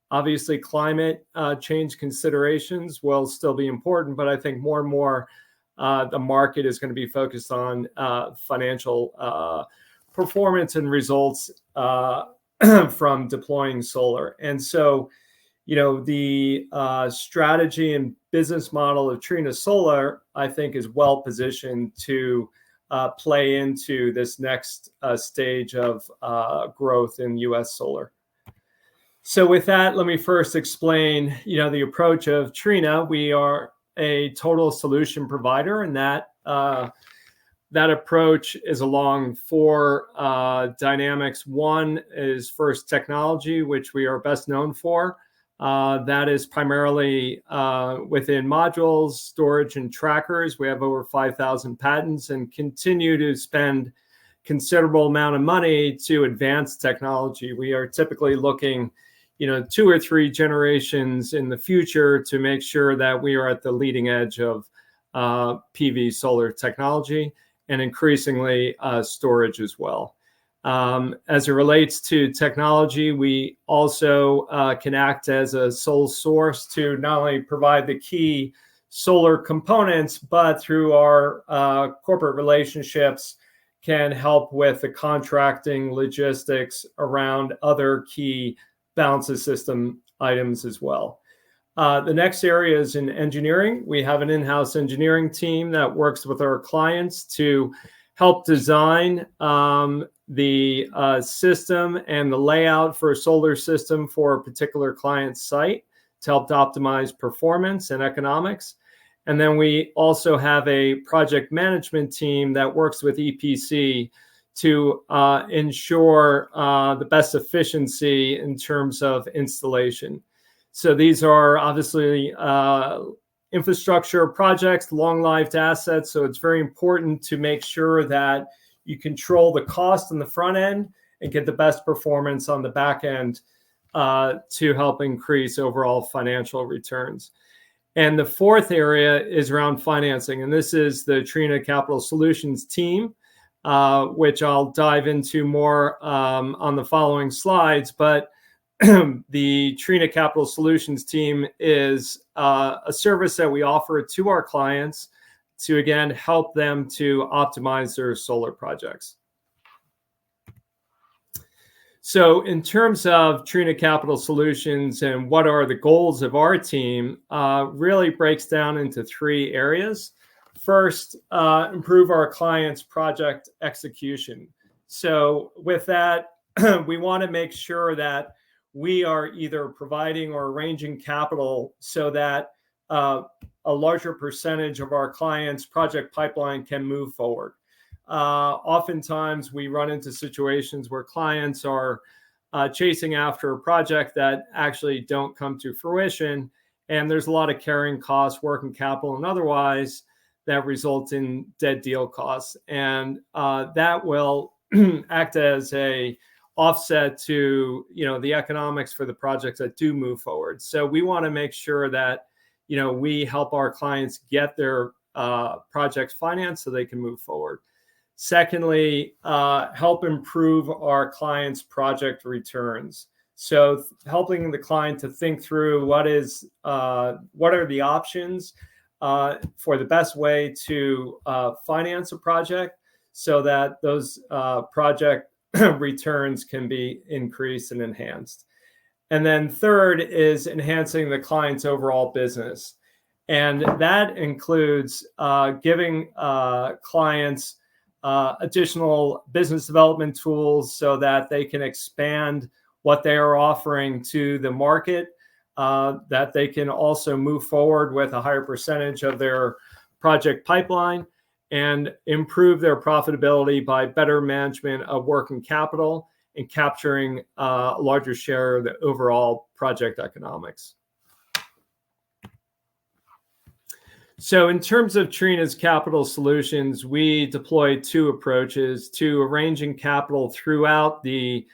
Obviously, climate change considerations will still be important, but I think more and more the market is going to be focused on financial performance and results from deploying solar. And so, the strategy and business model of Trinasolar, I think, is well positioned to play into this next stage of growth in U.S. solar. So with that, let me first explain, the approach of Trina. We are a total solution provider, and that approach is along four dynamics. One is first technology, which we are best known for. That is primarily within modules, storage, and trackers. We have over 5,000 patents and continue to spend considerable amount of money to advance technology. We are typically looking, 2 or 3 generations in the future to make sure that we are at the leading edge of PV solar technology and increasingly storage as well. As it relates to technology, we also can act as a sole source to not only provide the key solar components, but through our corporate relationships can help with the contracting logistics around other key balance of system items as well. The next area is in engineering. We have an in-house engineering team that works with our clients to help design the system and the layout for a solar system for a particular client site to help optimize performance and economics. And then we also have a project management team that works with EPC to ensure the best efficiency in terms of installation. So these are obviously infrastructure projects, long-lived assets. So it's very important to make sure that you control the cost on the front end and get the best performance on the back end to help increase overall financial returns. And the fourth area is around financing. And this is the Trina Capital Solutions team, which I'll dive into more on the following slides. But the Trina Capital Solutions team is a service that we offer to our clients to, again, help them to optimize their solar projects. So in terms of Trina Capital Solutions and what are the goals of our team, really breaks down into 3 areas. First, improve our clients' project execution. So with that, we want to make sure that we are either providing or arranging capital so that a larger percentage of our clients' project pipeline can move forward. Oftentimes we run into situations where clients are chasing after a project that actually don't come to fruition, and there's a lot of carrying costs, working capital and otherwise, that result in dead deal costs, and that will act as a offset to the economics for the projects that do move forward. So we want to make sure that we help our clients get their projects financed so they can move forward. Secondly, help improve our clients' project returns. So helping the client to think through what are the options for the best way to finance a project so that those project returns can be increased and enhanced. And then third is enhancing the client's overall business. And that includes giving clients additional business development tools so that they can expand what they are offering to the market, that they can also move forward with a higher percentage of their project pipeline and improve their profitability by better management of working capital and capturing a larger share of the overall project economics. So in terms of Trina's Capital Solutions, we deploy 2 approaches to arranging capital throughout the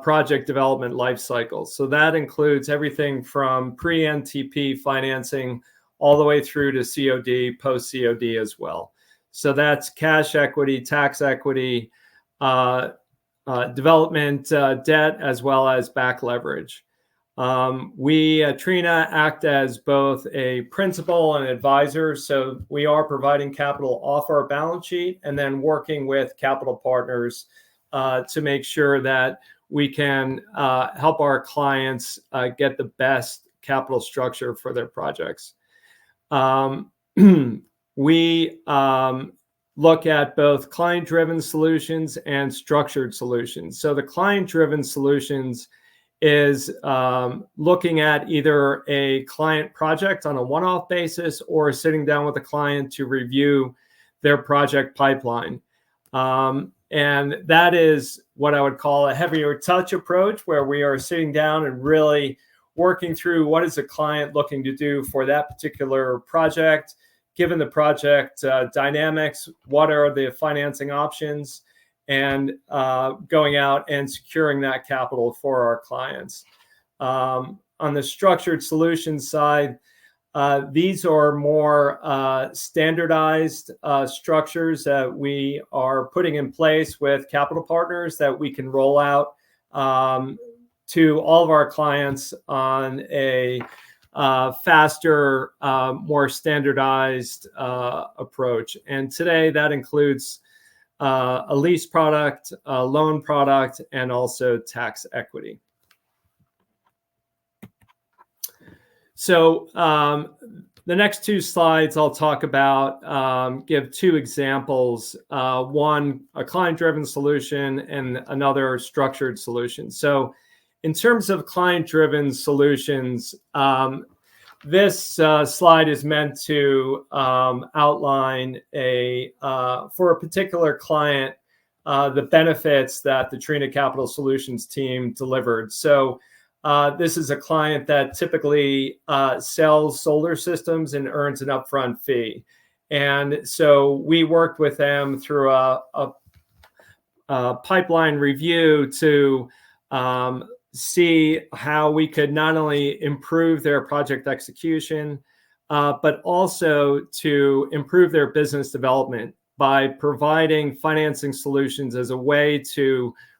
project development life cycle. So that includes everything from pre-NTP financing all the way through to COD, post-COD as well. So that's cash equity, tax equity, development debt, as well as back leverage. We at Trina act as both a principal and advisor. So we are providing capital off our balance sheet and then working with capital partners to make sure that we can help our clients get the best capital structure for their projects. We look at both client-driven solutions and structured solutions. So the client-driven solutions is looking at either a client project on a one-off basis or sitting down with a client to review their project pipeline. And that is what I would call a heavier touch approach, where we are sitting down and really working through what is the client looking to do for that particular project, given the project dynamics, what are the financing options, and going out and securing that capital for our clients. On the structured solutions side, these are more standardized structures that we are putting in place with capital partners that we can roll out to all of our clients on a faster, more standardized approach. And today that includes a lease product, a loan product, and also tax equity. So the next 2 slides I'll talk about, give 2 examples, one a client-driven solution and another structured solution. So in terms of client-driven solutions, this slide is meant to outline for a particular client the benefits that the Trina Capital Solutions team delivered. So this is a client that typically sells solar systems and earns an upfront fee. And so we worked with them through a pipeline review to see how we could not only improve their project execution, but also to improve their business development by providing financing solutions as a way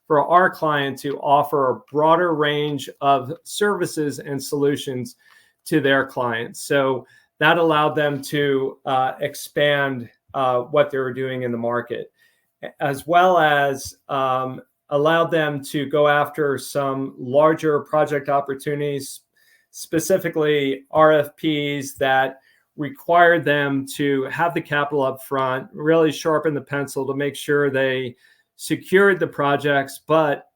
for our client to offer a broader range of services and solutions to their clients. So that allowed them to expand what they were doing in the market, as well as allowed them to go after some larger project opportunities, specifically RFPs that required them to have the capital up front, really sharpen the pencil to make sure they secured the projects, but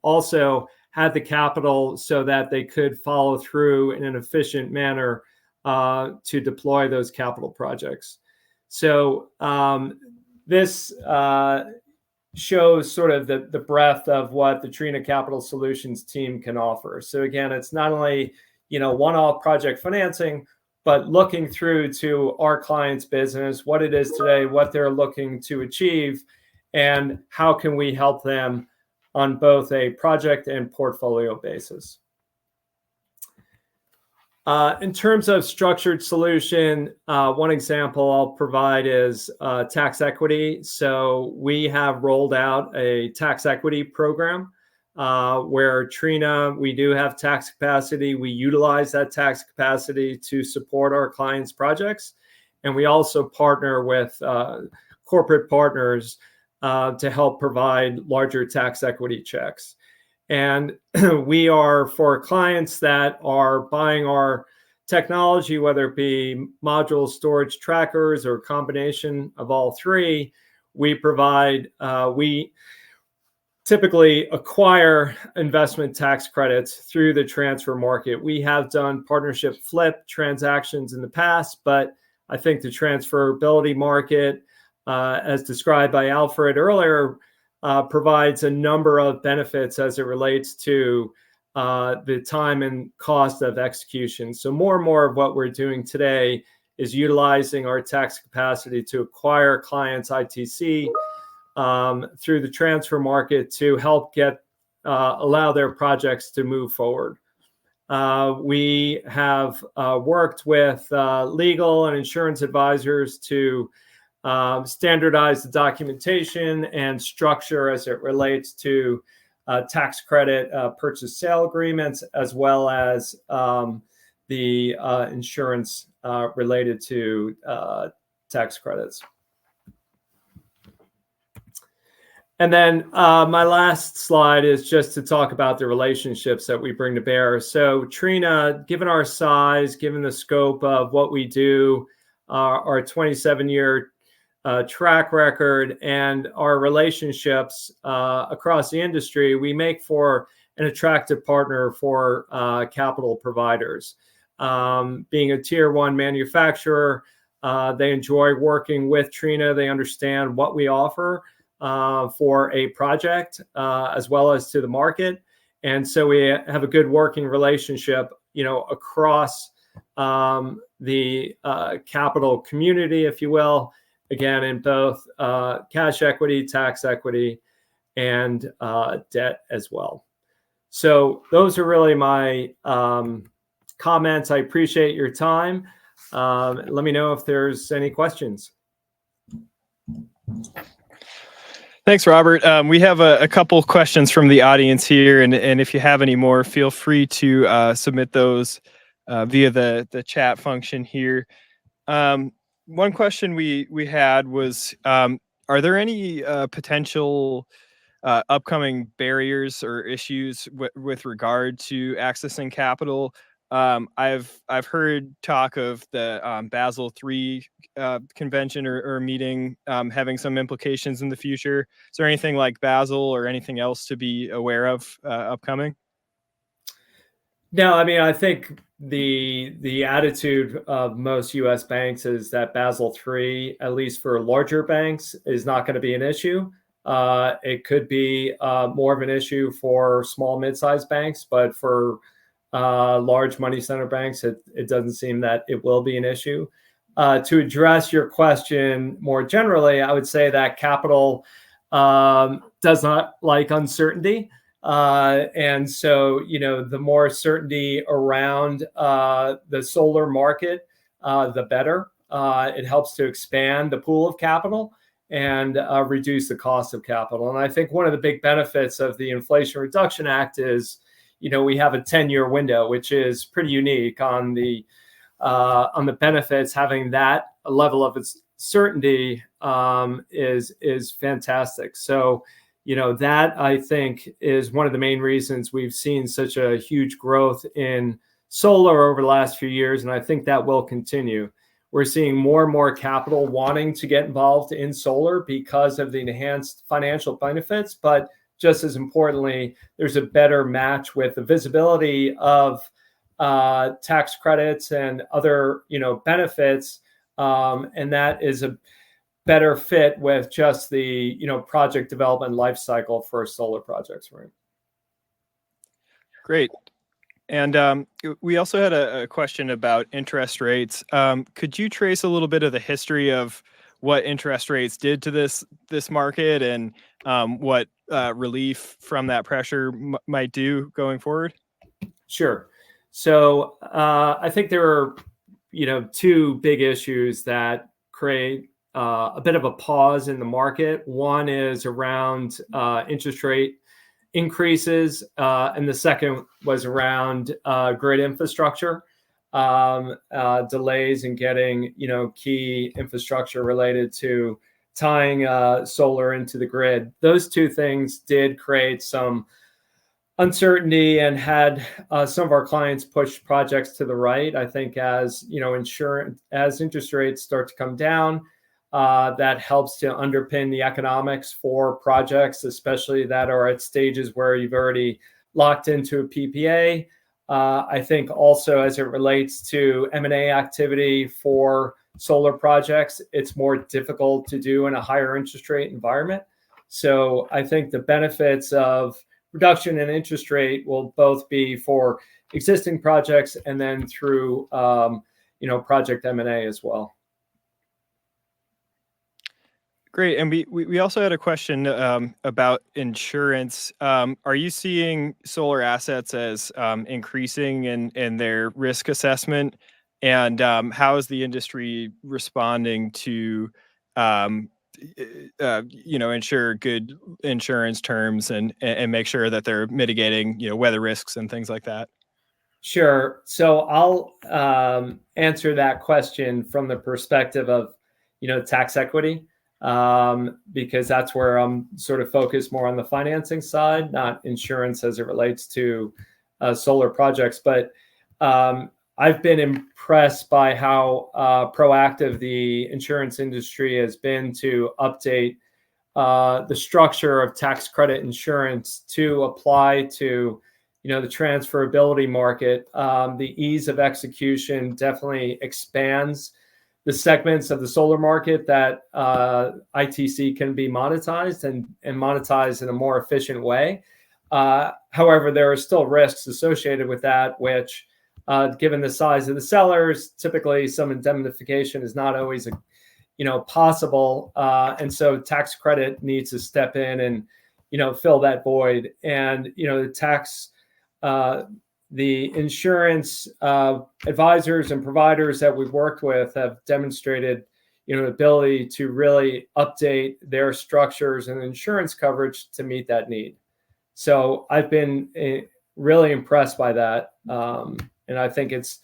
also had the capital so that they could follow through in an efficient manner to deploy those capital projects. So this shows sort of the breadth of what the Trina Capital Solutions team can offer. So again, it's not only one-off project financing, but looking through to our clients' business, what it is today, what they're looking to achieve, and how can we help them on both a project and portfolio basis. In terms of structured solution, one example I'll provide is tax equity. So we have rolled out a tax equity program where Trina, we do have tax capacity. We utilize that tax capacity to support our clients' projects. And we also partner with corporate partners to help provide larger tax equity checks. And we are, for clients that are buying our technology, whether it be modules, storage, trackers, or a combination of all three, we provide, we typically acquire investment tax credits through the transfer market. We have done partnership flip transactions in the past, but I think the transferability market, as described by Alfred earlier, provides a number of benefits as it relates to the time and cost of execution. So more and more of what we're doing today is utilizing our tax capacity to acquire clients' ITC through the transfer market to help allow their projects to move forward. We have worked with legal and insurance advisors to standardize the documentation and structure as it relates to tax credit purchase sale agreements, as well as the insurance related to tax credits. And then my last slide is just to talk about the relationships that we bring to bear. So Trina, given our size, given the scope of what we do, our 27-year track record and our relationships across the industry, we make for an attractive partner for capital providers. Being a tier one manufacturer, they enjoy working with Trina. They understand what we offer for a project as well as to the market. And so we have a good working relationship, across the capital community, if you will, again, in both cash equity, tax equity, and debt as well. So those are really my comments. I appreciate your time. Let me know if there's any questions. Thanks, Robert. We have a couple questions from the audience here, and if you have any more, feel free to submit those via the chat function here. One question we had was, are there any potential upcoming barriers or issues with regard to accessing capital? I've heard talk of the Basel III convention or meeting having some implications in the future. Is there anything like Basel or anything else to be aware of upcoming? No, I mean, I think the attitude of most U.S. banks is that Basel III, at least for larger banks, is not going to be an issue. It could be more of an issue for small, mid-sized banks, but for large money center banks, it doesn't seem that it will be an issue. To address your question more generally, I would say that capital does not like uncertainty. And so, the more certainty around the solar market, the better. It helps to expand the pool of capital and reduce the cost of capital. And I think one of the big benefits of the Inflation Reduction Act is, we have a 10-year window, which is pretty unique on the benefits. Having that level of certainty is fantastic. So, that I think is one of the main reasons we've seen such a huge growth in solar over the last few years. And I think that will continue. We're seeing more and more capital wanting to get involved in solar because of the enhanced financial benefits. But just as importantly, there's a better match with the visibility of tax credits and other, benefits. And that is a better fit with just the, project development life cycle for solar projects, right? Great. And we also had a question about interest rates. Could you trace a little bit of the history of what interest rates did to this market and what relief from that pressure might do going forward? Sure. So I think there are, two big issues that create a bit of a pause in the market. One is around interest rate increases, and the second was around grid infrastructure delays in getting key infrastructure related to tying solar into the grid. Those two things did create some uncertainty and had some of our clients push projects to the right. I think as as interest rates start to come down, that helps to underpin the economics for projects, especially that are at stages where you've already locked into a PPA. I think also as it relates to M&A activity for solar projects, it's more difficult to do in a higher interest rate environment. So I think the benefits of reduction in interest rate will both be for existing projects and then through project M&A as well. Great. And we also had a question about insurance. Are you seeing solar assets as increasing in their risk assessment? And how is the industry responding to, ensure good insurance terms and make sure that they're mitigating, weather risks and things like that? Sure. So I'll answer that question from the perspective of, tax equity. Because that's where I'm sort of focused more on the financing side, not insurance as it relates to solar projects. But I've been impressed by how proactive the insurance industry has been to update the structure of tax credit insurance to apply to, the transferability market. The ease of execution definitely expands the segments of the solar market that ITC can be monetized and monetized in a more efficient way. However, there are still risks associated with that, which, given the size of the sellers, typically some indemnification is not always, possible. And so tax credit needs to step in and, fill that void. And, the insurance advisors and providers that we've worked with have demonstrated, ability to really update their structures and insurance coverage to meet that need. So I've been really impressed by that. And I think it's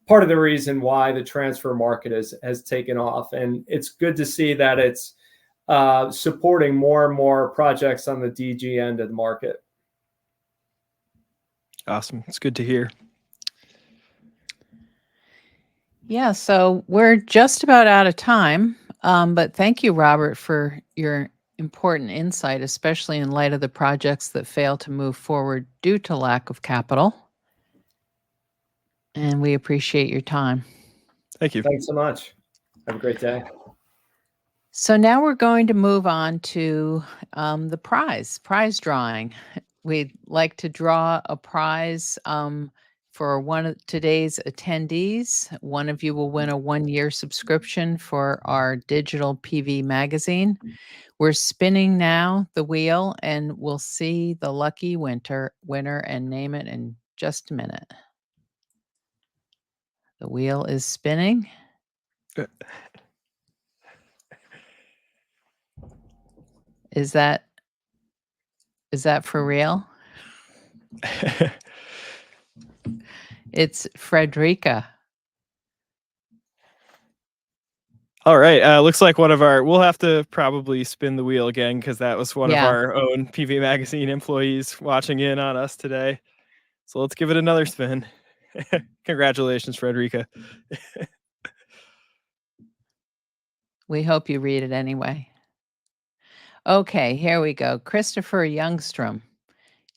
part of the reason why the transfer market has taken off. And it's good to see that it's supporting more and more projects on the DG end of the market. Awesome. It's good to hear. Yeah, so we're just about out of time, but thank you, Robert, for your important insight, especially in light of the projects that fail to move forward due to lack of capital. And we appreciate your time. Thank you. Thanks so much. Have a great day. So now we're going to move on to the prize drawing. We'd like to draw a prize for one of today's attendees. One of you will win a 1-year subscription for our digital PV magazine. We're spinning now the wheel, and we'll see the lucky winner and name it in just a minute. The wheel is spinning. Is that for real? It's Frederica. All right. Looks like we'll have to probably spin the wheel again because that was one of Yeah. our own PV Magazine employees watching in on us today. So let's give it another spin. Congratulations, Frederica. We hope you read it anyway. Okay, here we go. Christopher Youngstrom,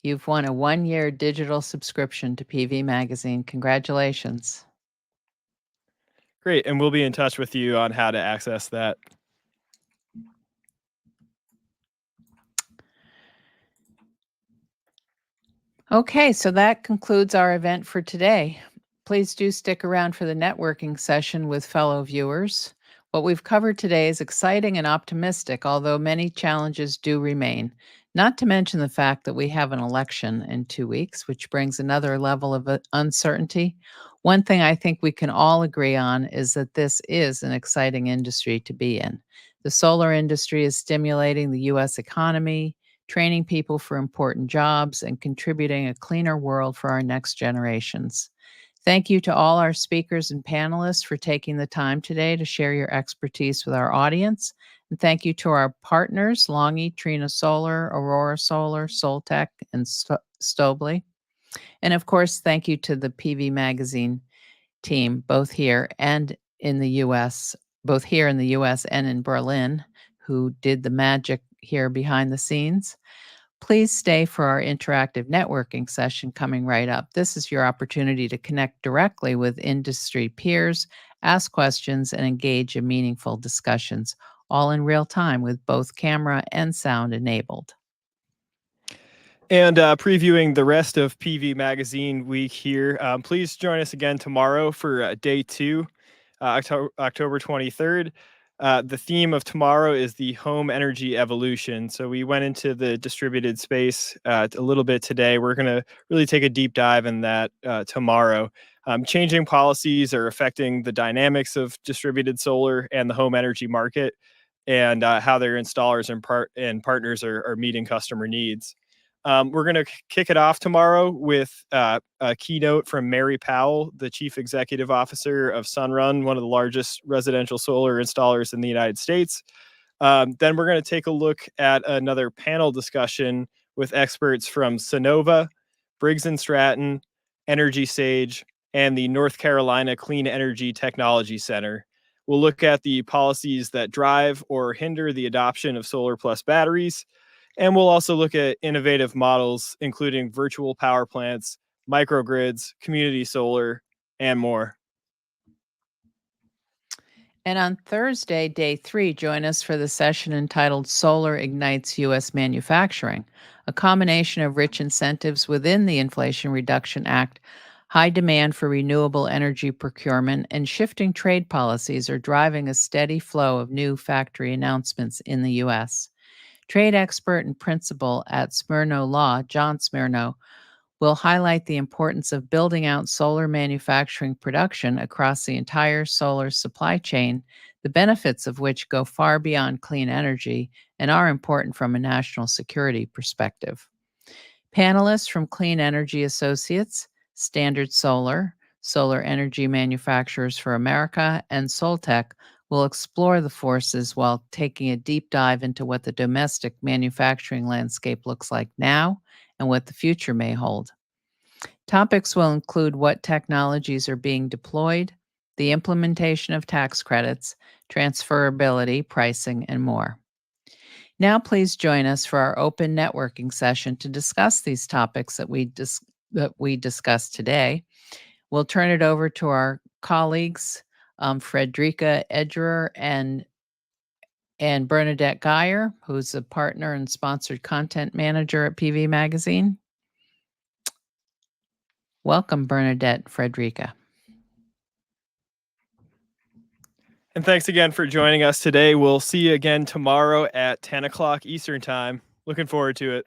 you've won a 1-year digital subscription to PV Magazine. Congratulations. Great. And we'll be in touch with you on how to access that. Okay, so that concludes our event for today. Please do stick around for the networking session with fellow viewers. What we've covered today is exciting and optimistic, although many challenges do remain, not to mention the fact that we have an election in 2 weeks, which brings another level of uncertainty. One thing I think we can all agree on is that this is an exciting industry to be in. The solar industry is stimulating the U.S. economy, training people for important jobs, and contributing a cleaner world for our next generations. Thank you to all our speakers and panelists for taking the time today to share your expertise with our audience. And thank you to our partners, Longy, Trinasolar, Aurora Solar, Soltech, and Stäubli. And of course, thank you to the PV Magazine team, both here and in the US, both here in the US and in Berlin, who did the magic here behind the scenes. Please stay for our interactive networking session coming right up. This is your opportunity to connect directly with industry peers, ask questions, and engage in meaningful discussions, all in real time with both camera and sound enabled. And previewing the rest of PV Magazine Week here, please join us again tomorrow for day 2, October 23rd. The theme of tomorrow is the home energy evolution. So we went into the distributed space a little bit today. We're going to really take a deep dive in that tomorrow. Changing policies are affecting the dynamics of distributed solar and the home energy market, and how their installers and partners are meeting customer needs. We're going to kick it off tomorrow with a keynote from Mary Powell, the Chief Executive Officer of Sunrun, one of the largest residential solar installers in the United States. Then we're going to take a look at another panel discussion with experts from Sunnova, Briggs & Stratton, Energy Sage, and the North Carolina Clean Energy Technology Center. We'll look at the policies that drive or hinder the adoption of solar plus batteries. And we'll also look at innovative models, including virtual power plants, microgrids, community solar, and more. And on Thursday, day 3, join us for the session entitled Solar Ignites U.S. Manufacturing, a combination of rich incentives within the Inflation Reduction Act, high demand for renewable energy procurement, and shifting trade policies are driving a steady flow of new factory announcements in the U.S. Trade expert and principal at Smirno Law, John Smirno, will highlight the importance of building out solar manufacturing production across the entire solar supply chain, the benefits of which go far beyond clean energy and are important from a national security perspective. Panelists from Clean Energy Associates, Standard Solar, Solar Energy Manufacturers for America, and Soltech will explore the forces while taking a deep dive into what the domestic manufacturing landscape looks like now and what the future may hold. Topics will include what technologies are being deployed, the implementation of tax credits, transferability, pricing, and more. Now, please join us for our open networking session to discuss these topics that we discussed today. We'll turn it over to our colleagues, Frederica Edgerer and Bernadette Wyer, who's a partner and sponsored content manager at PV Magazine. Welcome, Bernadette, Frederica. And thanks again for joining us today. We'll see you again tomorrow at 10 o'clock Eastern Time. Looking forward to it.